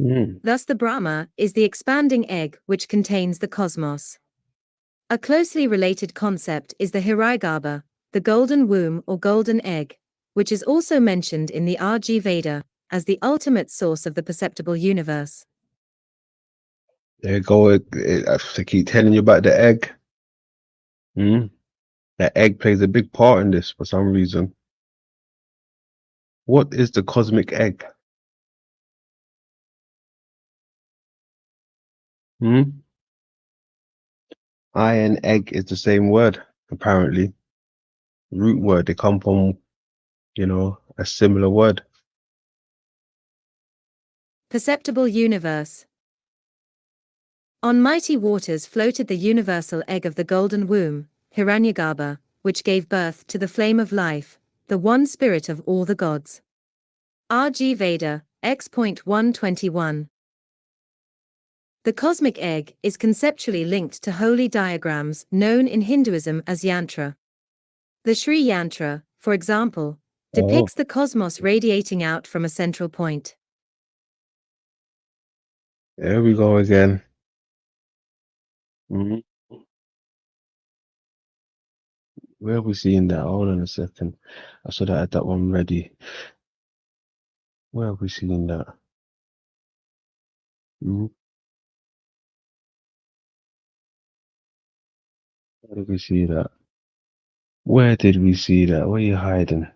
Thus the Brahma is the expanding egg which contains the cosmos. A closely related concept is the Hiragarbha, the golden womb or golden egg, which is also mentioned in the Rig Veda as the ultimate source of the perceptible universe. There you go. I keep telling you about the egg. The egg plays a big part in this for some reason. What is the cosmic egg? I and egg is the same word, apparently. Root word. They come from, a similar word. Perceptible universe. On mighty waters floated the universal egg of the golden womb, Hiranyagarbha, which gave birth to the flame of life, the one spirit of all the gods. Rig Veda, X.121. The cosmic egg is conceptually linked to holy diagrams known in Hinduism as yantra. The Sri Yantra, for example, depicts the cosmos radiating out from a central point. There we go again. Where are we seeing that? Hold on a second. I should have had that one ready. Where are we seeing that? Where did we see that? Where did we see that? Where are you hiding?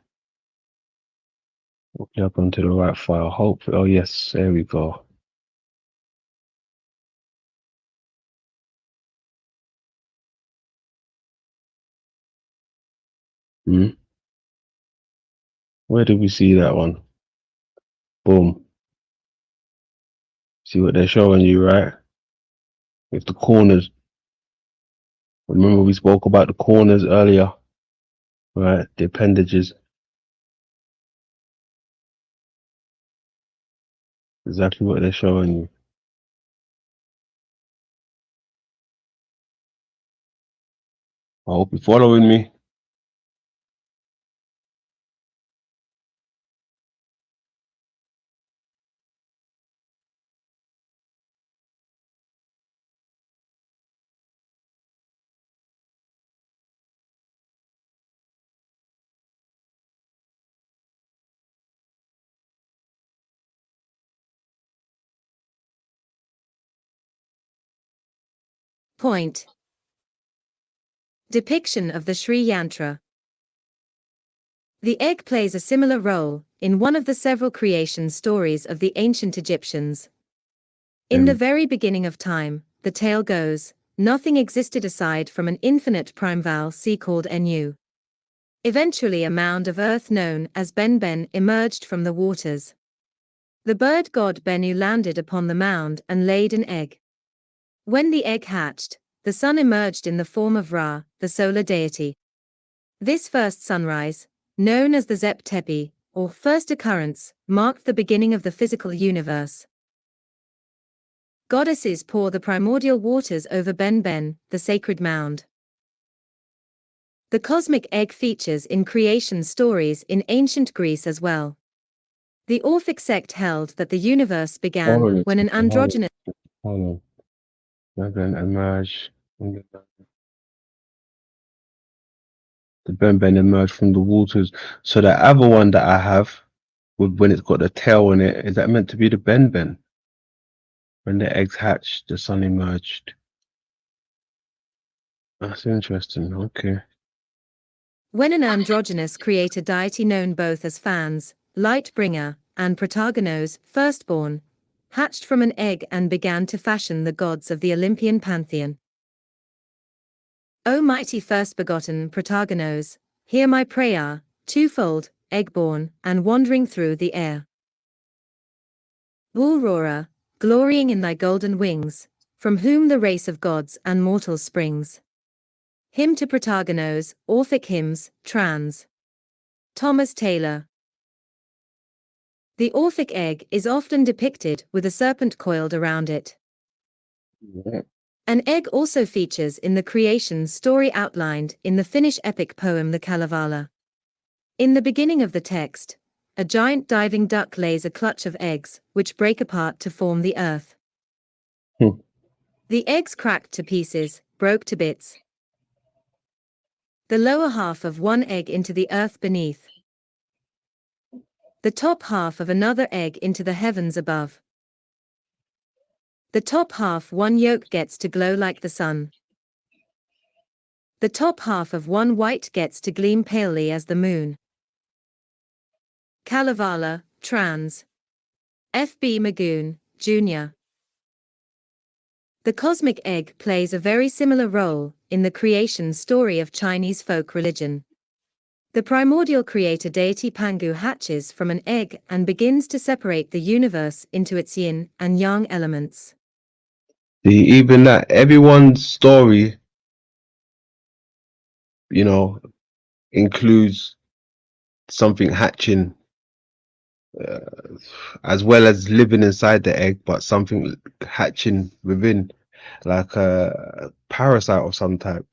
Hopefully up onto the right file. Hopefully. Oh, yes. There we go. Where did we see that one? Boom. See what they're showing you, right? With the corners. Remember we spoke about the corners earlier, right? The appendages. Exactly what they're showing you. I hope you're following me. Point. Depiction of the Sri Yantra. The egg plays a similar role in one of the several creation stories of the ancient Egyptians. In the very beginning of time, the tale goes, nothing existed aside from an infinite primeval sea called Enu. Eventually a mound of earth known as Ben emerged from the waters. The bird god Bennu landed upon the mound and laid an egg. When the egg hatched, the sun emerged in the form of Ra, the solar deity. This first sunrise, known as the Zep Tepi, or first occurrence, marked the beginning of the physical universe. Goddesses pour the primordial waters over Ben Ben, the sacred mound. The cosmic egg features in creation stories in ancient Greece as well. The Orphic sect held that the universe began when an androgynous Hold on. Then emerge. The Ben Ben emerged from the waters. So the other one that I have, when it's got the tail on it, is that meant to be the Ben Ben? When the eggs hatched, the sun emerged. That's interesting. Okay. When an androgynous creator deity known both as Fans, Lightbringer, and Protagonos, firstborn, hatched from an egg and began to fashion the gods of the Olympian pantheon. O mighty first-begotten Protagonos, hear my prayer, twofold, egg-born, and wandering through the air. Aurora, glorying in thy golden wings, from whom the race of gods and mortals springs. Hymn to Protagonos, Orphic Hymns, trans. Thomas Taylor. The Orphic egg is often depicted with a serpent coiled around it. Yeah. An egg also features in the creation story outlined in the Finnish epic poem The Kalevala. In the beginning of the text, a giant diving duck lays a clutch of eggs, which break apart to form the earth. Hmm. The eggs cracked to pieces, broke to bits. The lower half of one egg into the earth beneath. The top half of another egg into the heavens above. The top half one yolk gets to glow like the sun. The top half of one white gets to gleam palely as the moon. Kalevala, trans. F. B. Magoon, Jr. The cosmic egg plays a very similar role in the creation story of Chinese folk religion. The primordial creator deity Pangu hatches from an egg and begins to separate the universe into its yin and yang elements. Even that, everyone's story, includes something hatching, uh, as well as living inside the egg, but something hatching within, like a parasite of some type.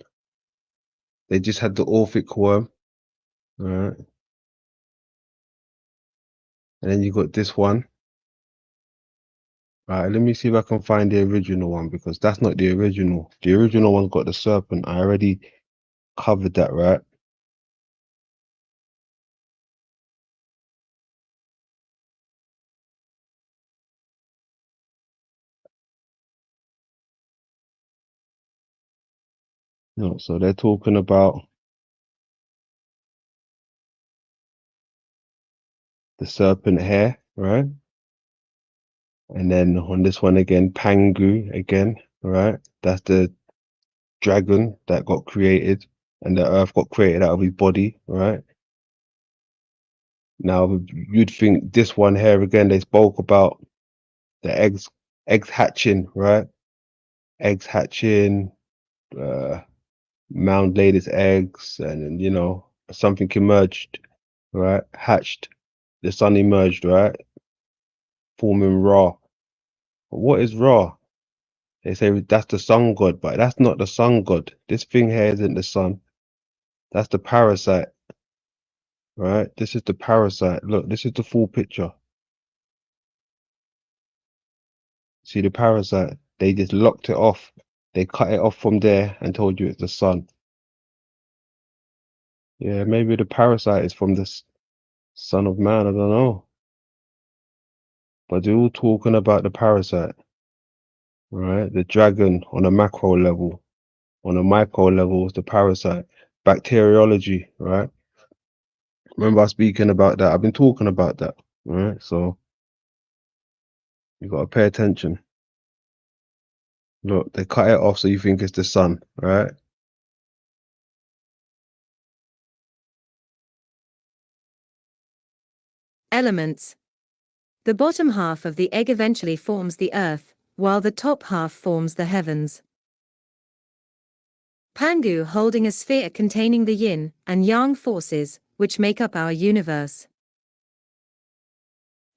They just had the Orphic worm, right? And then you got this one. All right, let me see if I can find the original one, because that's not the original. The original one's got the serpent. I already covered that, right? No, so they're talking about the serpent hair, right? And then on this one again, Pangu again, right? That's the dragon that got created, and the earth got created out of his body, right? Now you'd think this one here again, they spoke about the eggs hatching, right? Eggs hatching, mound laid its eggs, and then, something emerged, right? Hatched, the sun emerged, right? Forming Ra. What is Ra? They say that's the sun god, but that's not the sun god. This thing here isn't the sun. That's the parasite, right? This is the parasite. Look, this is the full picture. See the parasite? They just locked it off. They cut it off from there and told you it's the sun. Yeah, maybe the parasite is from the son of man. I don't know. But they're all talking about the parasite, right? The dragon on a macro level. On a micro level is the parasite. Bacteriology, right? Remember us speaking about that? I've been talking about that, right? So you got to pay attention. Look, they cut it off so you think it's the sun, right? Elements. The bottom half of the egg eventually forms the earth, while the top half forms the heavens. Pangu holding a sphere containing the yin and yang forces, which make up our universe.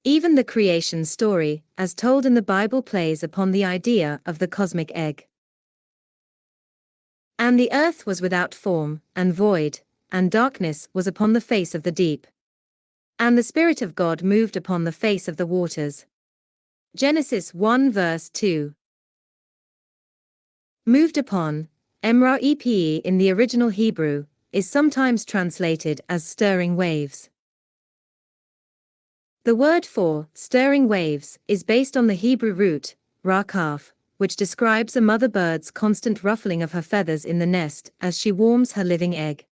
Even the creation story, as told in the Bible, plays upon the idea of the cosmic egg. And the earth was without form, and void, and darkness was upon the face of the deep. And the Spirit of God moved upon the face of the waters. Genesis 1 verse 2. Moved upon, emra-epe in the original Hebrew, is sometimes translated as stirring waves. The word for stirring waves is based on the Hebrew root, rakaf, which describes a mother bird's constant ruffling of her feathers in the nest as she warms her living egg.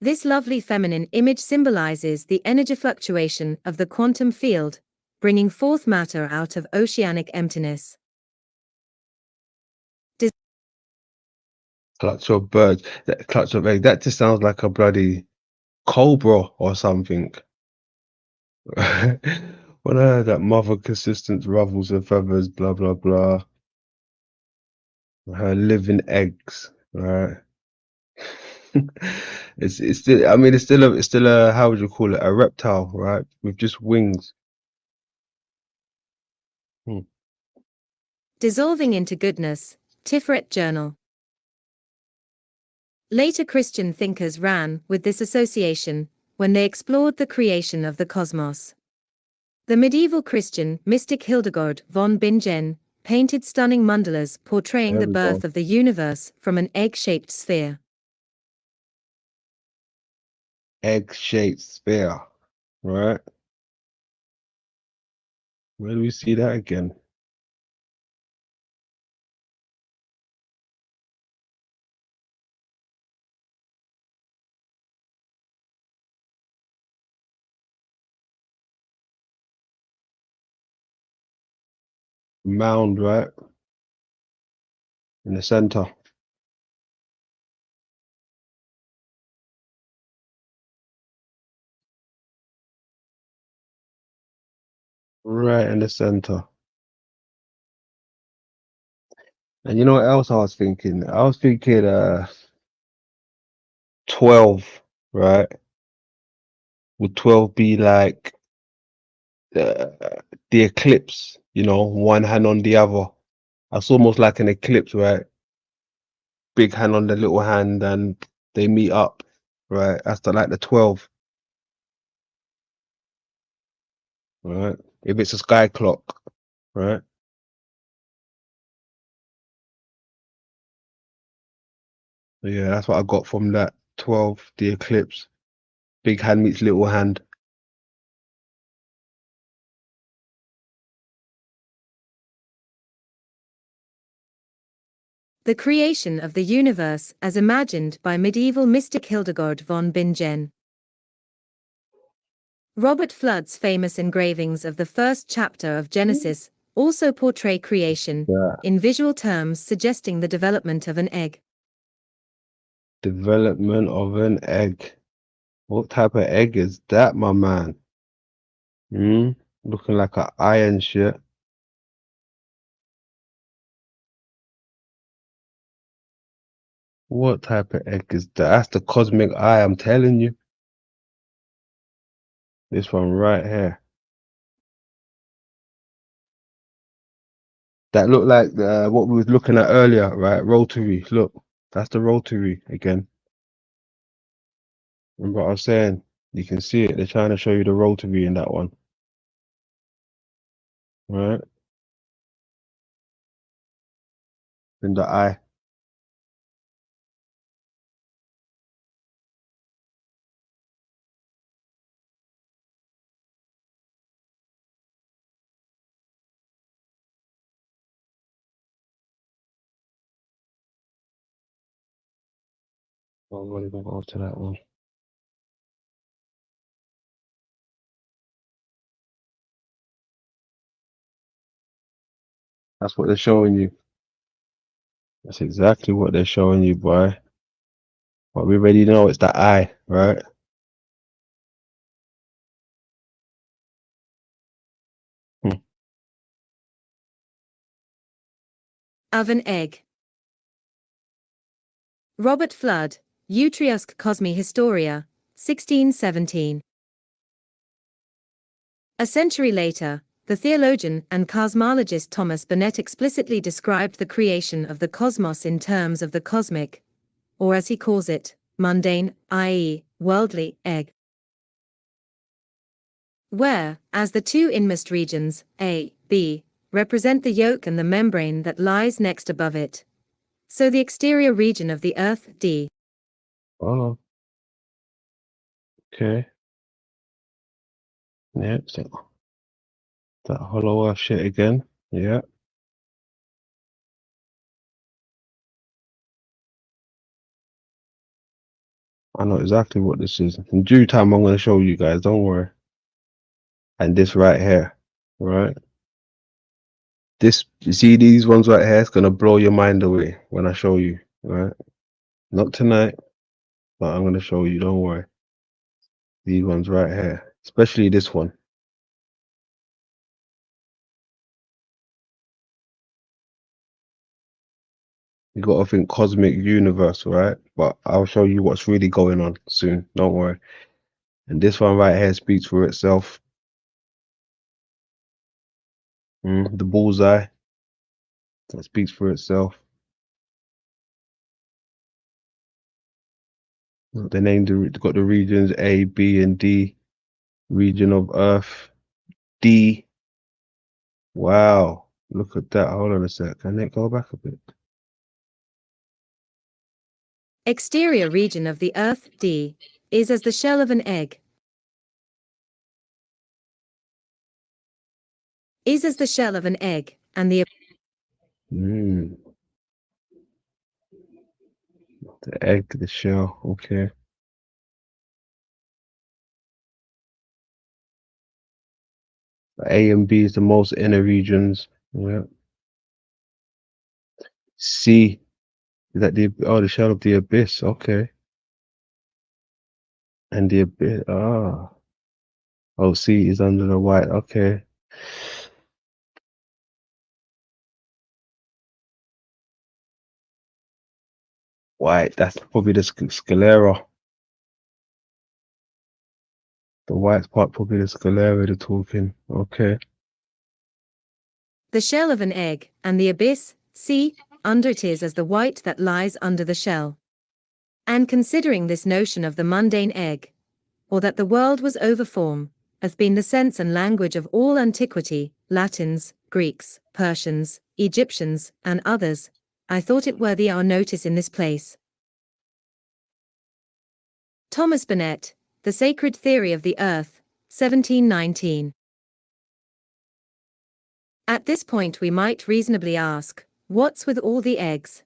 This lovely feminine image symbolizes the energy fluctuation of the quantum field, bringing forth matter out of oceanic emptiness. Clutch of birds, that clutch of egg. That just sounds like a bloody cobra or something. When I heard that mother consistent ruffles her feathers, blah blah blah. Her living eggs, right? It's still, I mean, it's still a, how would you call it, a reptile, right? With just wings. Dissolving into goodness, Tiferet Journal. Later Christian thinkers ran with this association when they explored the creation of the cosmos. The medieval Christian mystic Hildegard von Bingen painted stunning mandalas portraying There the we go. birth of the universe from an egg-shaped sphere. Egg-shaped sphere, right? Where do we see that again? Mound, right? In the center. Right in the center. And you know what else I was thinking? I was thinking 12, right? Would 12 be like the eclipse, you know, one hand on the other? That's almost like an eclipse, right? Big hand on the little hand and they meet up, right? That's like the 12, right? If it's a sky clock, right? So yeah, that's what I got from that 12, the eclipse. Big hand meets little hand. The creation of the universe as imagined by medieval mystic Hildegard von Bingen. Robert Flood's famous engravings of the first chapter of Genesis also portray creation Yeah. in visual terms, suggesting the development of an egg. Development of an egg. What type of egg is that, my man? Looking like an iron shit. What type of egg is that? That's the cosmic eye, I'm telling you. This one right here. That looked like what we was looking at earlier, right? Rotary. Look, that's the rotary again. Remember what I was saying? You can see it. They're trying to show you the rotary in that one. Right? In the eye. I'm really gonna go to that one. That's what they're showing you. That's exactly what they're showing you, boy. But we already know it's the eye, right? Of an egg. Robert Flood, Utriusque Cosmi Historia, 1617. A century later, the theologian and cosmologist Thomas Burnett explicitly described the creation of the cosmos in terms of the cosmic, or as he calls it, mundane, i.e., worldly, egg. Where, as the two inmost regions, A, B, represent the yolk and the membrane that lies next above it, so the exterior region of the earth, D. Oh, okay. Yeah, so that hollow earth shit again. Yeah. I know exactly what this is. In due time, I'm going to show you guys. Don't worry. And this right here, right? This, you see these ones right here? It's going to blow your mind away when I show you, right? Not tonight, but I'm going to show you. Don't worry. These ones right here, especially this one. You got to think cosmic universe, right? But I'll show you what's really going on soon. Don't worry. And this one right here speaks for itself. The bullseye, that speaks for itself. They named got the regions A, B, and D. Region of Earth, D. Wow, look at that. Hold on a sec. Can it go back a bit? Exterior region of the earth, D, is as the shell of an egg. Is as the shell of an egg, and the The egg, the shell, okay. A and B is the most inner regions. Yeah. C is that the shell of the abyss, okay. And the abyss, oh, C is under the white, okay. White, that's probably the sclera. The white part, probably the sclera they're talking, okay. the shell of an egg, and the abyss, C, under it is as the white that lies under the shell. And considering this notion of the mundane egg, or that the world was over form, hath been the sense and language of all antiquity, Latins, Greeks, Persians, Egyptians, and others, I thought it worthy our notice in this place. Thomas Burnett, The Sacred Theory of the Earth, 1719. At this point we might reasonably ask, what's with all the eggs?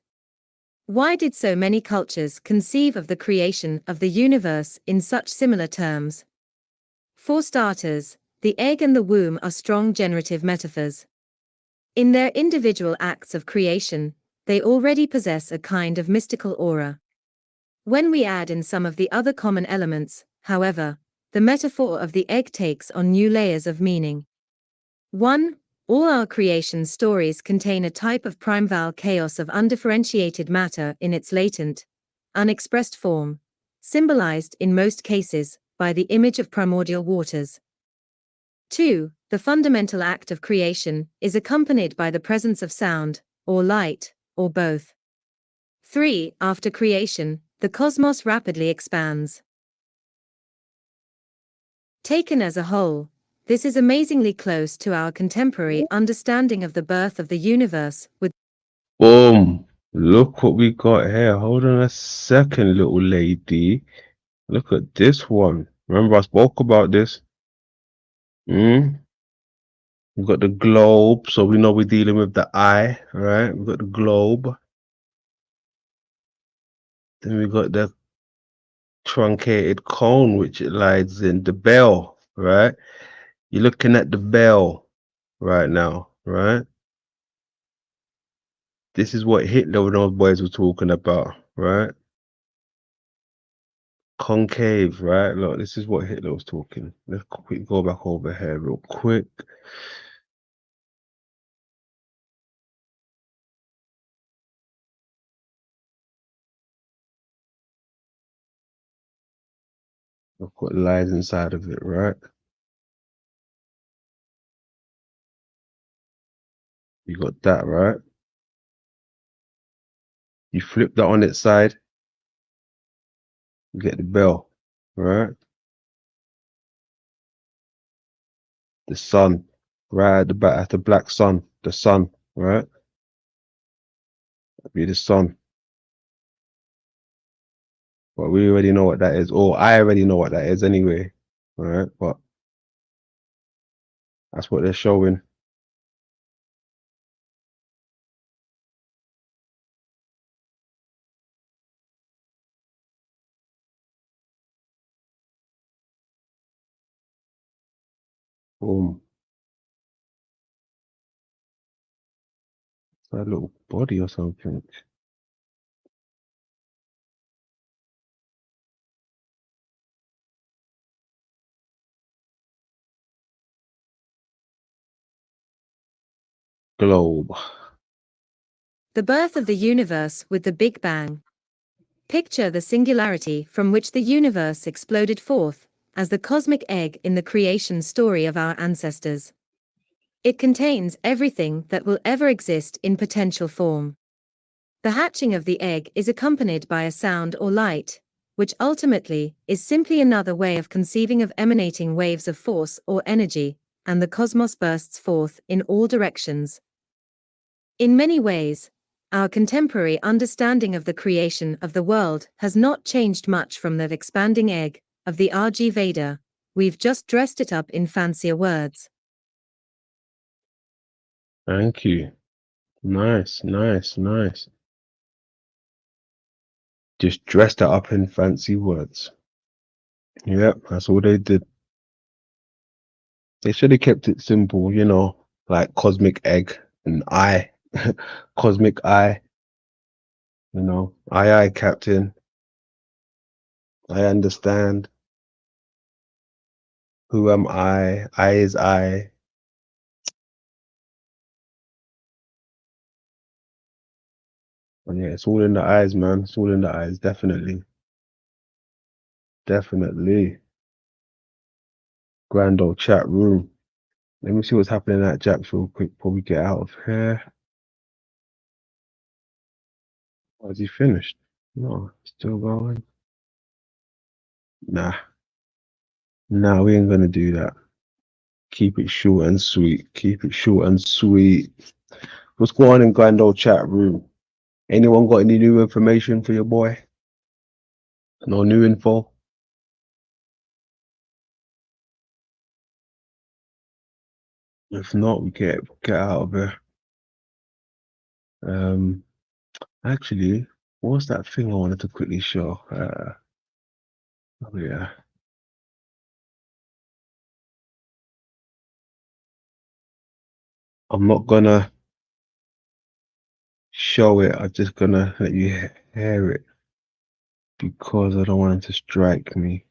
Why did so many cultures conceive of the creation of the universe in such similar terms? For starters, the egg and the womb are strong generative metaphors. In their individual acts of creation, they already possess a kind of mystical aura. When we add in some of the other common elements, however, the metaphor of the egg takes on new layers of meaning. 1. All our creation stories contain a type of primeval chaos of undifferentiated matter in its latent, unexpressed form, symbolized in most cases by the image of primordial waters. 2. The fundamental act of creation is accompanied by the presence of sound, or light, or both. 3. After creation, the cosmos rapidly expands. Taken as a whole, this is amazingly close to our contemporary understanding of the birth of the universe, with Boom. Look what we got here. Hold on a second, little lady. Look at this one. Remember I spoke about this? We've got the globe, so we know we're dealing with the eye, right? We've got the globe. Then we got the truncated cone, which it lies in. The bell, right? You're looking at the bell right now, right? This is what Hitler and those boys were talking about, right? Concave, right? Look, this is what Hitler was talking. Let's quick go back over here real quick. Look what lies inside of it, right? You got that, right? You flip that on its side, you get the bell, right? The sun, right at the back, at the black sun, the sun, right? That'd be the sun. But we already know what that is, or I already know what that is anyway, right? But that's what they're showing. Boom. It's that little body or something. Globe. The birth of the universe with the Big Bang. Picture the singularity from which the universe exploded forth, as the cosmic egg in the creation story of our ancestors. It contains everything that will ever exist in potential form. The hatching of the egg is accompanied by a sound or light, which ultimately is simply another way of conceiving of emanating waves of force or energy, and the cosmos bursts forth in all directions. In many ways, our contemporary understanding of the creation of the world has not changed much from that expanding egg of the RG Veda. We've just dressed it up in fancier words. Thank you. Nice, nice, nice. Just dressed it up in fancy words. Yep, that's all they did. They should have kept it simple, you know, like cosmic egg and I, cosmic eye, you know, aye, Captain. I understand. Who am I? I is I. And yeah, it's all in the eyes, man. It's all in the eyes, definitely. Definitely. Grand old chat room. Let me see what's happening at Jack's real quick before we get out of here. Oh, is he finished? No, still going. Nah. Nah, we ain't gonna do that. Keep it short and sweet. Keep it short and sweet. What's going on in grand old chat room? Anyone got any new information for your boy? No new info? If not, we get out of here. Actually, what was that thing I wanted to quickly show? Oh yeah. I'm not gonna show it. I'm just gonna let you hear it because I don't want it to strike me.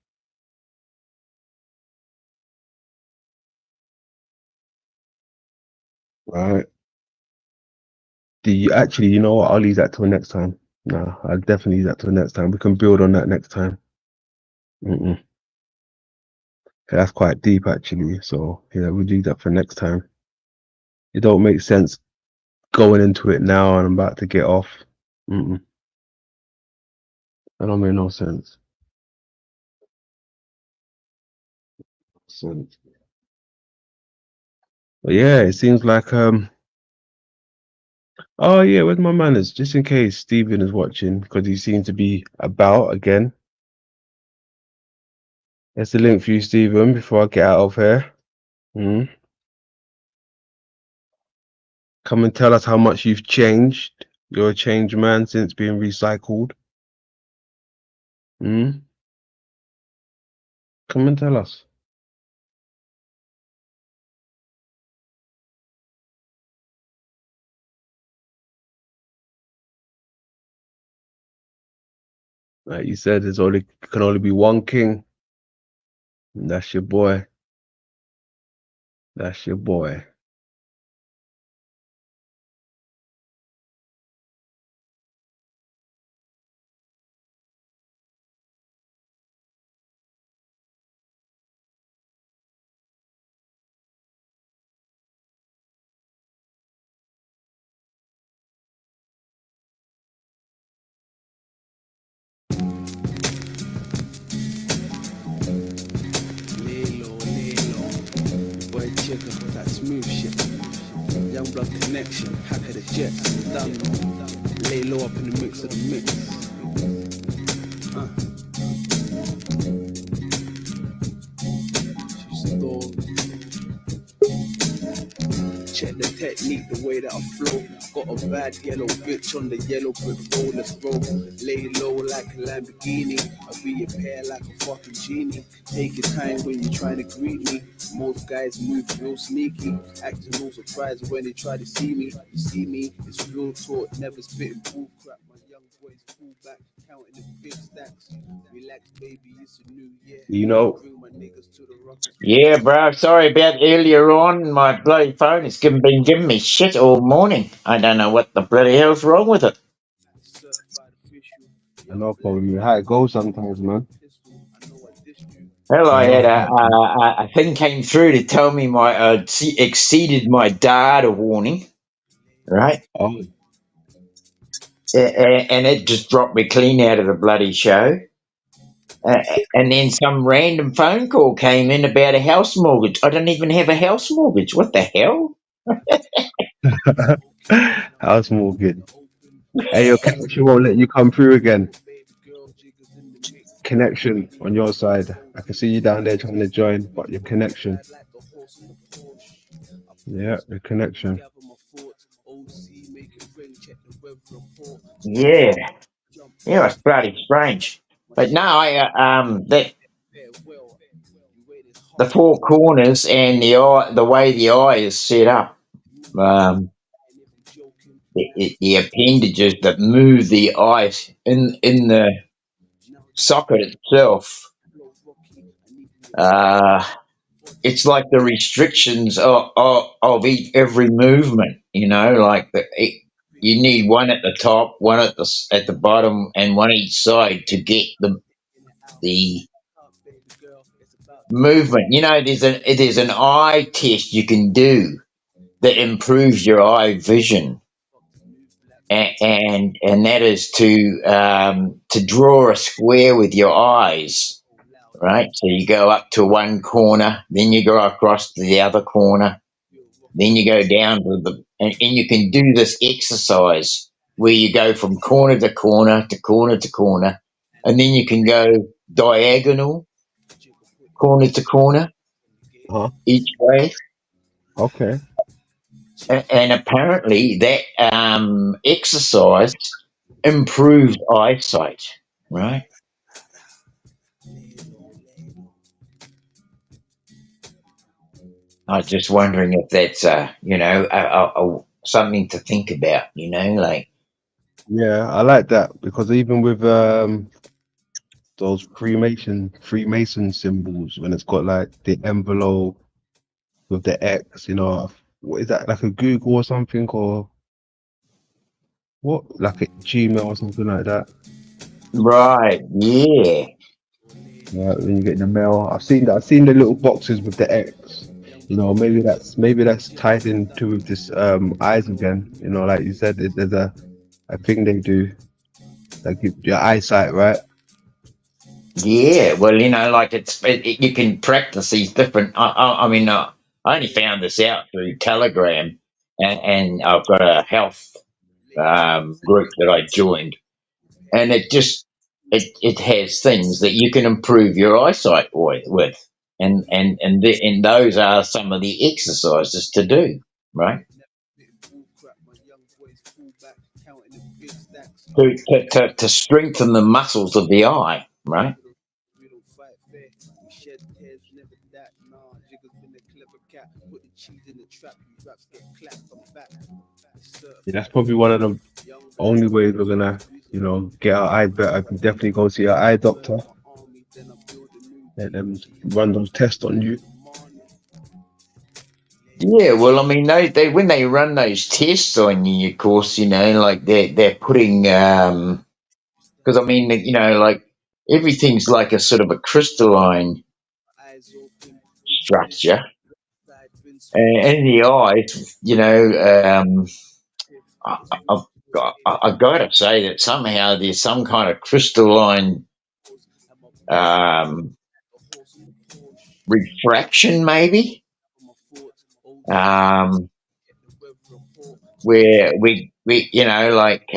Right. Actually, you know what? I'll leave that till next time. No, I'll definitely leave that till next time. We can build on that next time. That's quite deep, actually. So yeah, we'll leave that for next time. It don't make sense going into it now, and I'm about to get off. That don't make no sense. But yeah, it seems like oh yeah, where's my manners? Just in case Stephen is watching, because he seems to be about again. There's the link for you, Stephen, before I get out of here. Come and tell us how much you've changed. You're a changed man since being recycled. Come and tell us. Like you said, can only be one king. And that's your boy. That's your boy. smooth shit. Young blood connection, hack of the jets, done. Lay low up in the mix of the mix. Check the technique, the way that I flow. Got a bad yellow bitch on the yellow brick road. Let's go. Lay low like a Lamborghini. I'll be your pair like a fucking genie. Take your time when you're trying to greet me. Most guys move real sneaky, acting all surprised when they try to see me. You see me, it's real talk, never spitting bull crap. My young boys pull back, counting the big stacks. Relax, baby, it's a new year. You know, Bring my niggas to the rock. Yeah, bro. Sorry about earlier on. My bloody phone has been giving me shit all morning. I don't know what the bloody hell's wrong with it. I know probably how it goes sometimes, man. Well, I I had know how it goes. a thing came through to tell me my exceeded my data warning, right? Oh, And it just dropped me clean out of the bloody show. And then some random phone call came in about a house mortgage. I don't even have a house mortgage. What the hell? house mortgage. Hey, your connection won't let you come through again. Connection on your side. I can see you down there trying to join, but your connection. Yeah, the connection. Yeah, yeah, it's bloody strange. But no, the four corners and the way the eye is set up, the appendages that move the eye in the socket itself. It's like the restrictions of every movement. You know, like you need one at the top, one at the bottom, and one each side to get the movement. You know, there's an eye test you can do that improves your eye vision, and that is to draw a square with your eyes. Right, so you go up to one corner, then you go across to the other corner, then you go down to and you can do this exercise where you go from corner to corner to corner to corner, and then you can go diagonal, corner to corner, Huh? each way. Okay. And apparently that exercise improves eyesight, right? I was just wondering if that's something to think about, like. Yeah, I like that because even with those Freemason symbols, when it's got like the envelope with the X, what is that, like a Google or something, or what, like a Gmail or something like that? Right, yeah. Right, when you get the mail, I've seen that. I've seen the little boxes with the X. Maybe that's tied into with this eyes again. Like you said, there's a thing they do that gives your eyesight, right? Yeah, well, like you can practice these different. I mean, I only found this out through Telegram, and I've got a health group that I joined, and it has things that you can improve your eyesight with, and those are some of the exercises to do, right? To strengthen the muscles of the eye, right? Yeah, that's probably one of the only ways we're gonna, get our eye better. If you definitely go see your eye doctor, let them run those tests on you. Yeah, well, I mean, they when they run those tests on you, of course, like they're putting because I mean, like everything's like a sort of a crystalline structure, and the eyes, I've got to say that somehow there's some kind of crystalline refraction, maybe. where we you know, like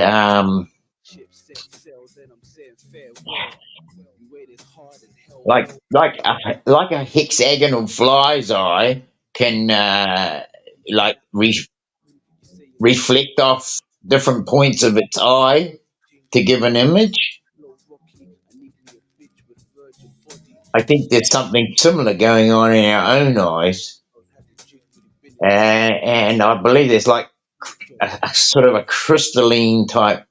a hexagonal fly's eye can like reflect off different points of its eye to give an image. I think there's something similar going on in our own eyes, and I believe there's like a sort of a crystalline type,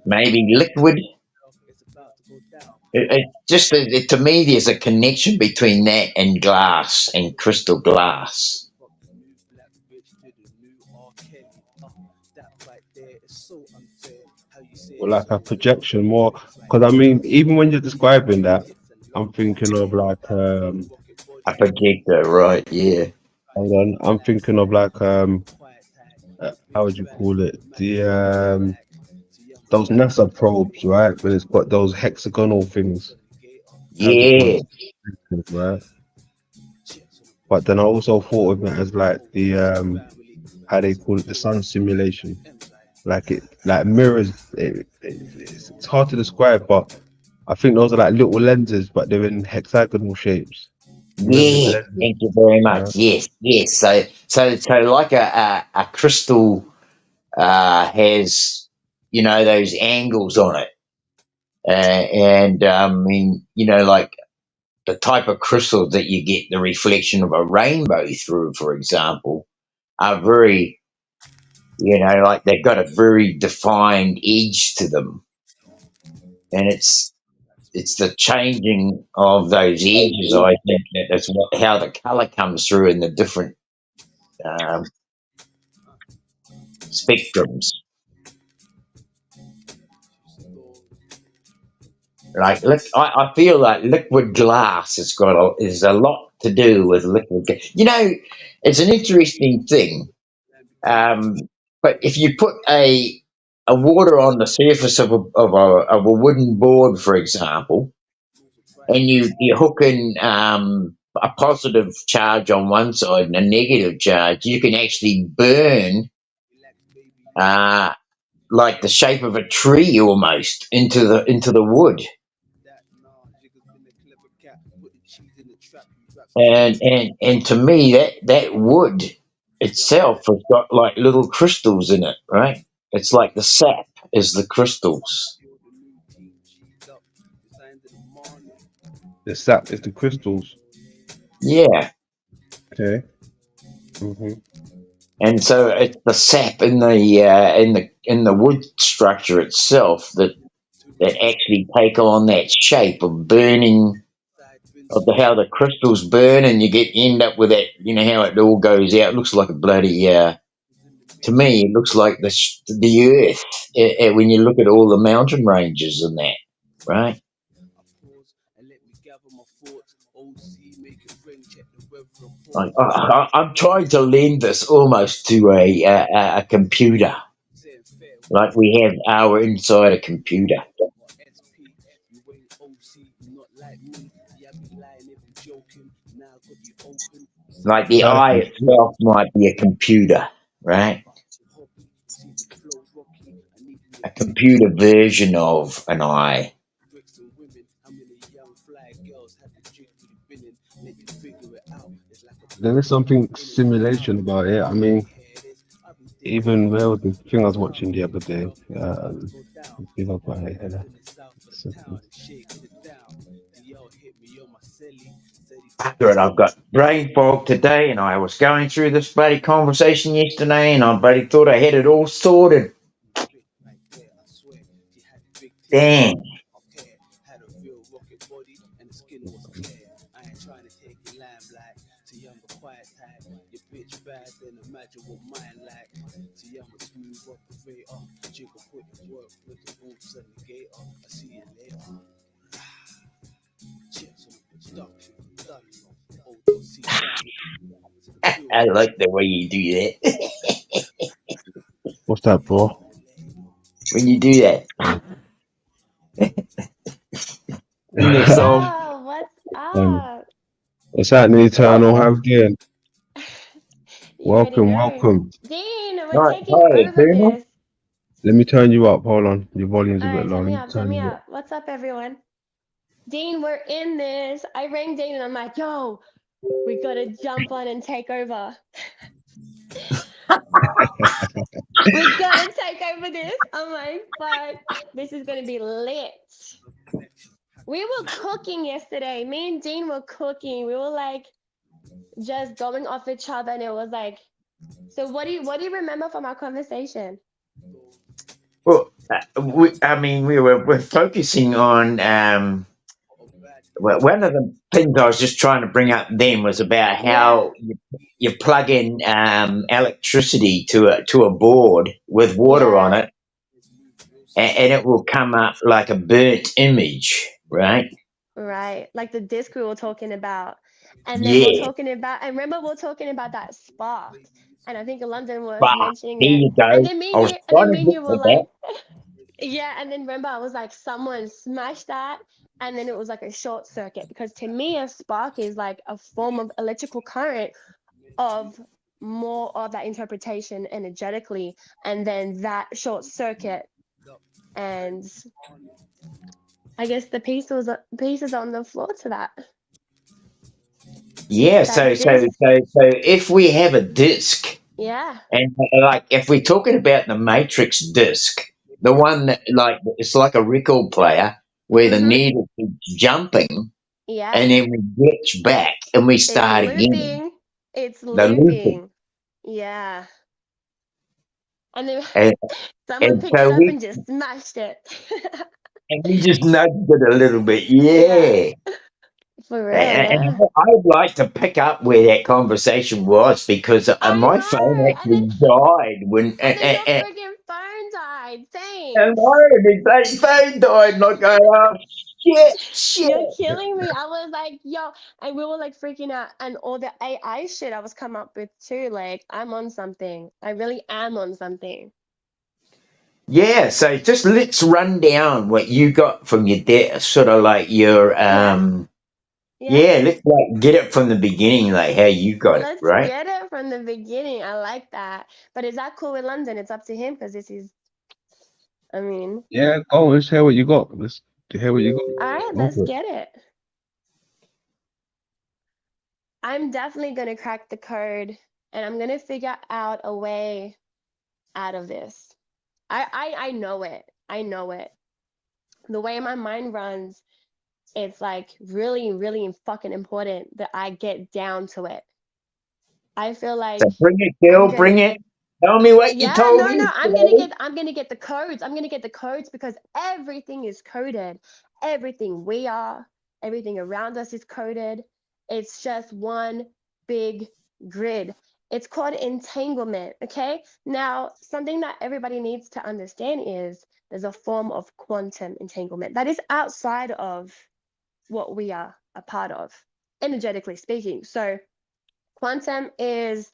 maybe liquid. To me, there's a connection between that and glass and crystal glass. Or like a projection more, because I mean, even when you're describing that, I'm thinking of like A projector, right? Yeah. hold on, I'm thinking of like how would you call it, the those NASA probes, right, but it's got those hexagonal things, how do you call Yeah. it, right? But then I also thought of it as like the how they call it, the sun simulation, like it like mirrors it's hard to describe, but I think those are like little lenses, but they're in hexagonal shapes, mirrored Yeah, lenses. thank you very much. Yeah. Yes. So like a crystal has, you know, those angles on it, and I mean, you know, like the type of crystals that you get the reflection of a rainbow through, for example, are very, you know, like they've got a very defined edge to them, and it's the changing of those edges. I think that's how the color comes through in the different um, spectrums. Like, I feel like liquid glass is a lot to do with liquid. You know, it's an interesting thing. But if you put a water on the surface of a wooden board, for example, and you hook in a positive charge on one side and a negative charge, you can actually burn like the shape of a tree almost into the wood. And to me, that wood itself has got like little crystals in it, right? It's like the sap is the crystals. The sap is the crystals. Yeah. Okay. And so it's the sap in the wood structure itself that actually take on that shape of burning, of how the crystals burn, and you end up with that. You know how it all goes out. It looks like a bloody. To me, it looks like the earth when you look at all the mountain ranges and that, right? I'm trying to lend this almost to a computer, like we have our inside a computer. Like the eye itself might be a computer, right? A computer version of an eye. There is something simulation about it. I mean, even well, the thing I was watching the other day. Give up my head. I've got brain fog today, and I was going through this bloody conversation yesterday, and I bloody thought I had it all sorted. Dang. I like the way you do that. What's that, bro? When you do that. What's happening, Eternal? How again? You already Welcome, know. welcome. Dean, we're Right, taking hi, over Eternal. this. Let me turn you up. Hold on. Your volume's a All bit right, low. turn me Let me up, turn turn me you up. up. What's up, everyone? Dean, we're in this. I rang Dean and I'm like, yo, we gotta jump on and take over. We gotta take over this. I'm like, fuck, this is gonna be lit. We were cooking yesterday. Me and Dean were cooking. We were like just going off each other, and it was like, so what do you remember from our conversation? Well, we're focusing on well, one of the things I was just trying to bring up then was about how you plug in electricity to a board with water on it, and it will come up like a burnt image, right? Right, like the disc we were talking about, and then we're Yeah, talking about. And remember, we're talking about that spark, and I think London was but mentioning there it, you and go. then me I and was you, and trying then to me and get you were to that. like, yeah, and then remember I was like, someone smashed that, and then it was like a short circuit because to me a spark is like a form of electrical current of more of that interpretation energetically, and then that short circuit, and I guess the pieces on the floor to that. Yeah, That so disc, if we have a disc, yeah, and like if we're talking about the matrix disc, the one that like it's like a record player where the mm-hmm, needle keeps jumping, yeah, and then we glitch back and we it's start again. looping, it's The looping, looping, yeah, and then and, someone and picked it so up and just smashed it. we just nudged it a little bit, Yeah, yeah. for real, And yeah. I'd like to pick up where that conversation was because I my phone know, actually died when and then your freaking phone died. and Thanks. my phone died. Not going, oh shit. You're killing me. I was like, yo, and we were like freaking out, and all the AI shit I was come up with too. Like, I'm on something. I really am on something. Yeah, so just let's run down what you got from your sort of like your Yeah. yeah, let's like get it from the beginning, like how you got it, Let's right? get it from the beginning. I like that. But is that cool with London? It's up to him because this is, I mean, Yeah, go. Let's hear what you got. Let's hear what you got. all right, Go let's for it. get it. I'm definitely going to crack the code and I'm going to figure out a way out of this. I know it. I know it. The way my mind runs, it's like really, really fucking important that I get down to it. I feel like So bring it, I'm girl, gonna, bring it. Tell me what you yeah, told no, me no, today. I'm gonna get the codes. I'm gonna get the codes because everything is coded. Everything we are, everything around us is coded. It's just one big grid. It's called entanglement. Okay. Now, something that everybody needs to understand is there's a form of quantum entanglement that is outside of what we are a part of, energetically speaking. So, quantum is,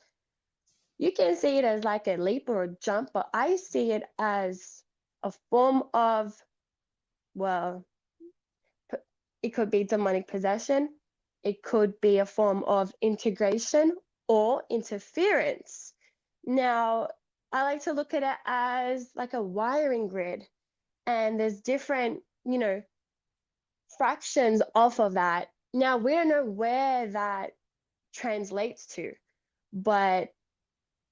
you can see it as like a leap or a jump, but I see it as a form of, well, it could be demonic possession, it could be a form of integration or interference. Now, I like to look at it as like a wiring grid, and there's different, fractions off of that. Now, we don't know where that translates to, but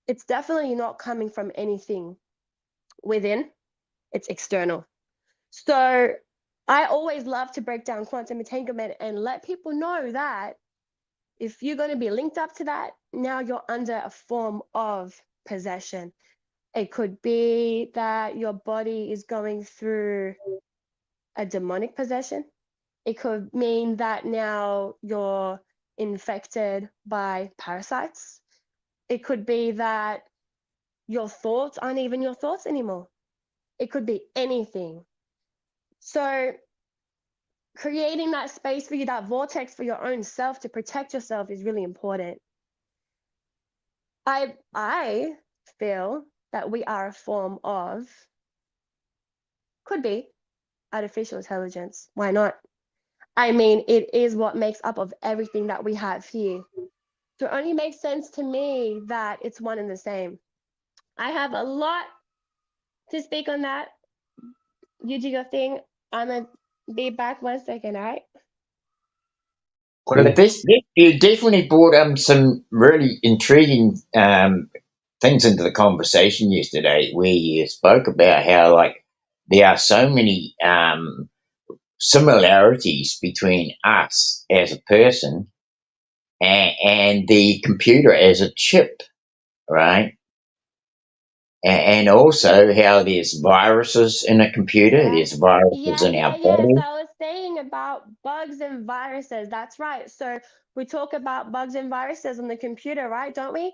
it's definitely not coming from anything within, it's external. So I always love to break down quantum entanglement and let people know that if you're going to be linked up to that, now you're under a form of possession. It could be that your body is going through a demonic possession. It could mean that now you're infected by parasites. It could be that your thoughts aren't even your thoughts anymore. It could be anything. So creating that space for you, that vortex for your own self to protect yourself is really important. I feel that we are a form of, could be, artificial intelligence. Why not? I mean, it is what makes up of everything that we have here. So it only makes sense to me that it's one and the same. I have a lot to speak on that. You do your thing. I'm gonna be back 1 second, all right? Well, this you definitely brought some really intriguing things into the conversation yesterday, where you spoke about how like there are so many similarities between us as a person and the computer as a chip, right? And also how there's viruses in a computer, Yeah. there's viruses in our Yes. body. I was saying about bugs and viruses. That's right. So we talk about bugs and viruses on the computer, right? Don't we?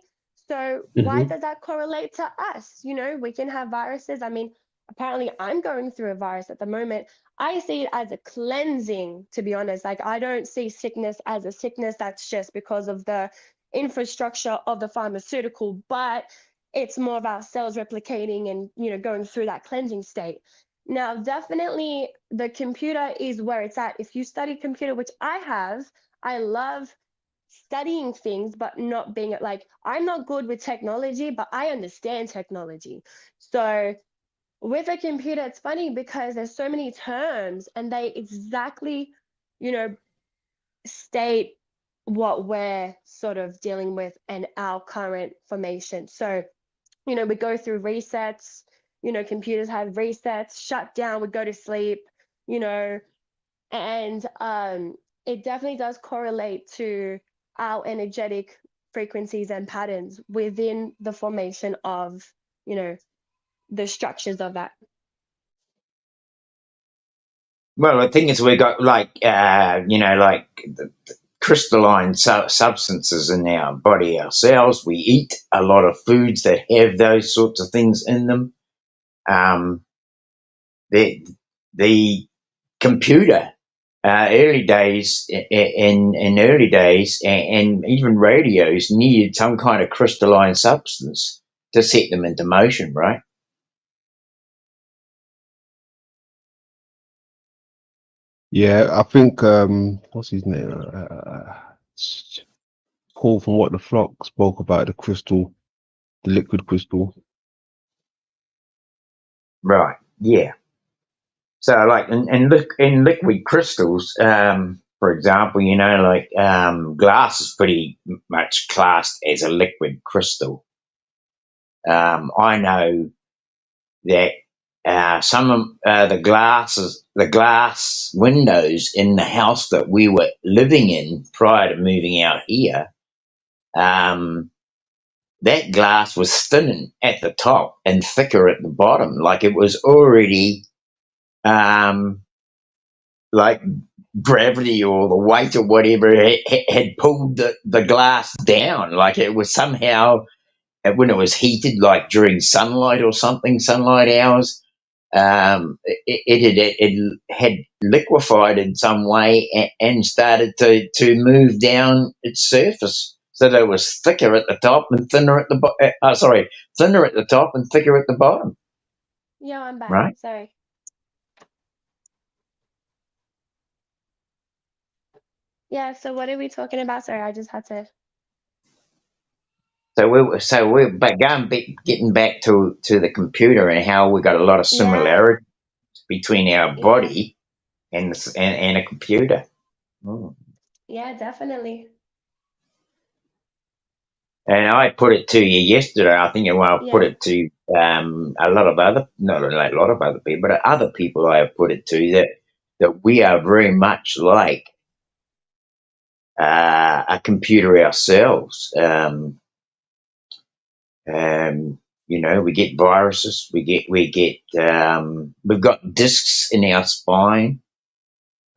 So why Mhm. does that correlate to us? You know, we can have viruses. I mean, apparently I'm going through a virus at the moment. I see it as a cleansing, to be honest. Like I don't see sickness as a sickness. That's just because of the infrastructure of the pharmaceutical, but it's more about cells replicating and, you know, going through that cleansing state. Now, definitely the computer is where it's at. If you study computer, which I have, I love studying things, but not being like, I'm not good with technology, but I understand technology. So with a computer, it's funny because there's so many terms and they exactly, you know, state what we're sort of dealing with and our current formation. So, you know, we go through resets, you know, computers have resets, shut down, we go to sleep, you know, and it definitely does correlate to our energetic frequencies and patterns within the formation of, you know, the structures of that. Well, the thing is, we got like like the crystalline substances in our body ourselves. We eat a lot of foods that have those sorts of things in them. Um, the computer, early days in early days, and even radios needed some kind of crystalline substance to set them into motion, right? Yeah, I think what's his name? Paul from What the Flock spoke about the crystal, the liquid crystal. Right. Yeah. So, like, in liquid crystals, for example, glass is pretty much classed as a liquid crystal. I know that some of the glass windows in the house that we were living in prior to moving out here, that glass was thin at the top and thicker at the bottom. Like it was already, like gravity or the weight or whatever had pulled the glass down. Like it was somehow, when it was heated, like during sunlight or something, sunlight hours, it had liquefied in some way and started to move down its surface. So that it was thicker at the top and thinner at the thinner at the top and thicker at the bottom. Yeah, I'm back. Right. Sorry. Yeah, so what are we talking about? Sorry, I just had to. So we're getting back to the computer and how we got a lot of Yeah, similarity between our yeah, body and a computer. Mm. yeah, definitely. And I put it to you yesterday. I think I put Yeah, it to a lot of other, not a lot of other people, but other people I have put it to that we are very much like a computer ourselves. We get viruses. We've got discs in our spine.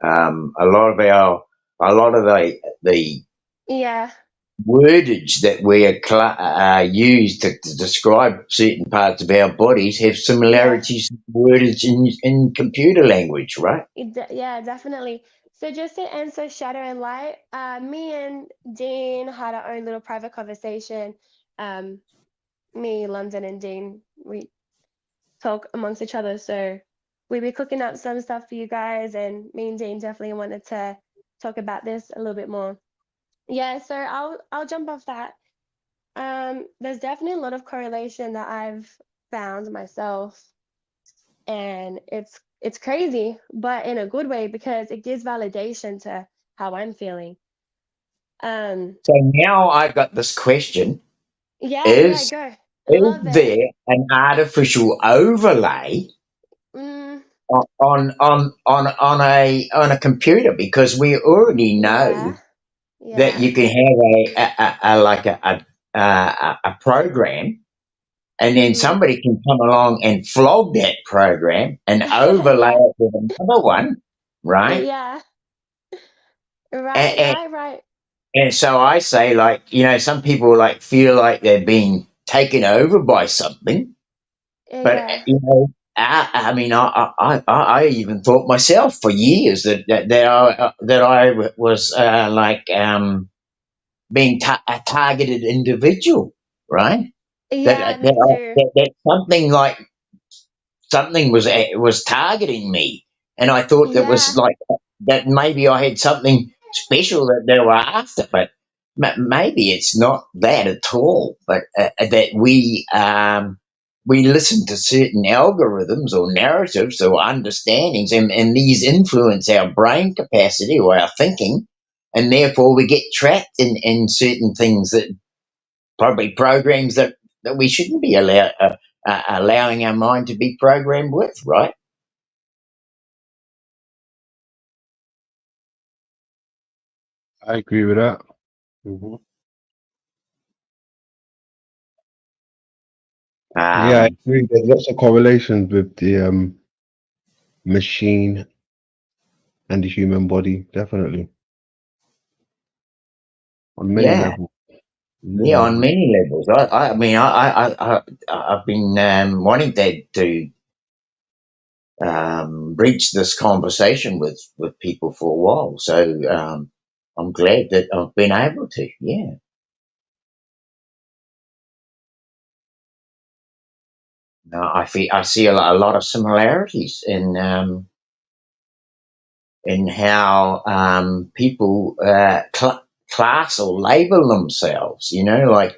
A lot of the yeah, wordage that we use to describe certain parts of our bodies have yeah. similarities to wordage in computer language, right? Yeah, definitely. So just to answer shadow and light, me and Dean had our own little private conversation. Um, me, London, and Dean, we talk amongst each other. So we be cooking up some stuff for you guys, and me and Dean definitely wanted to talk about this a little bit more Yeah, so I'll jump off that. There's definitely a lot of correlation that I've found myself, and it's crazy, but in a good way because it gives validation to how I'm feeling. So now I've got this question: Yeah, Is go. I is love it. there an artificial overlay Mm, on a computer? Because we already know yeah, that yeah. you can have a program, and then Mm-hmm. somebody can come along and flog that program and overlay Yeah, it with another one, right? yeah. Right, And, right, right. and so I say, like, some people like feel like they're being taken over by something, but Yeah, I mean, I even thought myself for years that I was being a targeted individual, right? That yeah, that, me I, too. that something was targeting me, and I thought that was Yeah, like that. Maybe I had something special that they were after, but maybe it's not that at all. But that we listen to certain algorithms or narratives or understandings, and these influence our brain capacity or our thinking, and therefore we get trapped in certain things that probably programs that we shouldn't be allowing our mind to be programmed with, right? I agree with that. Hmm. Yeah, I Um, agree. There's lots of correlations with the machine and the human body, definitely on many yeah, levels. Many yeah, on levels. many levels. I mean, I've been wanting to breach this conversation with people for a while, so I'm glad that I've been able to. Yeah, no, I see a lot of similarities in how people class or label themselves. Like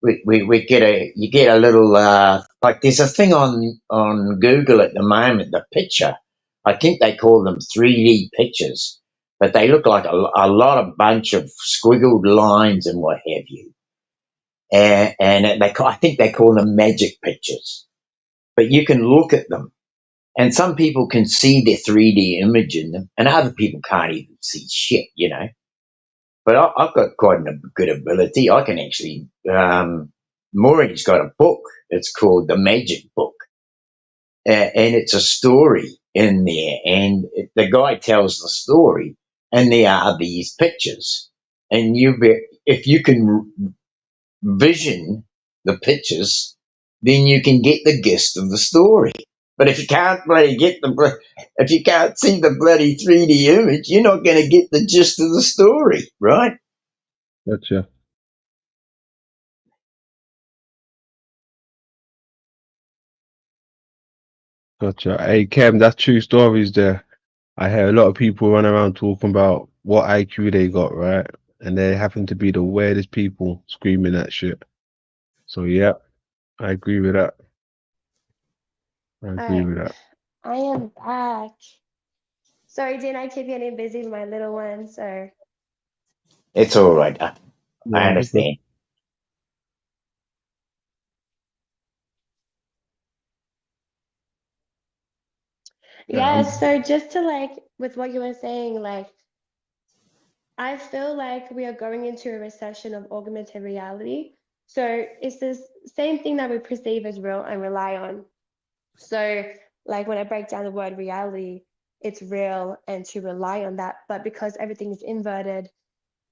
we get you get a little like there's a thing on Google at the moment. The picture, I think they call them 3D pictures, but they look like a lot of bunch of squiggled lines and what have you. And I think they call them magic pictures. But you can look at them, and some people can see their 3D image in them, and other people can't even see shit. But I've got quite a good ability. I can actually. Maureen's got a book. It's called The Magic Book, and it's a story in there. And the guy tells the story, and there are these pictures, and if you can vision the pictures, then you can get the gist of the story. But if you can't if you can't see the bloody 3D image, you're not going to get the gist of the story, right? Gotcha. Gotcha. Hey, Kev, that's true stories there. I hear a lot of people run around talking about what IQ they got, right? And they happen to be the weirdest people screaming that shit. So, yeah, I agree with that. I all agree right. with that. I am back. Sorry, didn't I keep getting busy with my little one? So It's all right. I Yeah, good. understand. Yeah, yeah, so just to like with what you were saying, like I feel like we are going into a recession of augmented reality. So it's this same thing that we perceive as real and rely on. So, like when I break down the word reality, it's real and to rely on that. But because everything is inverted,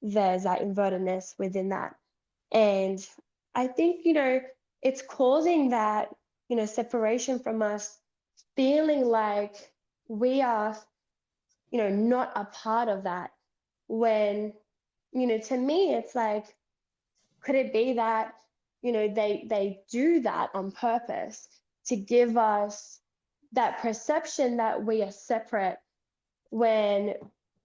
there's that invertedness within that. And I think, it's causing that, separation from us, feeling like we are, not a part of that. When, to me, it's like, could it be that, they do that on purpose to give us that perception that we are separate when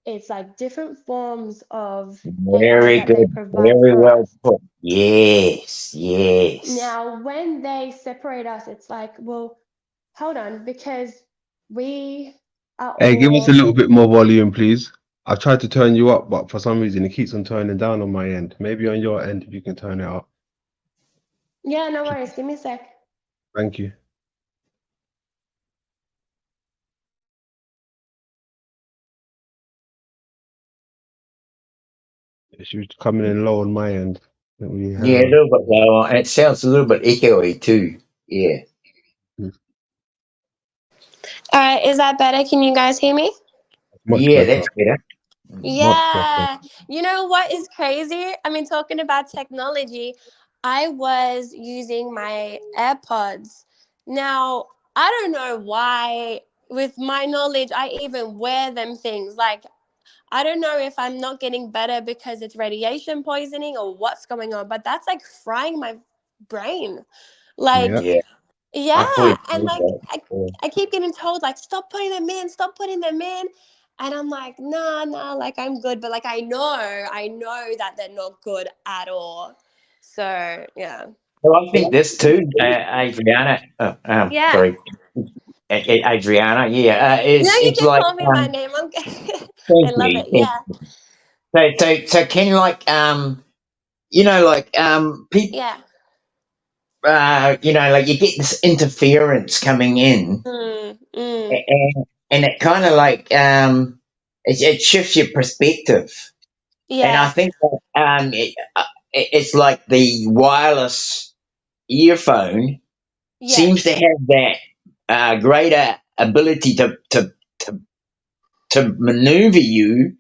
It's like different forms of AI Very that they good. provide Very for well us. put. Yes, yes. Now, when they separate us, it's like, well, hold on, because we are Hey, give us a all, little bit more volume, please. I've tried to turn you up, but for some reason it keeps on turning down on my end. Maybe on your end, if you can turn it up. yeah, no worries, give me a sec. Thank you. She was coming in low on my end. Let me Yeah, a have little bit lower. And it sounds a little bit echoey too. Yeah. All right, is that better? Can you guys hear me? much Yeah, better. that's better. Much better. Yeah. You know what is crazy? I mean, talking about technology, I was using my AirPods. Now, I don't know why, with my knowledge, I even wear them things. Like, I don't know if I'm not getting better because it's radiation poisoning or what's going on, but that's like frying my brain. Like, Yeah. Yeah. I yeah, fully and believe like that. I, Yeah. I keep getting told like stop putting them in, stop putting them in, and I'm like nah, like I'm good, but like I know that they're not good at all. So yeah, Well, I think this too, Adriana. yeah. Sorry, Adriana. Yeah, No, is you it's can like call me my name. I'm good. I thank love it. you. Yeah, So can you like you know like people yeah. you know like you get this interference coming in Mm. and it kind of like it shifts your perspective. And I Yeah, think that, it's like the wireless earphone seems yes, to have that greater ability to, to maneuver you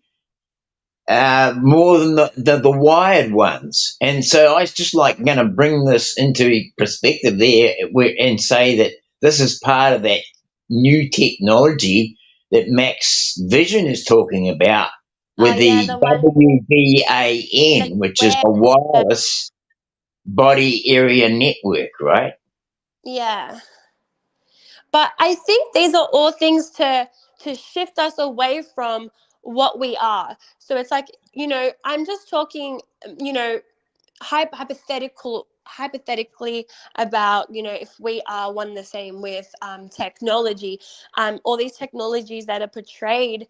more than the wired ones. And so I was just like going to bring this into perspective there and say that this is part of that new technology that Max Vision is talking about with yeah, the the one that WBAN, you which is wear. a wireless body area network, right? Yeah. But I think these are all things to shift us away from what we are. So it's like, I'm just talking, you know, hypothetically about, if we are one and the same with technology, all these technologies that are portrayed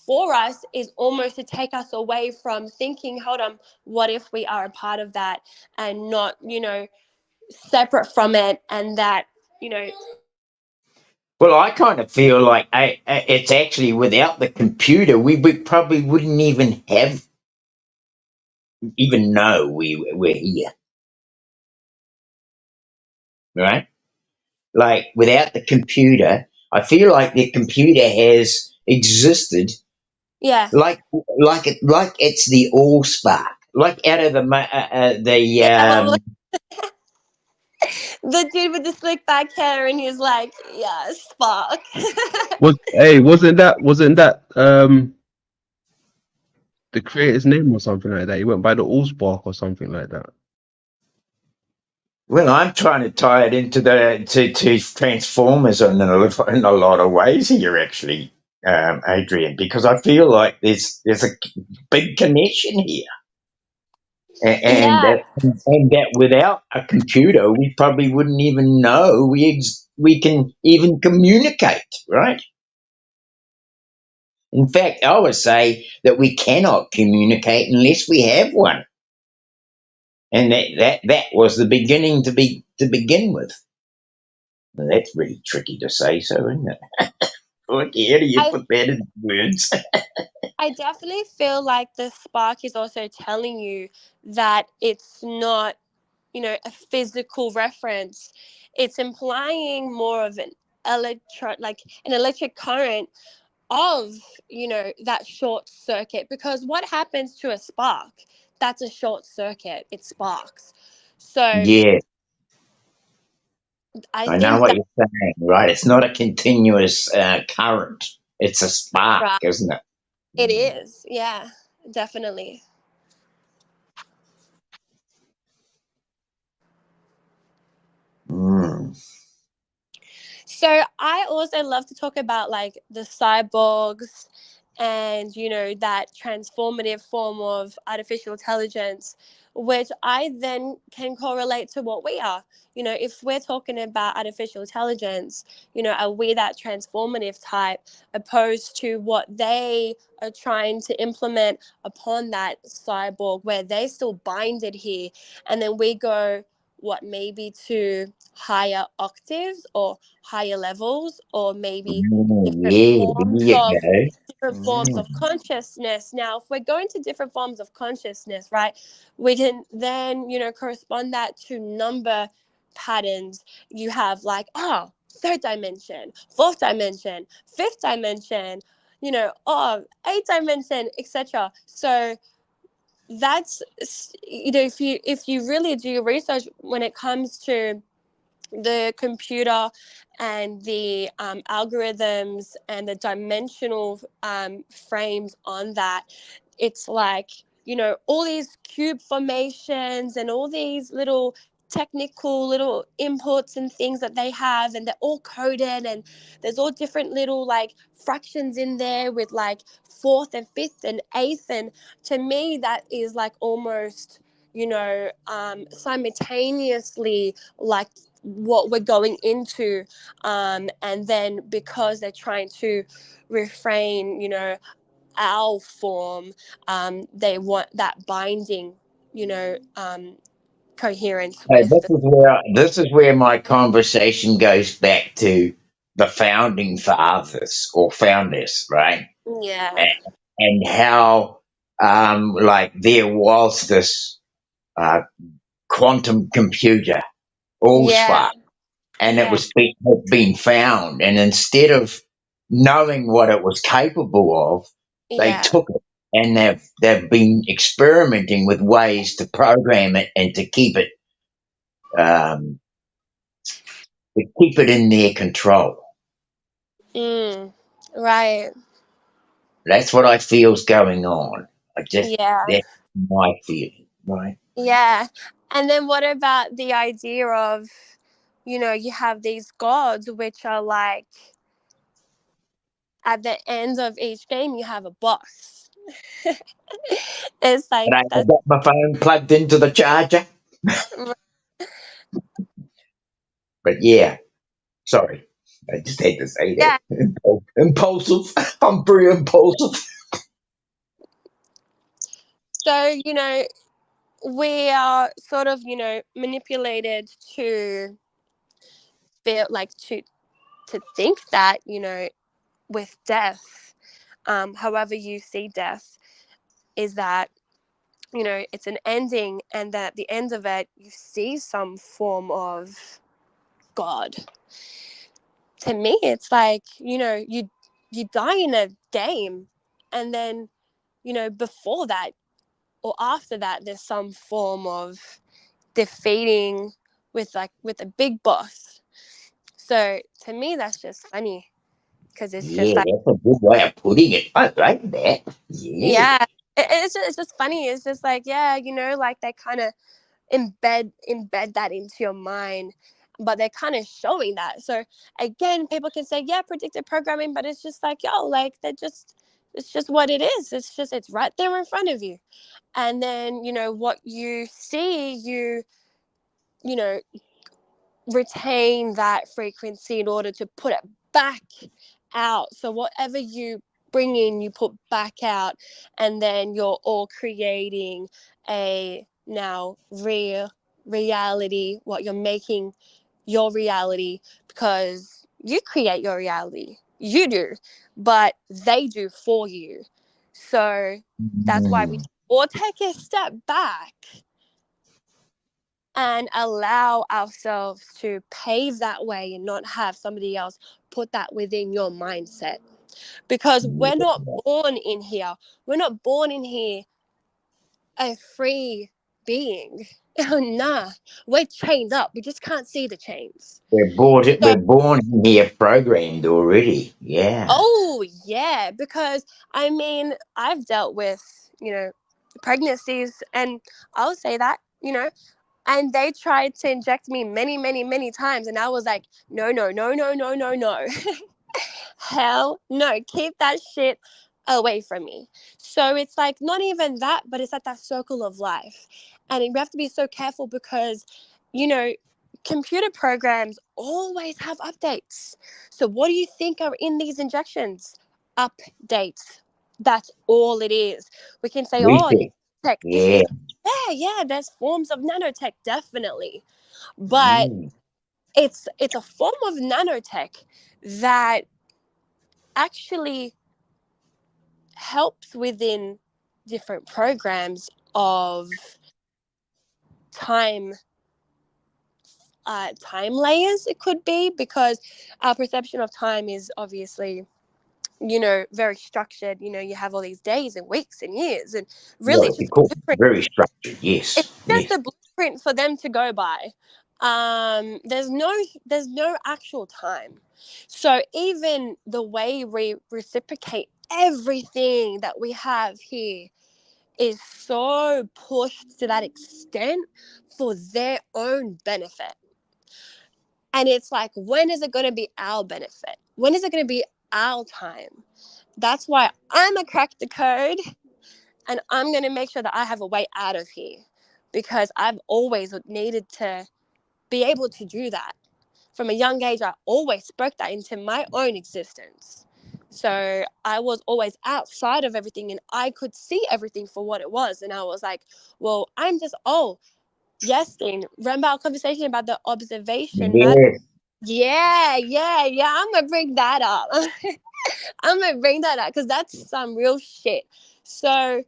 for us is almost to take us away from thinking, hold on, what if we are a part of that and not, separate from it, and that, you know Well, I kind of feel like it's actually without the computer, we probably wouldn't even know we're here, right? Like without the computer, I feel like the computer has existed yeah. like it's the all spark, like out of the Yeah, the dude with the slick back hair, and he's like, "Yeah, Spark." Wasn't that the creator's name or something like that? He went by the Allspark or something like that. Well, I'm trying to tie it into to Transformers in a lot of ways here, actually, Adrian, because I feel like there's a big connection here, Yeah, and that without a computer, we probably wouldn't even know we can even communicate, right? In fact, I would say that we cannot communicate unless we have one, and that was the beginning to begin with. Well, that's really tricky to say, so isn't it? Okay, how do you I put that in words? I definitely feel like the Spark is also telling you that it's not, a physical reference. It's implying more of an electric current of, that short circuit, because what happens to a spark? That's a short circuit. It sparks. So Yeah, I I know think what that you're saying, right? It's not a continuous current. It's a spark, right, isn't it? it is. Yeah, definitely. Mm. So I also love to talk about like the cyborgs and, that transformative form of artificial intelligence, which I then can correlate to what we are. If we're talking about artificial intelligence, are we that transformative type opposed to what they are trying to implement upon that cyborg, where they still binded here, and then we go maybe to higher octaves or higher levels, or maybe different Yeah, forms there of you different forms of consciousness. Now, if we're going to different forms of consciousness, right, we can then, correspond that to number patterns. You have like, third dimension, fourth dimension, fifth dimension, eighth dimension, etc. So that's, if you really do your research when it comes to the computer and the algorithms and the dimensional frames on that, it's like, all these cube formations and all these little technical little inputs and things that they have, and they're all coded, and there's all different little like fractions in there with like fourth and fifth and eighth, and to me that is like almost, simultaneously like what we're going into, and then because they're trying to refrain, our form, they want that binding, coherence Hey, with this is where my conversation goes back to the founding fathers or founders, right? yeah, And how like there was this quantum computer, yeah, AllSpark, and it yeah, was being found, and instead of knowing what it was capable of, they yeah. took it, and they've been experimenting with ways to program it and um, to keep it in their control. Right. That's what I feel's going on. Yeah, That's my feeling, right? yeah. And then what about the idea of, you have these gods which are like, at the end of each game you have a boss. It's like And I that's got my phone plugged into the charger, but yeah, sorry, I just had to say yeah. that. Impulsive. I'm very impulsive. So, we are sort of, manipulated to feel like to think that, with death, however you see death, is that, it's an ending, and that at the end of it you see some form of God. To me, it's like, you die in a game, and then, before that or after that there's some form of defeating with a big boss. So to me that's just funny, because it's Yeah, just like, that's a good way of putting it. I like that. Yeah. yeah, it's just funny. It's just like, yeah, like they kind of embed that into your mind, but they're kind of showing that. So again, people can say, yeah, predictive programming, but it's just like, yo, like it's just what it is. It's right there in front of you. And then, what you see, you know retain that frequency in order to put it back out. So whatever you bring in, you put back out, and then you're all creating a now real reality. What you're making your reality, because you create your reality. You do, but they do for you. So that's why we Mm. all take a step back and allow ourselves to pave that way and not have somebody else put that within your mindset. Because we're not born in here. We're not born in here a free being. Nah, we're chained up. We just can't see the chains. So, We're born here programmed already. Yeah. oh, yeah, because I mean, I've dealt with, pregnancies, and I'll say that, and they tried to inject me many, many, many times, and I was like, no, no, no, no, no, no, no. Hell no, keep that shit away from me. So it's like not even that, but it's like that circle of life. And we have to be so careful because, you know, computer programs always have updates. So what do you think are in these injections? Updates. That's all it is. We can say, oh, Research. tech, this Yeah. is, yeah, there's forms of nanotech, definitely. But Mm. it's a form of nanotech that actually helps within different programs of time time layers, it could be, because our perception of time is obviously, you know, very structured. You know, you have all these days and weeks and years, and really Well, it's of just a course, blueprint. very structured. It's Yes. just Yes. a blueprint for them to go by. There's no actual time. So even the way we reciprocate everything that we have here is so pushed to that extent for their own benefit. And it's like, when is it going to be our benefit? When is it going to be our time? That's why I'm going to crack the code, and I'm going to make sure that I have a way out of here, because I've always needed to be able to do that. From a young age, I always spoke that into my own existence. So I was always outside of everything, and I could see everything for what it was. And I was like, well, I'm just, oh, yes, Dean. Remember our conversation about the observation? Yes. Yeah. I'm going to bring that up. I'm going to bring that up because that's some real shit. So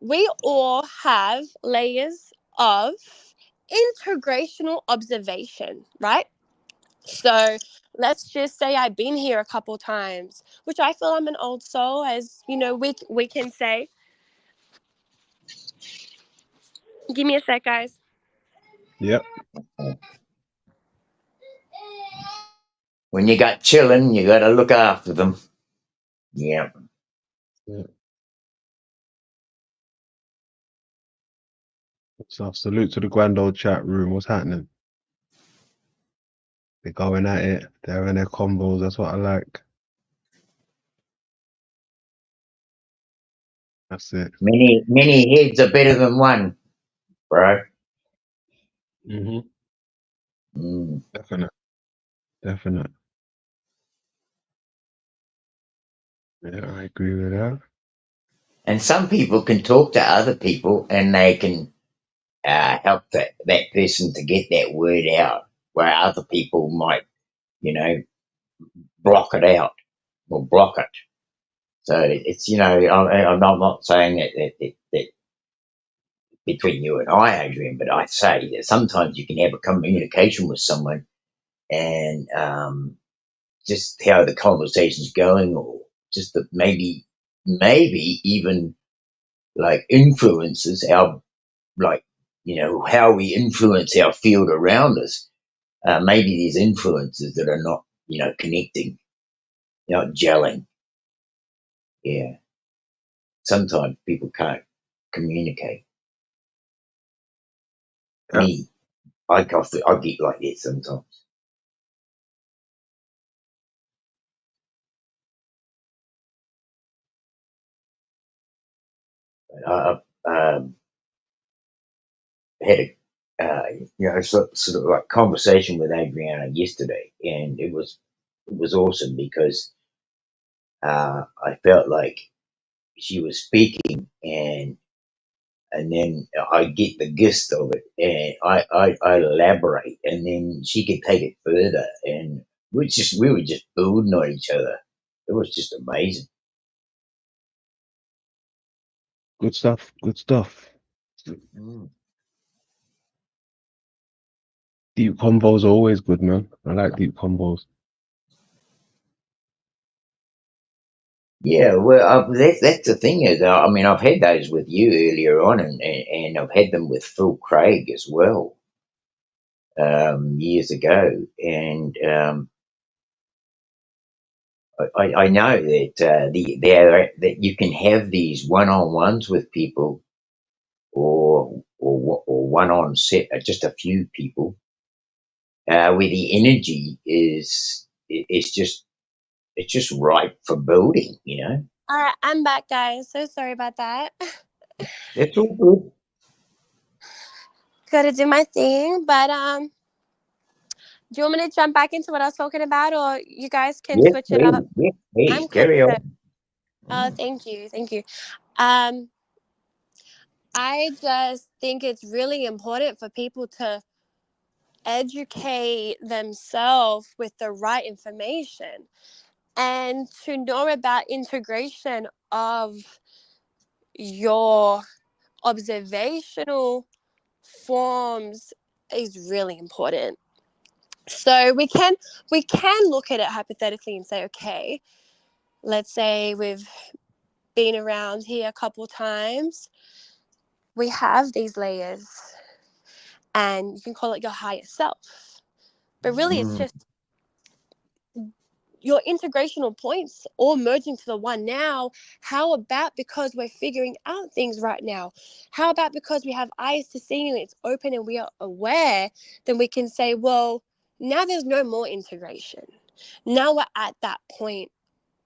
we all have layers of integrational observation, right? So let's just say I've been here a couple times, which I feel I'm an old soul, as you know, we can say. Give me a sec, guys. Yep. When you got children, you got to look after them. Yeah. Yeah. So salute to the grand old chat room. What's happening? They're going at it. They're having their combos. That's what I like. That's it. Many heads are better than one, bro. Mm-hmm. Mm. Definite. Yeah, I agree with that. And some people can talk to other people, and they can help that person to get that word out, where other people might, you know, block it out or block it. So it's, you know, I'm not saying that between you and I, Adrian, but I say that sometimes you can have a communication with someone, and just how the conversation's going, or just that maybe even like influences our, like, you know, how we influence our field around us. Maybe these influences that are not, you know, connecting, not gelling. Yeah. Sometimes people can't communicate. Yeah. Me, I get like that sometimes. I had a you know, sort of like conversation with Adriana yesterday, and it was awesome because I felt like she was speaking, and then I get the gist of it, and I elaborate, and then she could take it further, and we were just building on each other. It was just amazing. Good stuff. Good stuff. Mm. Deep combos are always good, man. I like deep combos. Yeah, well, that's the thing is, I mean, I've had those with you earlier on, and I've had them with Phil Craig as well, years ago, and I know that that you can have these one-on-ones with people, or one-on set, just a few people, where the energy is just, it's just ripe for building, you know. All right, I'm back, guys. So sorry about that. It's all good. Gotta do my thing, but do you want me to jump back into what I was talking about, or you guys can Yes, switch it please. up? Yes, please. I'm cool Carry with it. on. Oh, thank you, thank you. Um, I just think it's really important for people to educate themselves with the right information and to know about integration of your observational forms is really important. So we can look at it hypothetically and say, okay, let's say we've been around here a couple times. We have these layers, and you can call it your higher self. But really, it's just your integrational points all merging to the one now. How about because we're figuring out things right now? How about because we have eyes to see and it's open and we are aware, then we can say, well, now there's no more integration. Now we're at that point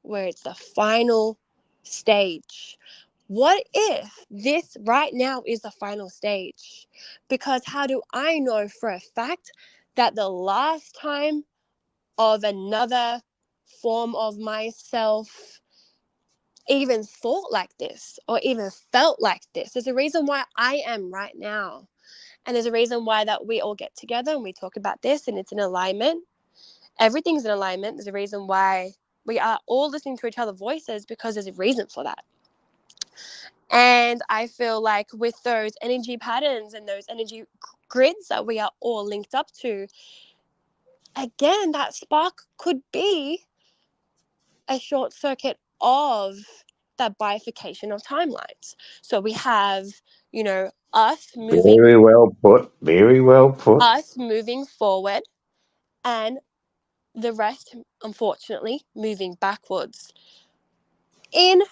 where it's the final stage. What if this right now is the final stage? Because how do I know for a fact that the last time of another form of myself even thought like this or even felt like this? There's a reason why I am right now. And there's a reason why that we all get together and we talk about this and it's in alignment. Everything's in alignment. There's a reason why we are all listening to each other's voices, because there's a reason for that. And I feel like with those energy patterns and those energy grids that we are all linked up to, again, that spark could be a short circuit of that bifurcation of timelines. So we have, us moving Very well put. Very well put. forward, and the rest, unfortunately, moving backwards in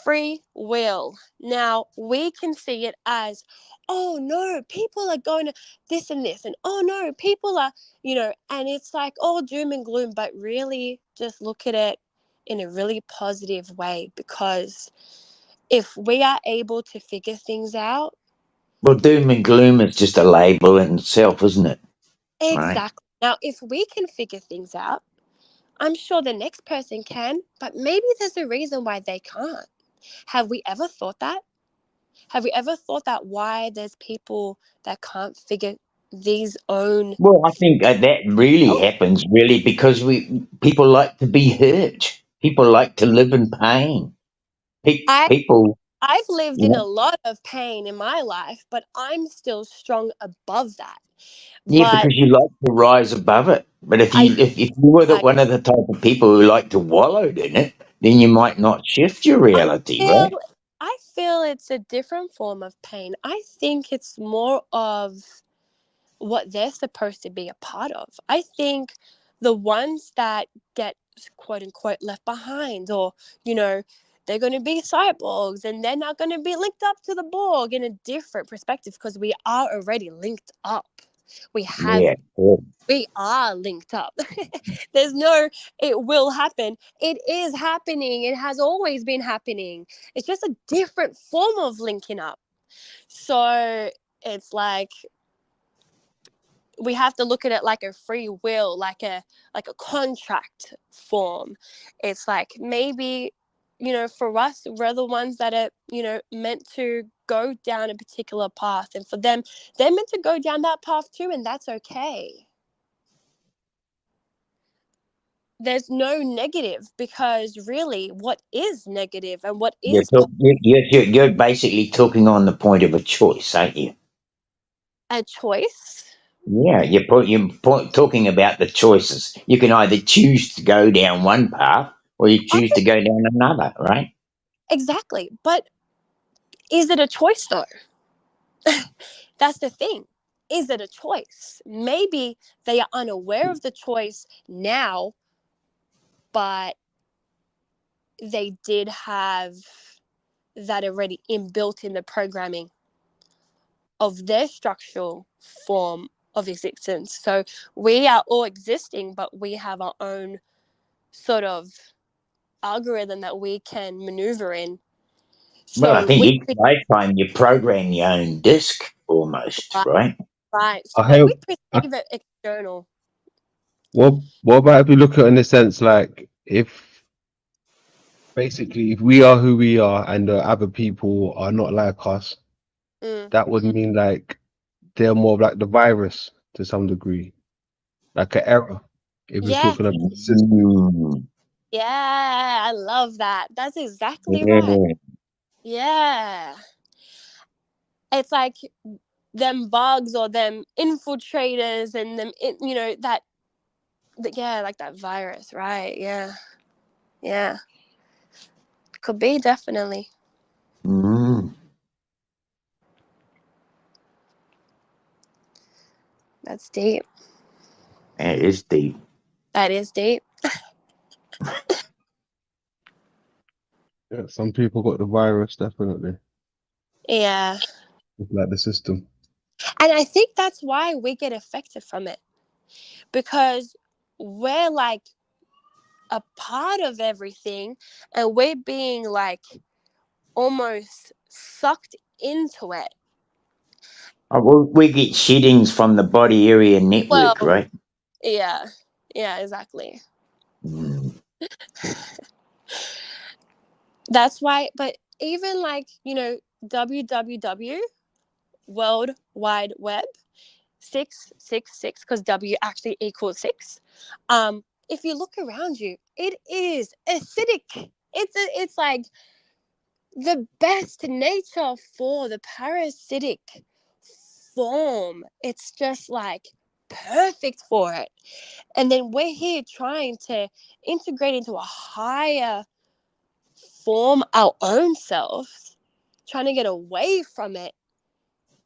free will. Now we can see it as, oh no, people are going to this and this, and oh no, people are, and it's like all doom and gloom, but really just look at it in a really positive way, because if we are able to figure things out. Well, doom and gloom is just a label in itself, isn't it? Right? Exactly. Now, if we can figure things out, I'm sure the next person can, but maybe there's a reason why they can't. Have we ever thought that? Have we ever thought that why there's people that can't figure these own? Well, I think that really happens really because people like to be hurt. People like to live in pain. People, I've lived you in a know, lot of pain in my life, but I'm still strong above that. yeah, But because you like to rise above it. But if I, you were I, one of the type of people who like to wallow in it, then you might not shift your I reality, feel, right? I feel it's a different form of pain. I think it's more of what they're supposed to be a part of. I think the ones that get quote unquote left behind, or, they're going to be cyborgs and they're not going to be linked up to the Borg in a different perspective, because we are already linked up. Yeah. Cool. We are linked up. There's no, it will happen. It is happening. It has always been happening. It's just a different form of linking up. So it's like, we have to look at it like a free will, like a contract form. It's like, maybe, for us, we're the ones that are, meant to go down a particular path, and for them, they're meant to go down that path too, and that's okay. There's no negative, because really, what is negative and what is You're basically talking on the point of a choice, aren't you? a choice? Yeah, talking about the choices. You can either choose to go down one path or you choose to go down another, right? Exactly. But is it a choice though? That's the thing. Is it a choice? Maybe they are unaware of the choice now, but they did have that already inbuilt in the programming of their structural form of existence. So we are all existing, but we have our own sort of algorithm that we can maneuver in. Well, I So think we each lifetime you program your own disc almost, right? right. I But we hope. perceive it external. What about if we look at it in the sense like if basically if we are who we are and the other people are not like us, Mm. that would mean like they're more of like the virus to some degree, like an error. If we're Yeah. talking about the system. Yeah, I love that. That's exactly right. Yeah. Yeah. It's like them bugs or them infiltrators and them, you know, yeah, like that virus, right? Yeah. Yeah. Could be, definitely. Mm. That's deep. It is deep. That is deep. Yeah, some people got the virus, definitely. Yeah. It's like the system. And I think that's why we get affected from it. Because we're like a part of everything and we're being like almost sucked into it. Oh, well, we get sheddings from the body area network, Well, right? yeah. Yeah, exactly. Mm. That's why, but even like, you know, www, World Wide Web, 666, because W actually equals 6. If you look around you, it is acidic. It's like the best nature for the parasitic form. It's just like perfect for it. And then we're here trying to integrate into a higher form our own selves, trying to get away from it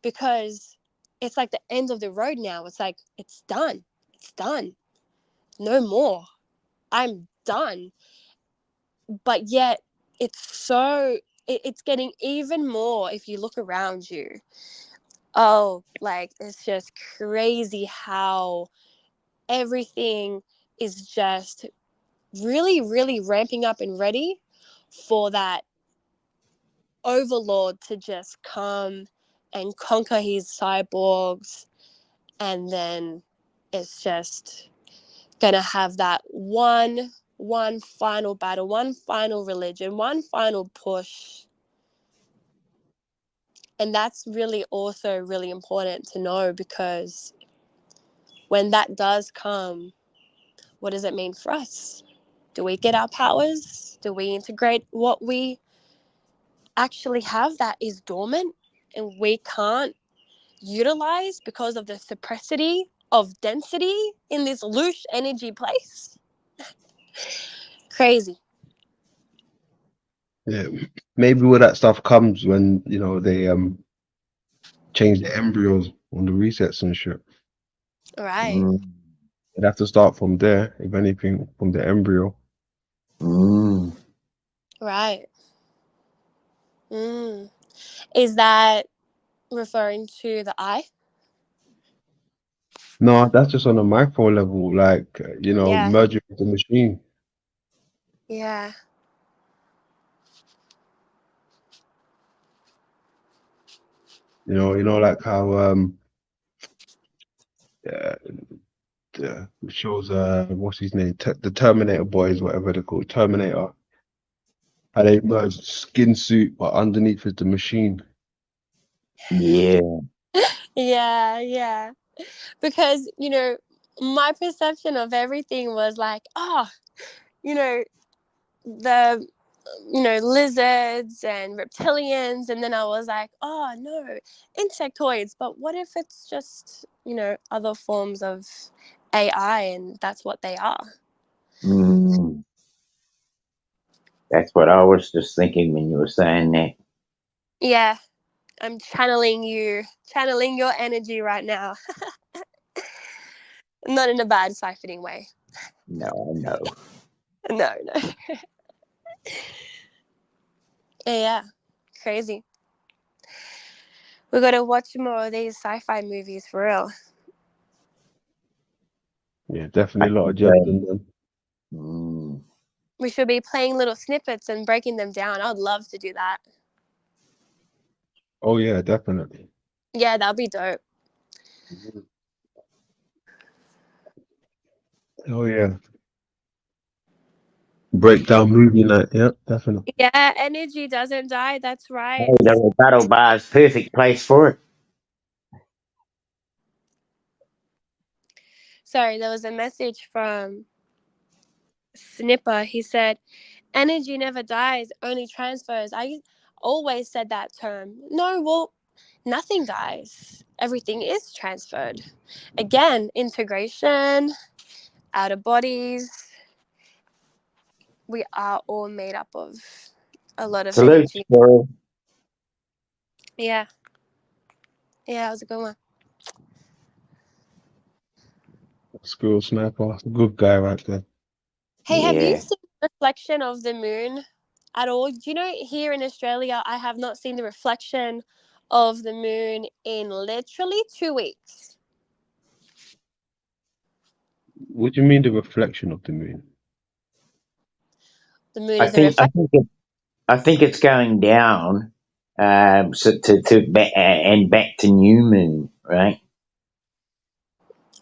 because it's like the end of the road now. It's like, it's done. It's done. No more. I'm done. But yet, it's getting even more if you look around you. Oh, like, it's just crazy how everything is just really, really ramping up and ready for that overlord to just come and conquer his cyborgs, and then it's just gonna have that one final battle, one final religion, one final push. And that's really also really important to know, because when that does come, what does it mean for us? Do we get our powers? Do we integrate what we actually have that is dormant and we can't utilize because of the suppressity of density in this loose energy place? Crazy. Yeah, maybe all that stuff comes when they change the embryos on the resets and shit. Right. Mm. They'd have to start from there, if anything, from the embryo. Mm. Right. Is that referring to the eye? No, that's just on a micro level, like Yeah. merging with the machine. Yeah. Like how uh, the shows what's his name, the Terminator boys, whatever they're called, Terminator. How they merge skin suit, but underneath is the machine. Yeah. Yeah, yeah. Because, my perception of everything was like, you know, the lizards and reptilians, and then I was like, oh no, insectoids. But what if it's just other forms of AI and that's what they are? Mm. That's what I was just thinking when you were saying that. Yeah, I'm channeling your energy right now. Not in a bad siphoning way. No, no. No. Yeah, crazy. We gotta watch more of these sci-fi movies for real. Yeah, I definitely a lot of think, gems in them. mm, We should be playing little snippets and breaking them down. I'd love to do that. Oh yeah, definitely. Yeah, that'd be dope. Oh yeah. Breakdown movie night. Yeah, definitely. Yeah, energy doesn't die. That's right. Hey, the rebuttal bar is perfect place for it. Sorry, there was a message from Snipper. He said, energy never dies, only transfers. I always said that term. No, well, nothing dies. Everything is transferred. Again, integration, out of bodies. We are all made up of a lot of Salute, energy. Squirrel. Yeah. Yeah, that was a good one. School sniper. Good guy right there. Hey, have you Yeah. seen the reflection of the moon at all? Do you know here in Australia, I have not seen the reflection of the moon in literally 2 weeks. What do you mean the reflection of the moon? The moon I is a think reflection. I think it's going down, so and back to new moon, right?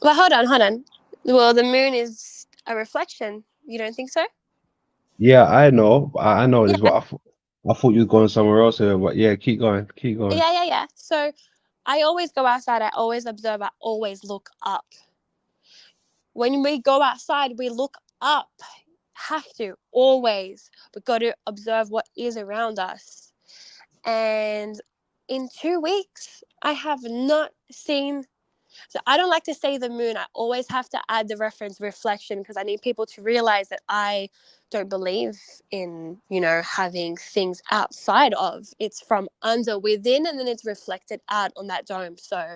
Well, hold on. Well, the moon is a reflection. You don't think so? Yeah, I know. I know this, Yeah. but I thought you were going somewhere else here. But yeah, keep going. Keep going. Yeah. So I always go outside. I always observe. I always look up. When we go outside, we look up. Have to, always. We've got to observe what is around us. And in 2 weeks, I have not seen. So I don't like to say the moon. I always have to add the reference reflection because I need people to realize that I don't believe in, having things outside of. It's from under within and then it's reflected out on that dome. So,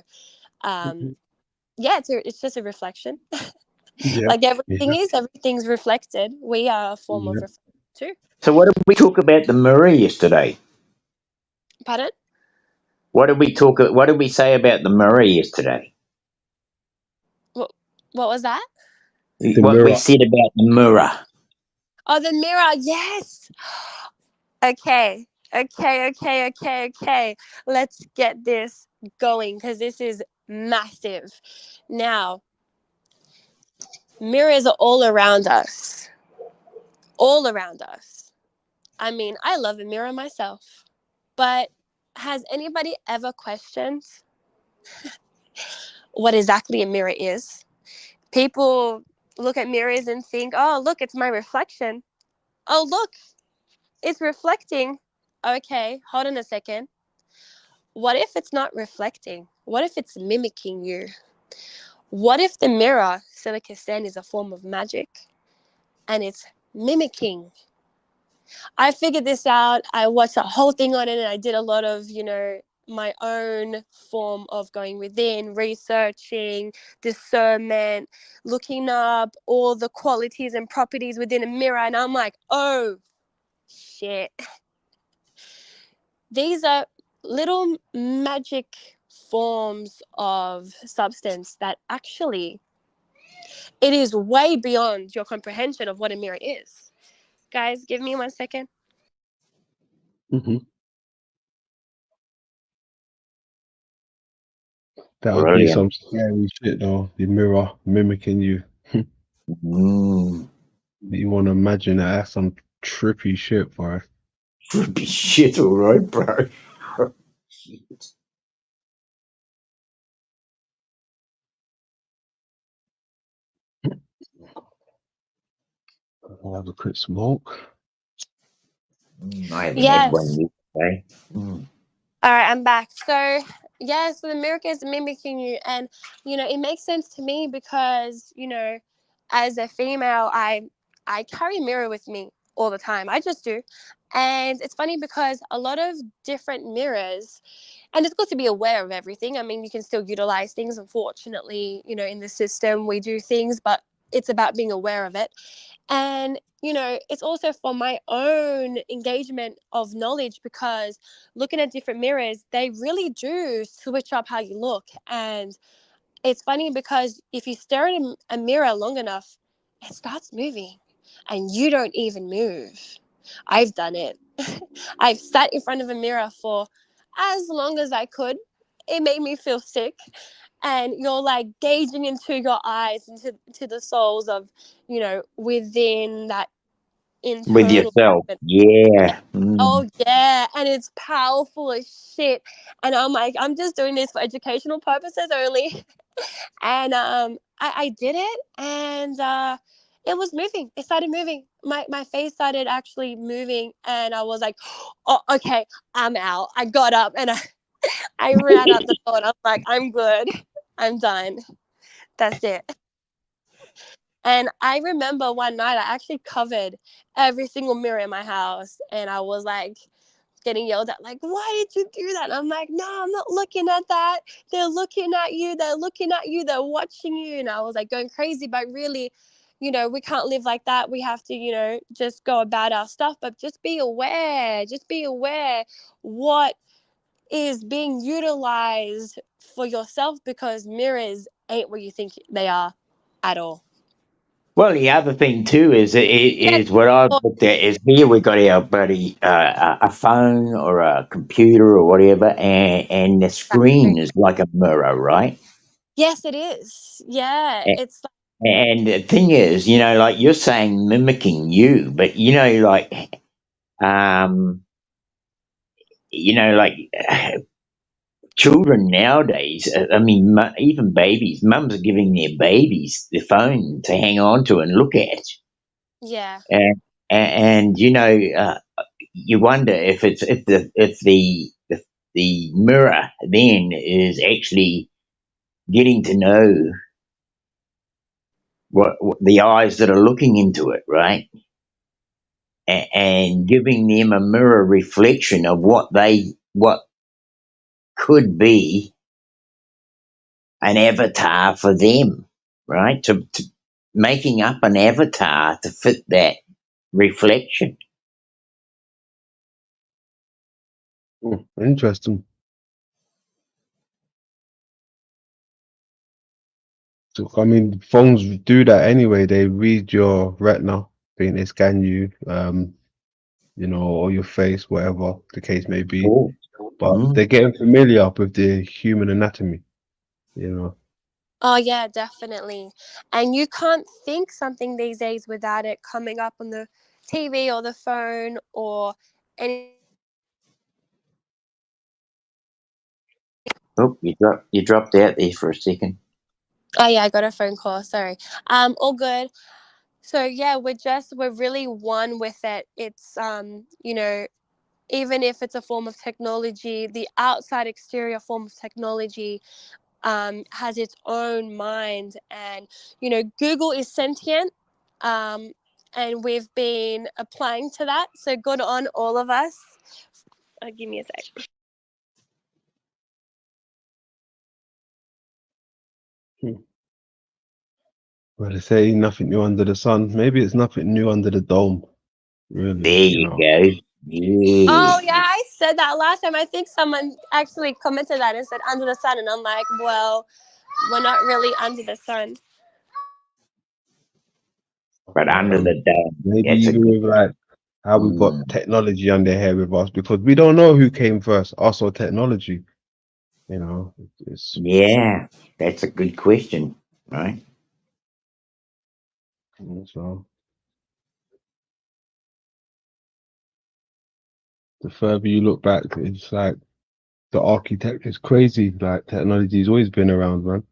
yeah, it's just a reflection. Yeah. Like Yeah. everything's reflected. We are a form of Yeah. reflection too. So what did we talk about the mirror yesterday? Pardon? What did we say about the mirror yesterday? What was that? The What we mirror. said about the mirror. Oh, the mirror. Yes. Okay. Let's get this going because this is massive. Now, mirrors are all around us. All around us. I mean, I love a mirror myself. But has anybody ever questioned what exactly a mirror is? People look at mirrors and think, oh, look, it's my reflection. Oh, look, it's reflecting. Okay, hold on a second. What if it's not reflecting? What if it's mimicking you? What if the mirror, silica sand, is a form of magic and it's mimicking? I figured this out. I watched a whole thing on it and I did a lot of, my own form of going within, researching, discernment, looking up all the qualities and properties within a mirror. And I'm like, oh, shit. These are little magic forms of substance that actually it is way beyond your comprehension of what a mirror is. Guys, give me 1 second. That would be Brilliant. some scary shit though. The mirror mimicking you. You want to imagine that? That's some trippy shit, bro. Trippy shit, all right, bro. Shit. I'll have a quick smoke. I haven't had Yes. one yesterday. All right, I'm back. So, yes, the mirror is mimicking you. And, it makes sense to me because, as a female, I carry a mirror with me all the time. I just do. And it's funny because a lot of different mirrors, and it's good to be aware of everything. I mean, you can still utilize things. Unfortunately, in the system, we do things, but it's about being aware of it. And, it's also for my own engagement of knowledge because looking at different mirrors, they really do switch up how you look. And it's funny because if you stare at a mirror long enough, it starts moving. and you don't even move. I've done it. I've sat in front of a mirror for as long as I could. It made me feel sick. And you're like gazing into your eyes, into the souls of, within that With internal. yourself. Yeah. Mm. Oh yeah, and it's powerful as shit. And I'm like, I'm just doing this for educational purposes only. And I did it, and it was moving. It started moving. My face started actually moving, and I was like, oh, okay, I'm out. I got up and I ran out the door. And I'm like, I'm good. I'm done. That's it. And I remember one night I actually covered every single mirror in my house, and I was like getting yelled at, like, why did you do that? And I'm like, no, I'm not looking at that. They're looking at you. They're looking at you. They're watching you. And I was like going crazy, but really, we can't live like that. We have to, just go about our stuff, but just be aware. Just be aware what is being utilized for yourself, because mirrors ain't what you think they are at all. Well, the other thing too is what I've looked at is here we got our buddy a phone or a computer or whatever, and the screen is like a mirror, right? Yes, it is. Yeah, A- it's And the thing is, like you're saying, mimicking you, but um, like children nowadays. I mean, even babies, mums are giving their babies the phone to hang on to and look at, yeah. and you wonder if the mirror then is actually getting to know what the eyes that are looking into it, right? And giving them a mirror reflection of what could be an avatar for them, right? To making up an avatar to fit that reflection. Interesting. So, I mean, phones do that anyway. They read your retina. I think they scan you, or your face, whatever the case may be. Oh. But Mm. they're getting familiar with the human anatomy, you know. Oh yeah, definitely. And you can't think something these days without it coming up on the TV or the phone or any. Oh, you dropped out there for a second. Oh yeah, I got a phone call. Sorry. All good. So yeah, we're really one with it. It's even if it's a form of technology, the outside exterior form of technology has its own mind, and Google is sentient, and we've been applying to that. So good on all of us. Give me a sec. Well, they say nothing new under the sun. Maybe it's nothing new under the dome, really, There you go. Yeah. Oh yeah, I said that last time. I think someone actually commented that and said under the sun, and I'm like, well, we're not really under the sun. But under the dome, Maybe that's a even good. with like how we've got technology under here with us, because we don't know who came first, us or technology. It's Yeah, that's a good question, right? so the further you look back, it's like the architect is crazy. Like technology's always been around, man.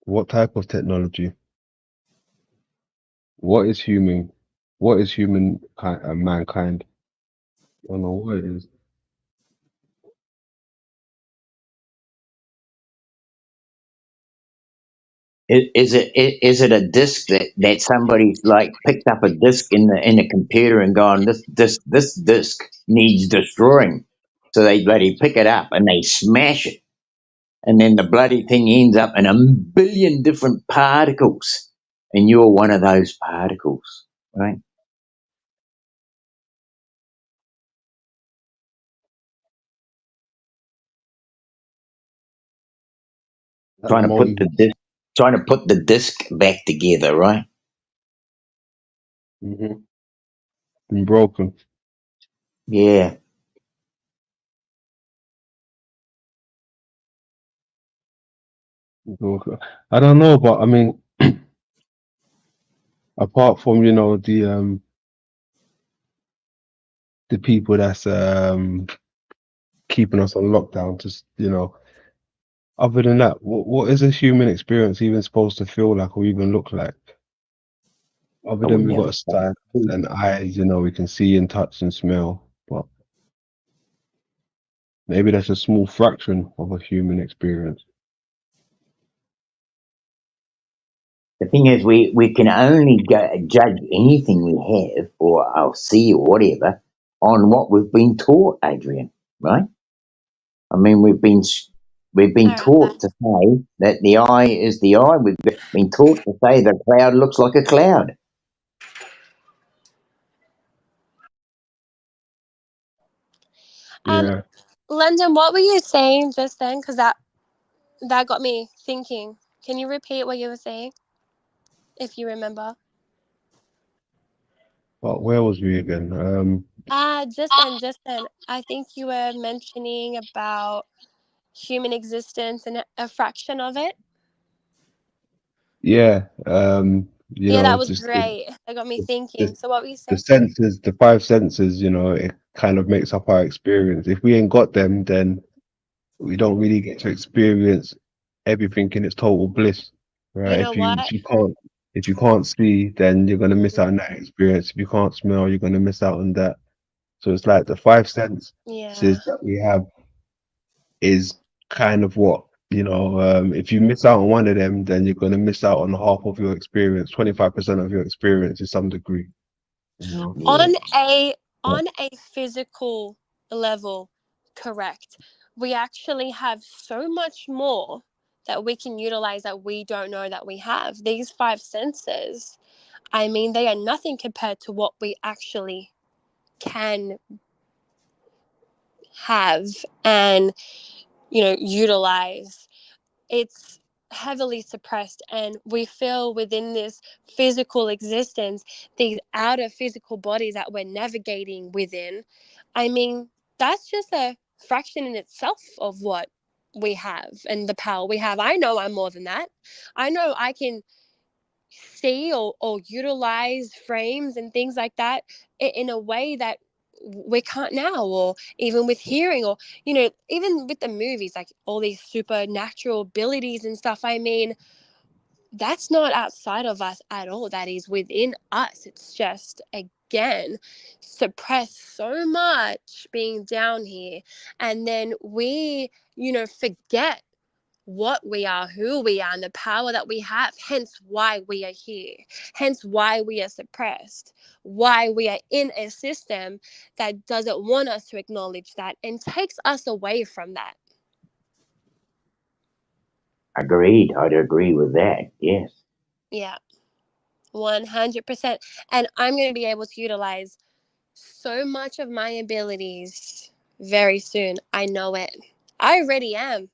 What type of technology? What is human? What is human mankind? I don't know what it is. Is it a disc that somebody's like picked up a disc in the computer and gone, this disc needs destroying, so they bloody pick it up and they smash it, and then the bloody thing ends up in a billion different particles, and you're one of those particles, right? At the Trying to put moment, the disc. trying to put the disc back together, right? Been broken. Yeah. Broken. I don't know, but I mean, apart from the people that's keeping us on lockdown, just other than that, what is a human experience even supposed to feel like or even look like? Other I than wouldn't we've have got a sight and eyes, we can see and touch and smell, but maybe that's a small fraction of a human experience. The thing is, we can only judge anything we have or I'll see or whatever on what we've been taught, Adrian. Right? I mean, we've been taught to say that the eye is the eye. We've been taught to say the cloud looks like a cloud. Yeah. London, what were you saying just then? Because that got me thinking. Can you repeat what you were saying, if you remember? But where was we again? Just then. I think you were mentioning about human existence and a fraction of it. Yeah. Yeah, that was Just great. That got me thinking. So what were you the saying? senses, the five senses, it kind of makes up our experience. If we ain't got them, then we don't really get to experience everything in its total bliss, You right? know what? If you can't see, then you're gonna miss out on that experience. If you can't smell, you're gonna miss out on that. So it's like the five senses Yeah. that we have is kind of what if you miss out on one of them, then you're gonna miss out on half of your experience. 25% of your experience to some degree. On Yeah. a physical level, correct. We actually have so much more that we can utilize that we don't know that we have. These five senses, I mean, they are nothing compared to what we actually can have and utilize. It's heavily suppressed, and we feel within this physical existence, these outer physical bodies that we're navigating within. I mean, that's just a fraction in itself of what we have and the power we have. I know I'm more than that. I know I can see or utilize frames and things like that in a way that we can't now, or even with hearing, or even with the movies, like all these supernatural abilities and stuff. I mean, that's not outside of us at all. That is within us. It's just, again, suppressed so much being down here, and then we forget what we are, who we are, and the power that we have. Hence why we are here. Hence why we are suppressed. Why we are in a system that doesn't want us to acknowledge that and takes us away from that. Agreed. I'd agree with that. Yes. Yeah, 100%. And I'm going to be able to utilize so much of my abilities very soon. I know it. I already am.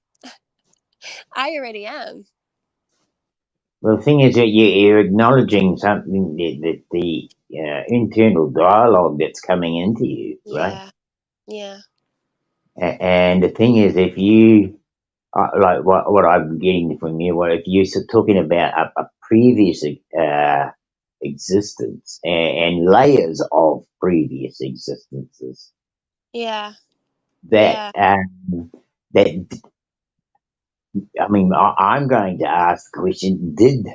I already am. Well, the thing is that you're acknowledging something that the internal dialogue that's coming into you, right? Yeah. And the thing is, if you like what I'm getting from you, if you're talking about a previous existence and layers of previous existences, Yeah. that that I mean, I'm going to ask the question: did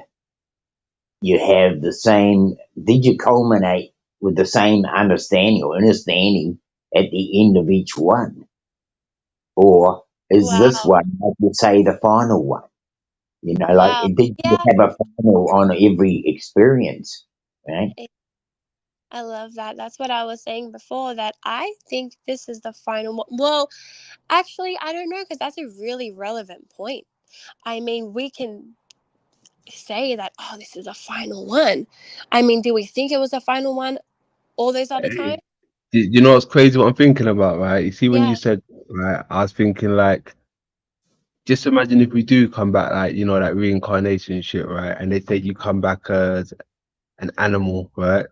you have the same? Did you culminate with the same understanding or understanding at the end of each one, or is this one, like you say, the final one? Like Wow. did you Yeah. have a final on every experience, right? I love that. That's what I was saying before, that I think this is the final one. Well, actually, I don't know, because that's a really relevant point. I mean, we can say that, oh, this is a final one. I mean, do we think it was a final one all those other times? You know what's crazy? What I'm thinking about, right? You see, when you Yeah. said, right, I was thinking like just imagine if we do come back, like, you know, like reincarnation shit, right? And they say you come back as an animal, right?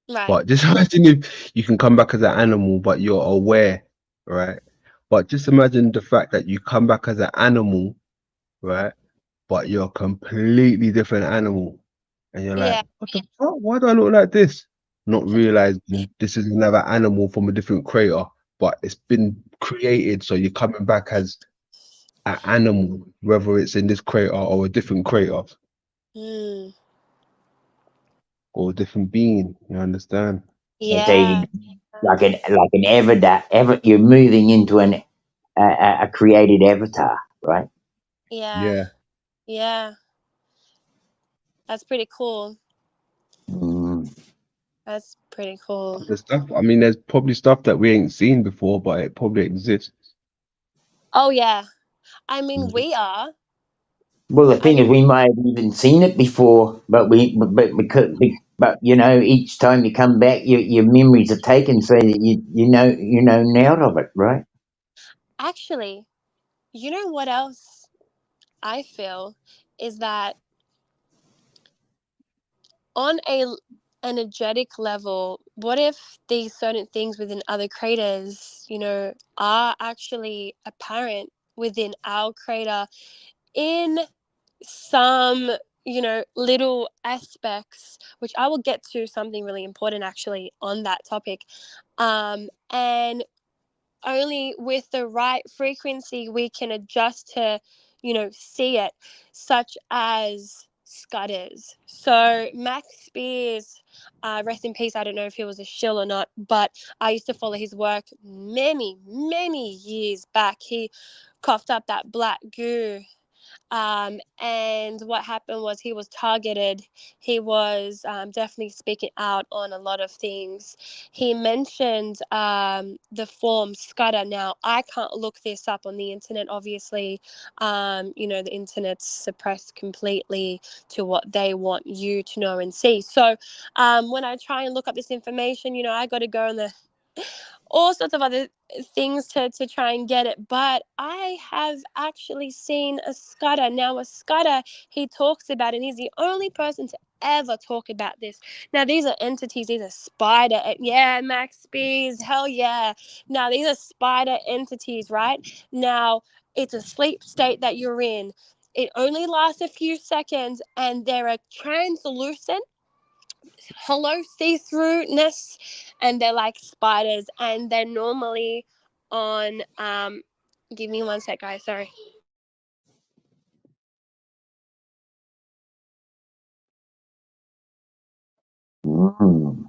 Right. But just imagine if you can come back as an animal, but you're aware, right? But just imagine the fact that you come back as an animal, right? But you're a completely different animal. And you're like, Yeah. what the fuck? Why do I look like this? Not realizing this is another animal from a different creator, but it's been created. So you're coming back as an animal, whether it's in this creator or a different creator Mm. or a different being. You understand? And so you, Yeah. like an avatar, you're moving into a created avatar, right? Yeah. Yeah. Yeah. That's pretty cool. Mm. That's pretty cool. The stuff. I mean, there's probably stuff that we ain't seen before, but it probably exists. Oh yeah. I mean, Mhm. we are. Well, the I thing mean, is, we may have even seen it before, but but you know, each time you come back, your memories are taken, so that you know out of it, right? actually, you know what else I feel is that on a energetic level, what if these certain things within other creators, are actually apparent within our creator in some, little aspects, which I will get to something really important actually on that topic. And only with the right frequency we can adjust to, see it, such as scutters. So Max Spears, rest in peace. I don't know if he was a shill or not, but I used to follow his work many, many years back. He coughed up that black goo, and what happened was he was targeted. He was definitely speaking out on a lot of things. He mentioned the form scutter. Now, I can't look this up on the internet, obviously. The internet's suppressed completely to what they want you to know and see. So when I try and look up this information, I got to go on the all sorts of other things to try and get it. But I have actually seen a scutter. Now, a scutter, he talks about, and he's the only person to ever talk about this. Now, these are entities, these are spider. Yeah, Max Speeds, hell yeah. Now, these are spider entities, right? Now, it's a sleep state that you're in. It only lasts a few seconds, and they're a translucent, hollow see-throughness, and they're like spiders, and they're normally on give me one sec, guys, sorry. Mm.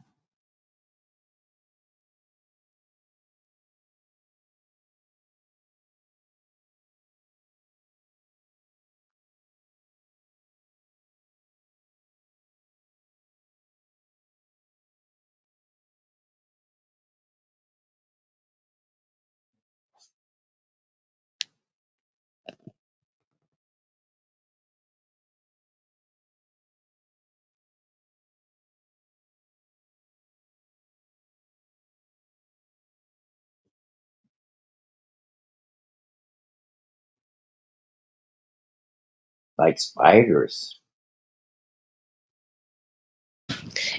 Like spiders.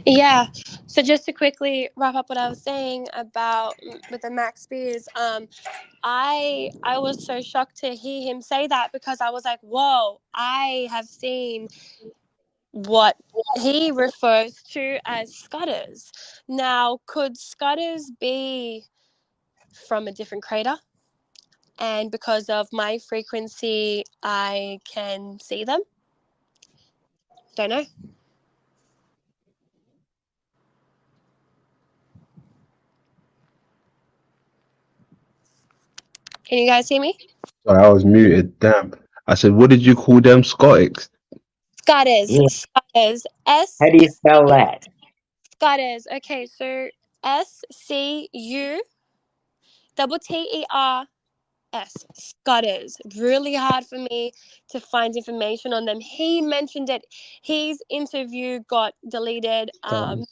Yeah, so just to quickly wrap up what I was saying about with the Max Spears, I was so shocked to hear him say that, because I was like, whoa, I have seen what he refers to as scutters. Now, could scutters be from a different crater? And because of my frequency, I can see them? Don't know. Can you guys hear me? Sorry, I was muted. Damn. I said, what did you call them? Scotics? Scutters. Yeah. Scutters. How do you spell that? Scutters. Okay, so SCU double TERS. Scutters. Really hard for me to find information on them. He mentioned it. His interview got deleted. Guys.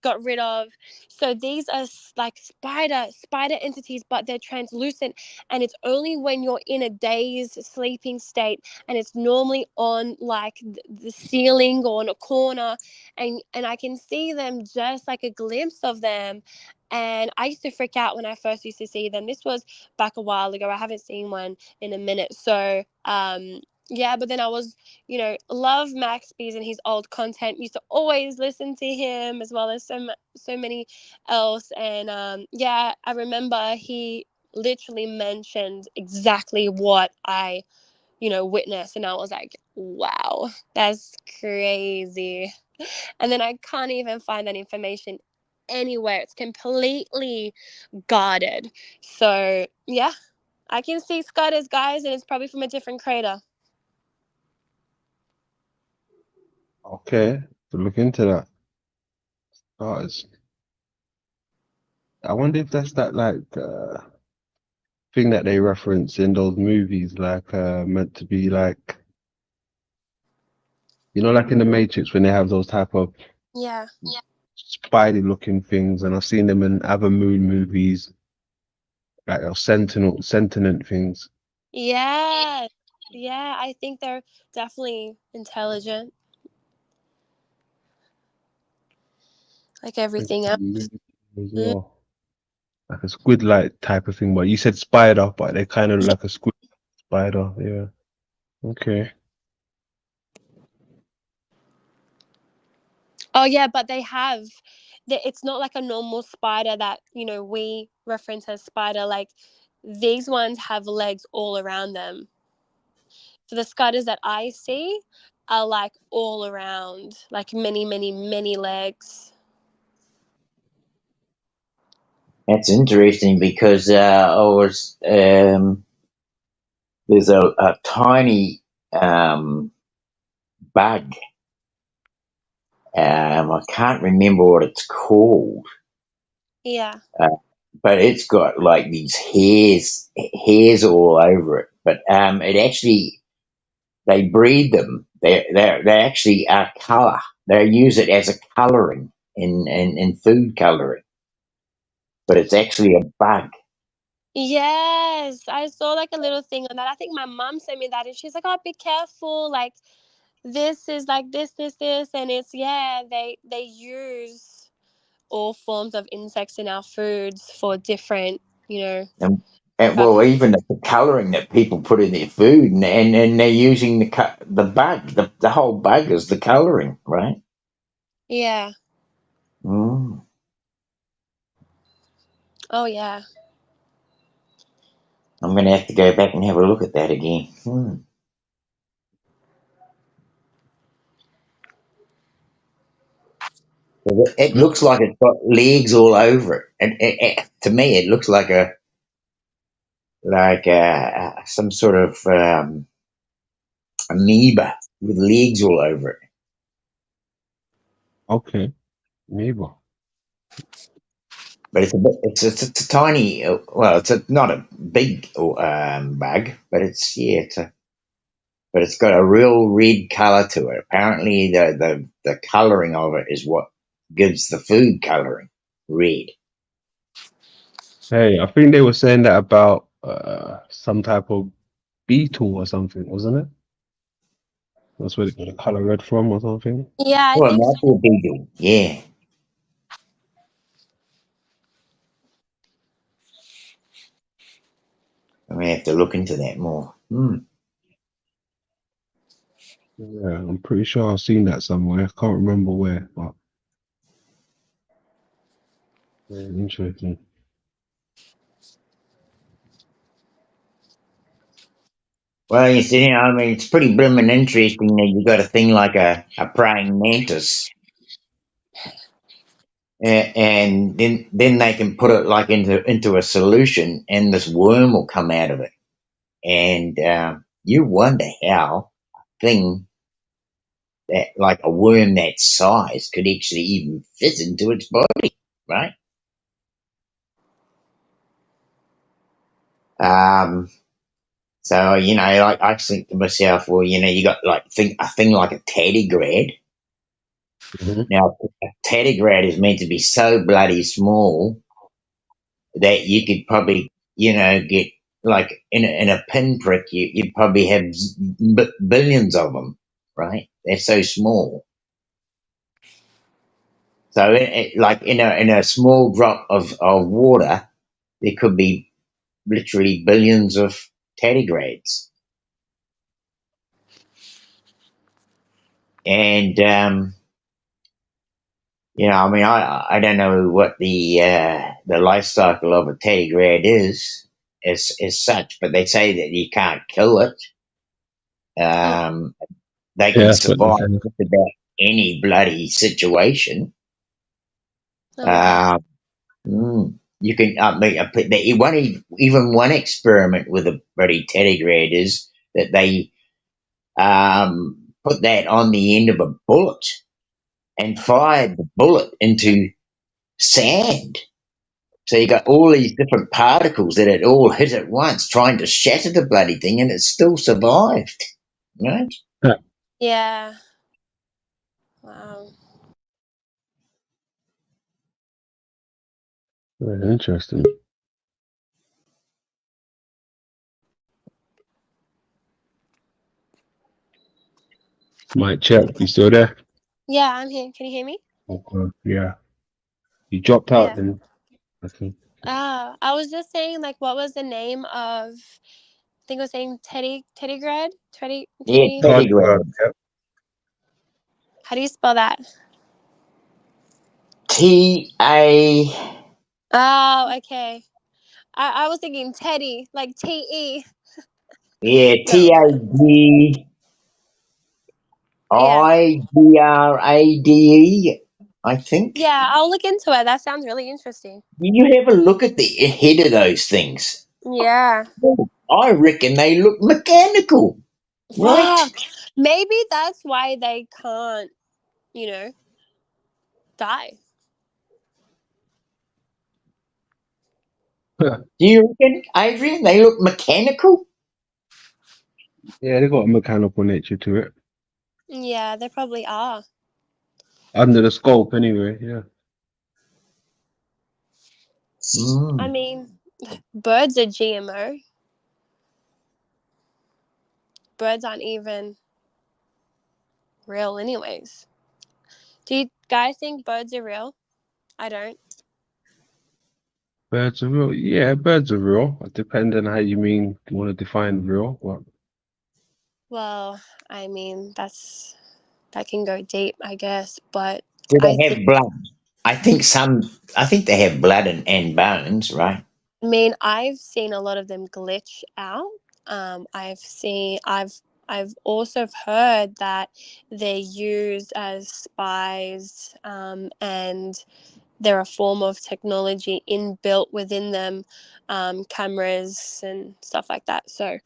got rid of. So these are like spider entities, but they're translucent, and it's only when you're in a dazed sleeping state, and it's normally on like the ceiling or on a corner, and I can see them, just like a glimpse of them. And I used to freak out when I first used to see them. This was back a while ago. I haven't seen one in a minute. So yeah, but then I was, love Max Bees and his old content. Used to always listen to him, as well as so many else. And yeah, I remember he literally mentioned exactly what I witnessed, and I was like, wow, that's crazy. And then I can't even find that information anywhere. It's completely guarded. So yeah, I can see Scudders, guys, and it's probably from a different crater. Okay, to look into that. Guys, I wonder if that's that like thing that they reference in those movies, like meant to be like, like in the Matrix when they have those type of Yeah. spidey looking things, and I've seen them in other moon movies, like those sentient things. Yeah. Yeah, I think they're definitely intelligent, like everything else. As well. Like a squid-like type of thing, but you said spider, but they kind of look like a squid spider. Yeah. Okay. Oh yeah, but it's not like a normal spider that we reference as spider. Like, these ones have legs all around them. So the Scudders that I see are like all around, like many, many, many legs. That's interesting because I was there's a tiny bug. I can't remember what it's called, Yeah. but it's got like these hairs all over it. But it actually, they breed them. They actually are color. They use it as a coloring in food coloring, but it's actually a bug. Yes, I saw like a little thing on that. I think my mom sent me that, and she's like, "Oh, be careful! Like, this is like this, and it's they use all forms of insects in our foods for different, And well, even the coloring that people put in their food, and they're using the bug, the whole bug is the coloring, right? yeah. Mm. Oh yeah. I'm going to have to go back and have a look at that again. It looks like it's got legs all over it, and to me, it looks like some sort of amoeba with legs all over it. Okay. Maybe. But it's a tiny. Well, not a big bug, but it's got a real red color to it. Apparently, the coloring of it is what gives the food coloring red. Hey, I think they were saying that about some type of beetle or something, wasn't it? That's where they got the color red from or something. Yeah, I Well, it think so. might be a beetle. Yeah, I'm gonna have to look into that more. Yeah, I'm pretty sure I've seen that somewhere. I can't remember where, but very interesting. Well, you see, I mean, it's pretty blooming interesting that you got a thing like a praying mantis, and then they can put it like into a solution, and this worm will come out of it, and you wonder how a thing that like a worm that size could actually even fit into its body, right? So like I think to myself, well, you got like a thing like a tardigrade, Mhm. Now, a tardigrade is meant to be so bloody small that you could probably, get like in a pinprick, you'd probably have billions of them, right? They're so small. So, like in a small drop of water, there could be literally billions of tardigrades. And I mean, I don't know what the life cycle of a tardigrade is as such, but they say that you can't kill it. They Yeah, can that's what they survive say. just about any bloody situation. Oh wow. You can, I mean, even one experiment with a bloody tardigrade is that they put that on the end of a bullet and fired the bullet into sand. So you got all these different particles that it all hit at once, trying to shatter the bloody thing, and it still survived. Right? Yeah. Wow. Very interesting. Mic check. You still there? Yeah, I'm here. Can you hear me? Okay. Yeah. You dropped Yeah. out then. Okay. I was just saying, like, what was the name of? I think I was saying Teddygrad. Yeah, Teddy. tardigrade. Yep. How do you spell that? T-A... Oh, okay. I was thinking Teddy, like T-E. Yeah, No. Yeah. T-A-D-I-G-R-A-D-E, I think. Yeah, I'll look into it. That sounds really interesting. You have a look at the head of those things. Yeah. I reckon they look mechanical, right? Fuck. Maybe that's why they can't, you know, die. Do you reckon, Adrian, they look mechanical? Yeah, they got a mechanical nature to it. Yeah, they probably are. Under the scope, anyway. Yeah. I mean, birds are GMO. Birds aren't even real, anyways. Do you guys think birds are real? I don't. Birds are real. Yeah, birds are real. Depending on how you want to define real. But Well, I mean, that can go deep, I guess. But Do I they think, have blood? I think they have blood and bones, right? I mean, I've seen a lot of them glitch out. I've also heard that they're used as spies, and they're a form of technology inbuilt within them, cameras and stuff like that. So,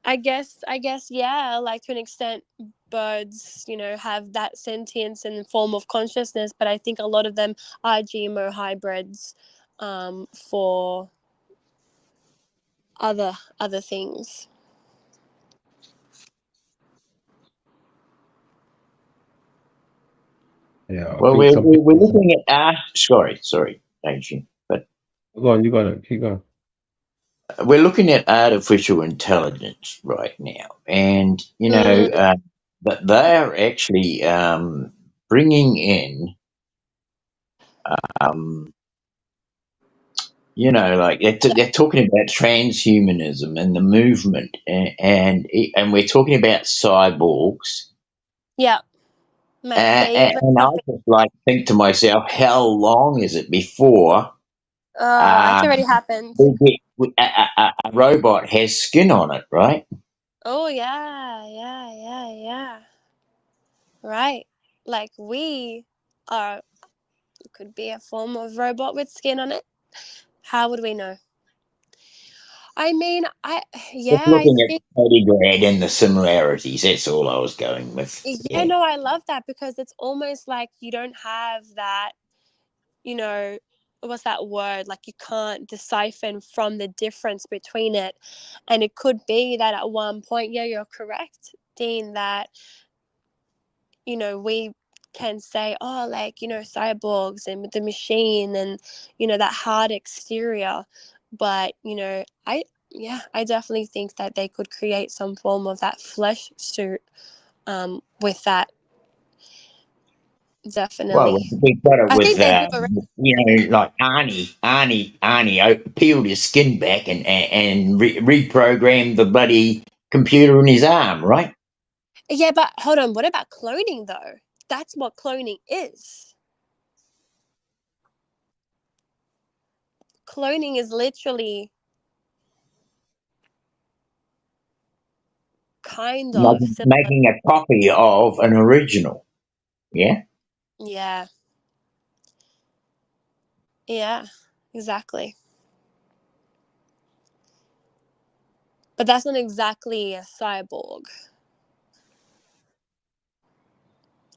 I guess, yeah, like to an extent, birds, have that sentience and form of consciousness, but I think a lot of them are GMO hybrids, for other things. yeah, I Well, think some we're people. looking at sorry, Adrian, but Go on, you got it. Keep going. we're looking at artificial intelligence right now, and Mm, that they're actually bringing in, um, like they're talking about transhumanism and the movement, and we're talking about cyborgs. yeah, my favorite And I topic. just like think to myself, how long is it before It's already um, happened. a robot has skin on it, right? Oh yeah, yeah, yeah, yeah. Right. Like we are could be a form of robot with skin on it. How would we know? I mean, Just yeah, I looking at think, Teddy Grad and the similarities. That's all I was going with. yeah, Yeah. no, I love that because it's almost like you don't have that, you know, what's that word? Like you can't decipher from the difference between it. And it could be that at one point, yeah, you're correct, Dean, that, we can say, oh, like, cyborgs and with the machine and, that hard exterior. But, I definitely think that they could create some form of that flesh suit with that. Well, Definitely. we've got it I with, think they do already. like Arnie peeled his skin back and reprogrammed the bloody computer in his arm, right? Yeah, but hold on. What about cloning, though? That's what cloning is. Cloning is literally kind of similar. Making a copy of an original. Yeah. Yeah. Yeah, exactly. But that's not exactly a cyborg.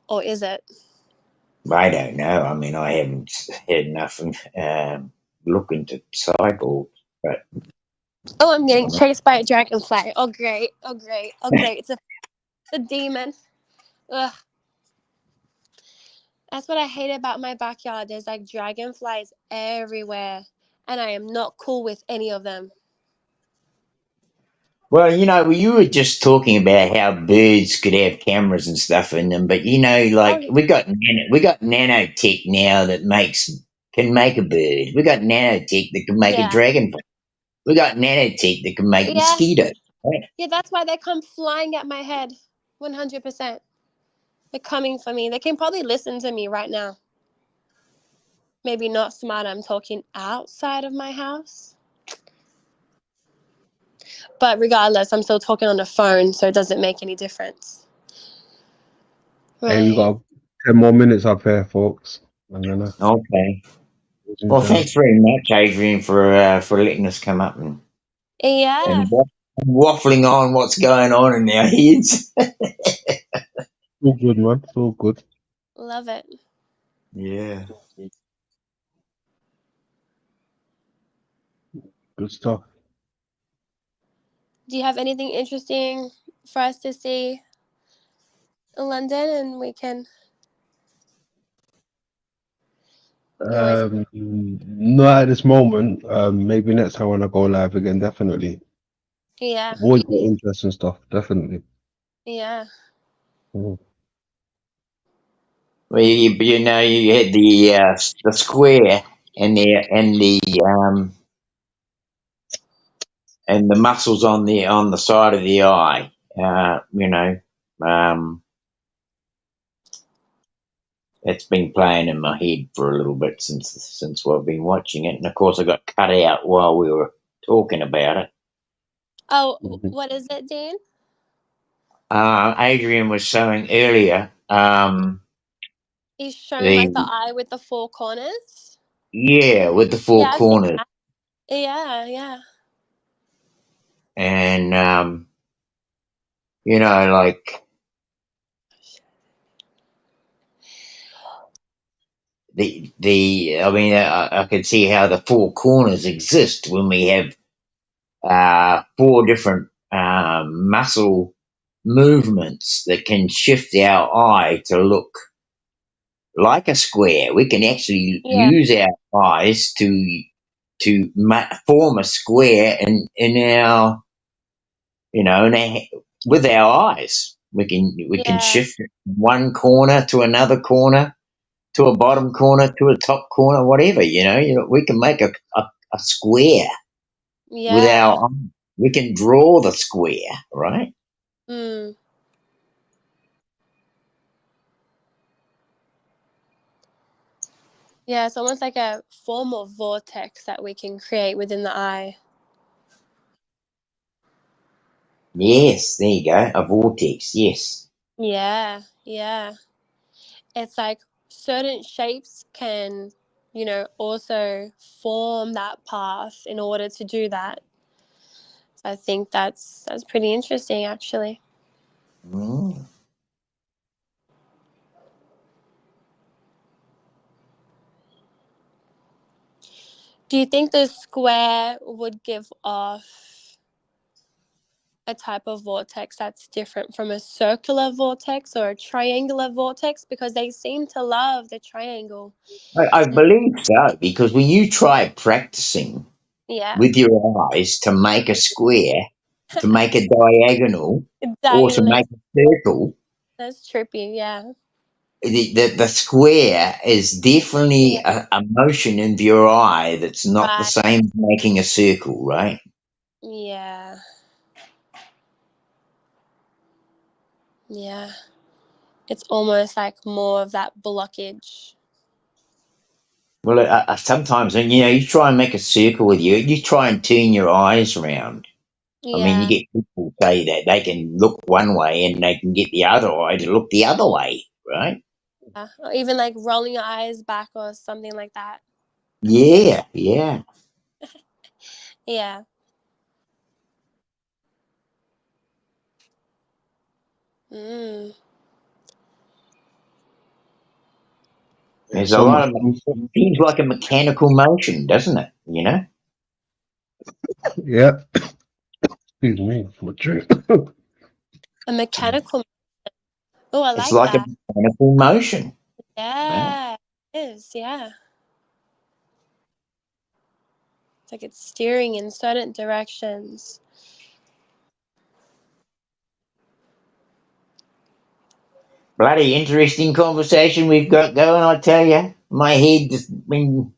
Or is it? I don't know. I mean, I haven't had enough look into cyborgs, but Oh, I'm getting chased by a dragonfly. Oh, great. Oh, great. Oh, great. It's a demon. Ugh. That's what I hate about my backyard. There's like dragonflies everywhere. And I am not cool with any of them. well, you were just talking about how birds could have cameras and stuff in them, but Oh, like we got nanotech now that can make a bird. We got nanotech that can make a yeah. dragonfly. We got nanotech that can make Yeah. mosquitoes. Right? Yeah, that's why they come flying at my head. 100%. They're coming for me. They can probably listen to me right now. Maybe not smart. I'm talking outside of my house. But regardless, I'm still talking on the phone, so it doesn't make any difference. Hey, we Right. got 10 more minutes up here, folks. I'm gonna. Okay. Well, thanks very much, Adrian, for letting us come up Yeah. and waffling on what's going on in our heads. All good, man. It's all good. Love it. Yeah. Good stuff. Do you have anything interesting for us to see in London? And we can. You always. Not at this moment. Maybe next time when I go live again, definitely. Yeah. I've always got interesting stuff, definitely. Yeah. Mm. Well, you had the square and the muscles on the side of the eye. Um, it's been playing in my head for a little bit since we've been watching it, and of course I got cut out while we were talking about it. Oh, Mhm. what is it, Dean? Adrian was showing earlier He's showing the like the eye with the four corners. with the Yeah, four I've seen corners, that. Yeah, yeah. and like I mean, I could see how the four corners exist when we have four different muscle movements that can shift our eye to look like a square. We can actually Yeah, use our eyes to form a square in our with our eyes. We can yeah, shift one corner to another corner, to a bottom corner, to a top corner, whatever. We can make a square with yeah. our eye. We can draw the square, right? Mm. Yeah, it's almost like a form of vortex that we can create within the eye. Yes, there you go. A vortex, yes. Yeah, yeah. It's like certain shapes can, also form that path in order to do that. I think that's pretty interesting, actually. Mm. Do you think the square would give off a type of vortex that's different from a circular vortex or a triangular vortex, because they seem to love the triangle. I believe so, because when you try practicing Yeah. with your eyes to make a square, to make a diagonal, or to Diagonal. make a circle, That's trippy. Yeah. the square is definitely a motion in your eye that's not the Right. same as making a circle, right? Yeah. Yeah. It's almost like more of that blockage. Well, sometimes when you try and make a circle with you try and turn your eyes around. I mean, you Yeah. get people say that they can look one way and they can get the other eye to look the other way, right? Or even like rolling your eyes back or something like that. Yeah, yeah. Yeah. Mm. There's a So lot much. of it seems like a mechanical motion, doesn't it? You know, Yeah. Excuse me. My drink. A mechanical. Oh, I it's like like a that. mechanical motion. Right? Yeah. It is. Yeah. It's like it's steering in certain directions. Bloody interesting conversation we've got going. I tell you, my head just been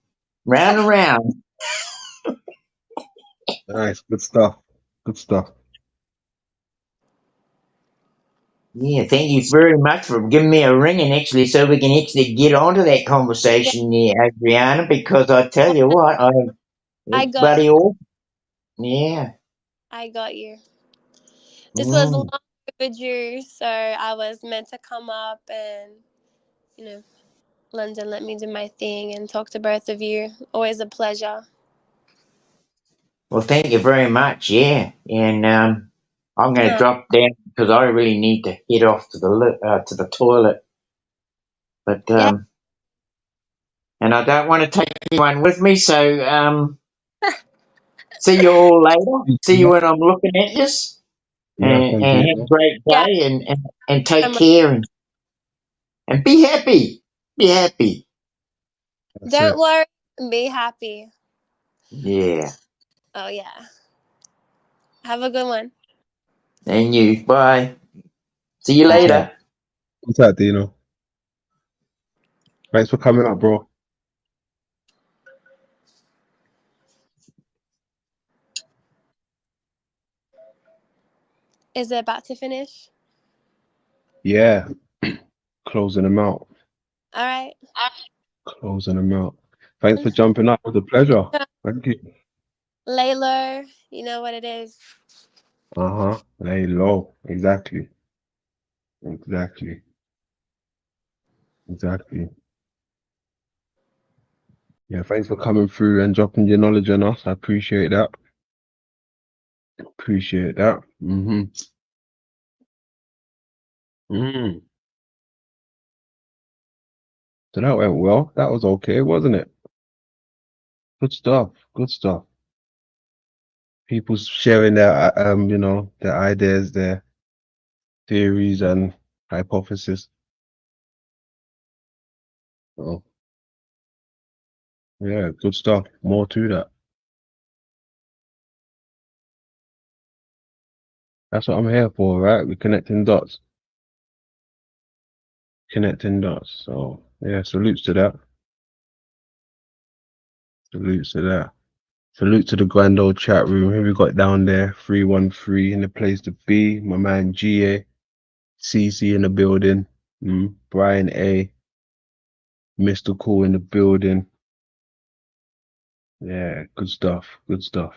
round and round. Nice. Good stuff. Good stuff. Yeah, thank you very much for giving me a ring and actually so we can actually get onto that conversation there, Adriana, because I tell you what, I it's got bloody awesome. Yeah. I got you. This was Mm. long overdue, so I was meant to come up and, you know, London let me do my thing and talk to both of you. Always a pleasure. Well, thank you very much. Yeah, and I'm going to No. drop down because I really need to head off to the toilet. But Yeah. and I don't want to take anyone with me, so see you all later. See you when I'm looking at this, Yeah, and thank you. have a great Yeah. day, and take care and be happy. Be happy. That's Don't it. worry. Be happy. Yeah. Oh yeah. Have a good one. And you. Bye. See you Bye. later. What's that, Dino? Thanks for coming up, bro. Is it about to finish? Yeah. Closing them out. All right. Closing them out. Thanks for jumping up. It was a pleasure. Thank you. Lay low. You know what it is. Uh-huh. Lay low. Exactly. Exactly. Exactly. Yeah, thanks for coming through and dropping your knowledge on us. I appreciate that. Appreciate that. Mm-hmm. Mm. So that went well. That was okay, wasn't it? Good stuff. Good stuff. People sharing their their ideas, their theories and hypotheses. Oh, yeah, good stuff. More to that. That's what I'm here for, right? We're connecting dots. Connecting dots. So yeah, salutes to that. Salutes to that. Salute to the grand old chat room. Who we got down there? 313 in the place to be. My man GA. CC in the building. Brian A. Mr. Cool in the building. Yeah, good stuff. Good stuff.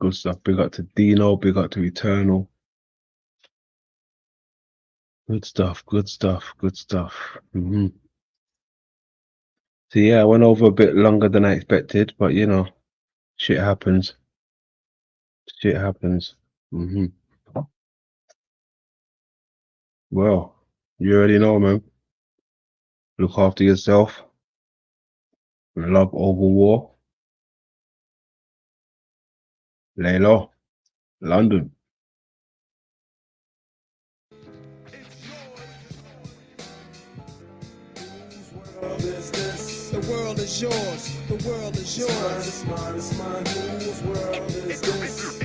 Good stuff. Big up to Dino. Big up to Eternal. Good stuff. Good stuff. Good stuff. So yeah, I went over a bit longer than I expected, but shit happens. Shit happens. Well, you already know, man. Look after yourself. Love over war. Lay low. London. The world is yours. The world is yours. It's mine, it's mine. Whose world is this?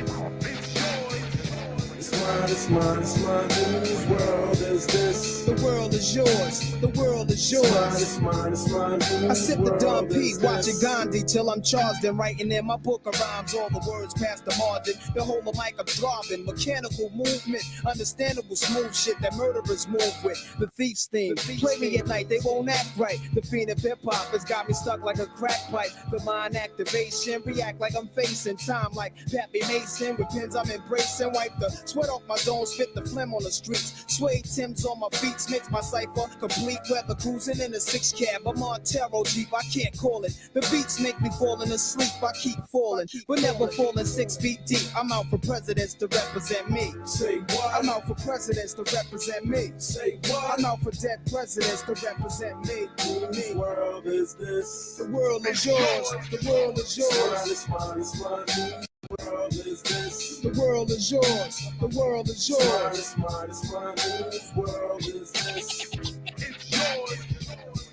It's mine, it's mine, it's mine. Whose world is this? The world is yours. The world is yours. It's mine, it's mine, it's mine. I sip the Don P, watching Gandhi till I'm charged and writing in my book of rhymes. All the words past the margin. The whole of mic I'm throbbing. Mechanical movement, understandable smooth shit that murderers move with. The thief's theme. Play me at night, they won't act right. The fiend of hip hop has got me stuck like a crack pipe. The mind activation, react like I'm facing time like Pappy Mason. With pins I'm embracing, wipe the sweat off my dome, spit the phlegm on the streets. Suede Timbs on my feet, makes my cipher complete. Weather cruising in a 6 cab, a Montero Jeep, I can't call it. The beats make me falling asleep, I keep falling, but never falling 6 feet deep. I'm out for presidents to represent me. Say what? I'm out for presidents to represent me. Say what? I'm out for dead presidents to represent me. Whose world is this? The world is yours. The world is yours. It's mine, it's mine, it's mine. The world is this? The world is yours. The world is yours. It's mine, it's mine, whose world is this? It's yours.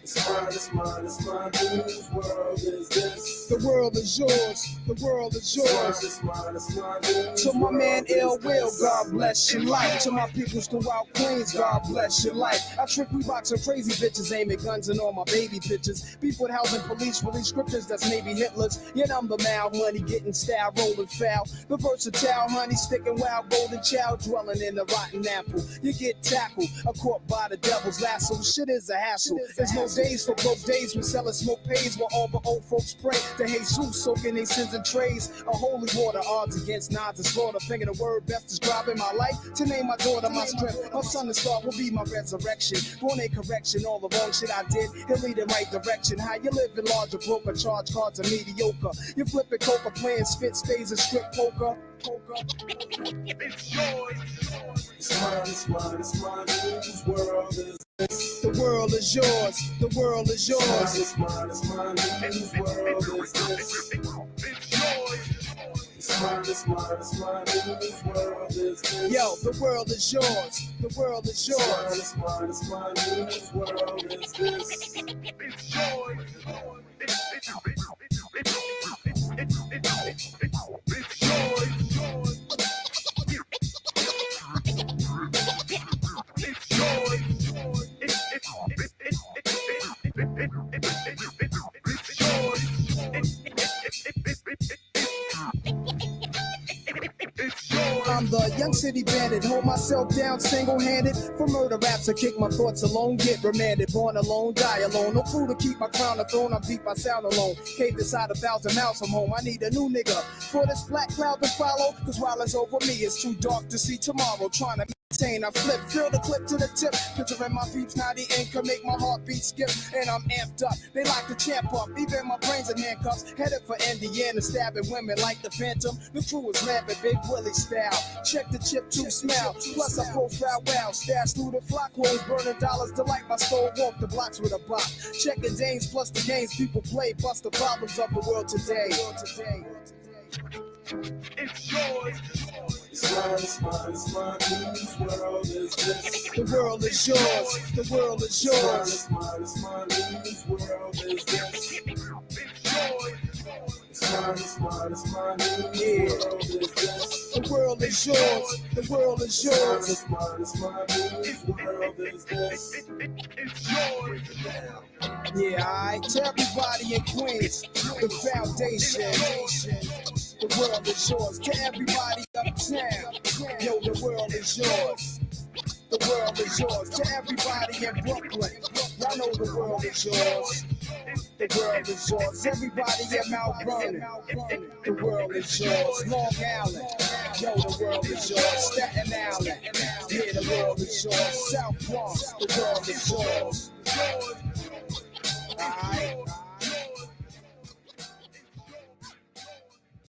It's mine, it's mine, it's mine, whose world is this? The world is yours. The world is yours. It's mine, it's mine, to my man Ill Will, God bless your life. To my peoples throughout Queens, God bless your life. I trick Reeboks and crazy bitches, aiming guns and all my baby pictures. Beef with housing police, release scriptures that's maybe Hitler's. Yet I'm the mal money, getting style, rolling foul. The versatile honey, sticking wild, golden child, dwelling in the rotten apple. You get tackled, a caught by the devil's lasso. Shit is a hassle. There's no days for broke days when selling smoke pays while all the old folks pray to Jesus, soaking their sins in trays. A holy water, odds against nods and slaughter. Thinking the word best describing my life. To name my daughter my strength. My son and star will be my resurrection. Born a correction, all the wrong shit I did. He'll lead in right direction. How you living large or broke or charge cards are mediocre. You flipping coca, playing spit spades and strip poker. It's yours. It's mine, it's mine, it's mine. Whose world is this? The world is yours. The world is yours. It's mine, it's mine, whose world is this? It's yours. It's mine, it's mine, it's mine, whose world is this? Yo, the world is yours. The world is yours. It's mine, it's mine, whose world is this? It's yours. It's yours. I'm the young city bandit, hold myself down single-handed. For murder raps, I kick my thoughts alone, get remanded. Born alone, die alone, no clue to keep my crown a throne. I'm deep, I sound alone. Cave inside 1,000 miles from home. I need a new nigga for this black cloud to follow. Cause while it's over me, it's too dark to see tomorrow. Trying to maintain, I flip, fill the clip to the tip. Picturing my peeps, naughty ink can make my heartbeat skip. And I'm amped up, they like to champ up. Even my brains in handcuffs, headed for Indiana, stabbing women like the Phantom. The crew is lamping, Big Willie style. Check the chip to smell, plus I profile well. Stash through the flock clothes, burning dollars to light my soul. Walk the blocks with a bop. Checking Danes plus the games people play. Bust the problems of the world today. It's yours. It's mine, it's mine, it's mine. Whose world is this? The world is yours. The world is yours. It's mine, it's mine, it's mine. Whose world is this? It's yours. It's mine, it's mine, it's mine. Whose world is this? The world is yours. The world is yours. It's mine, it's mine, whose world is this? It's yours. Yeah, alright. To everybody in Queens, the foundation. The world is yours. To everybody uptown, yo, the world is yours. The world is yours. To everybody in Brooklyn, y'all know the world is yours. The world is yours. Everybody in Mount Vernon, the world is yours. Long Island, yo, the world is yours. Staten Island, yeah, the world is yours. South Bronx, the world is yours.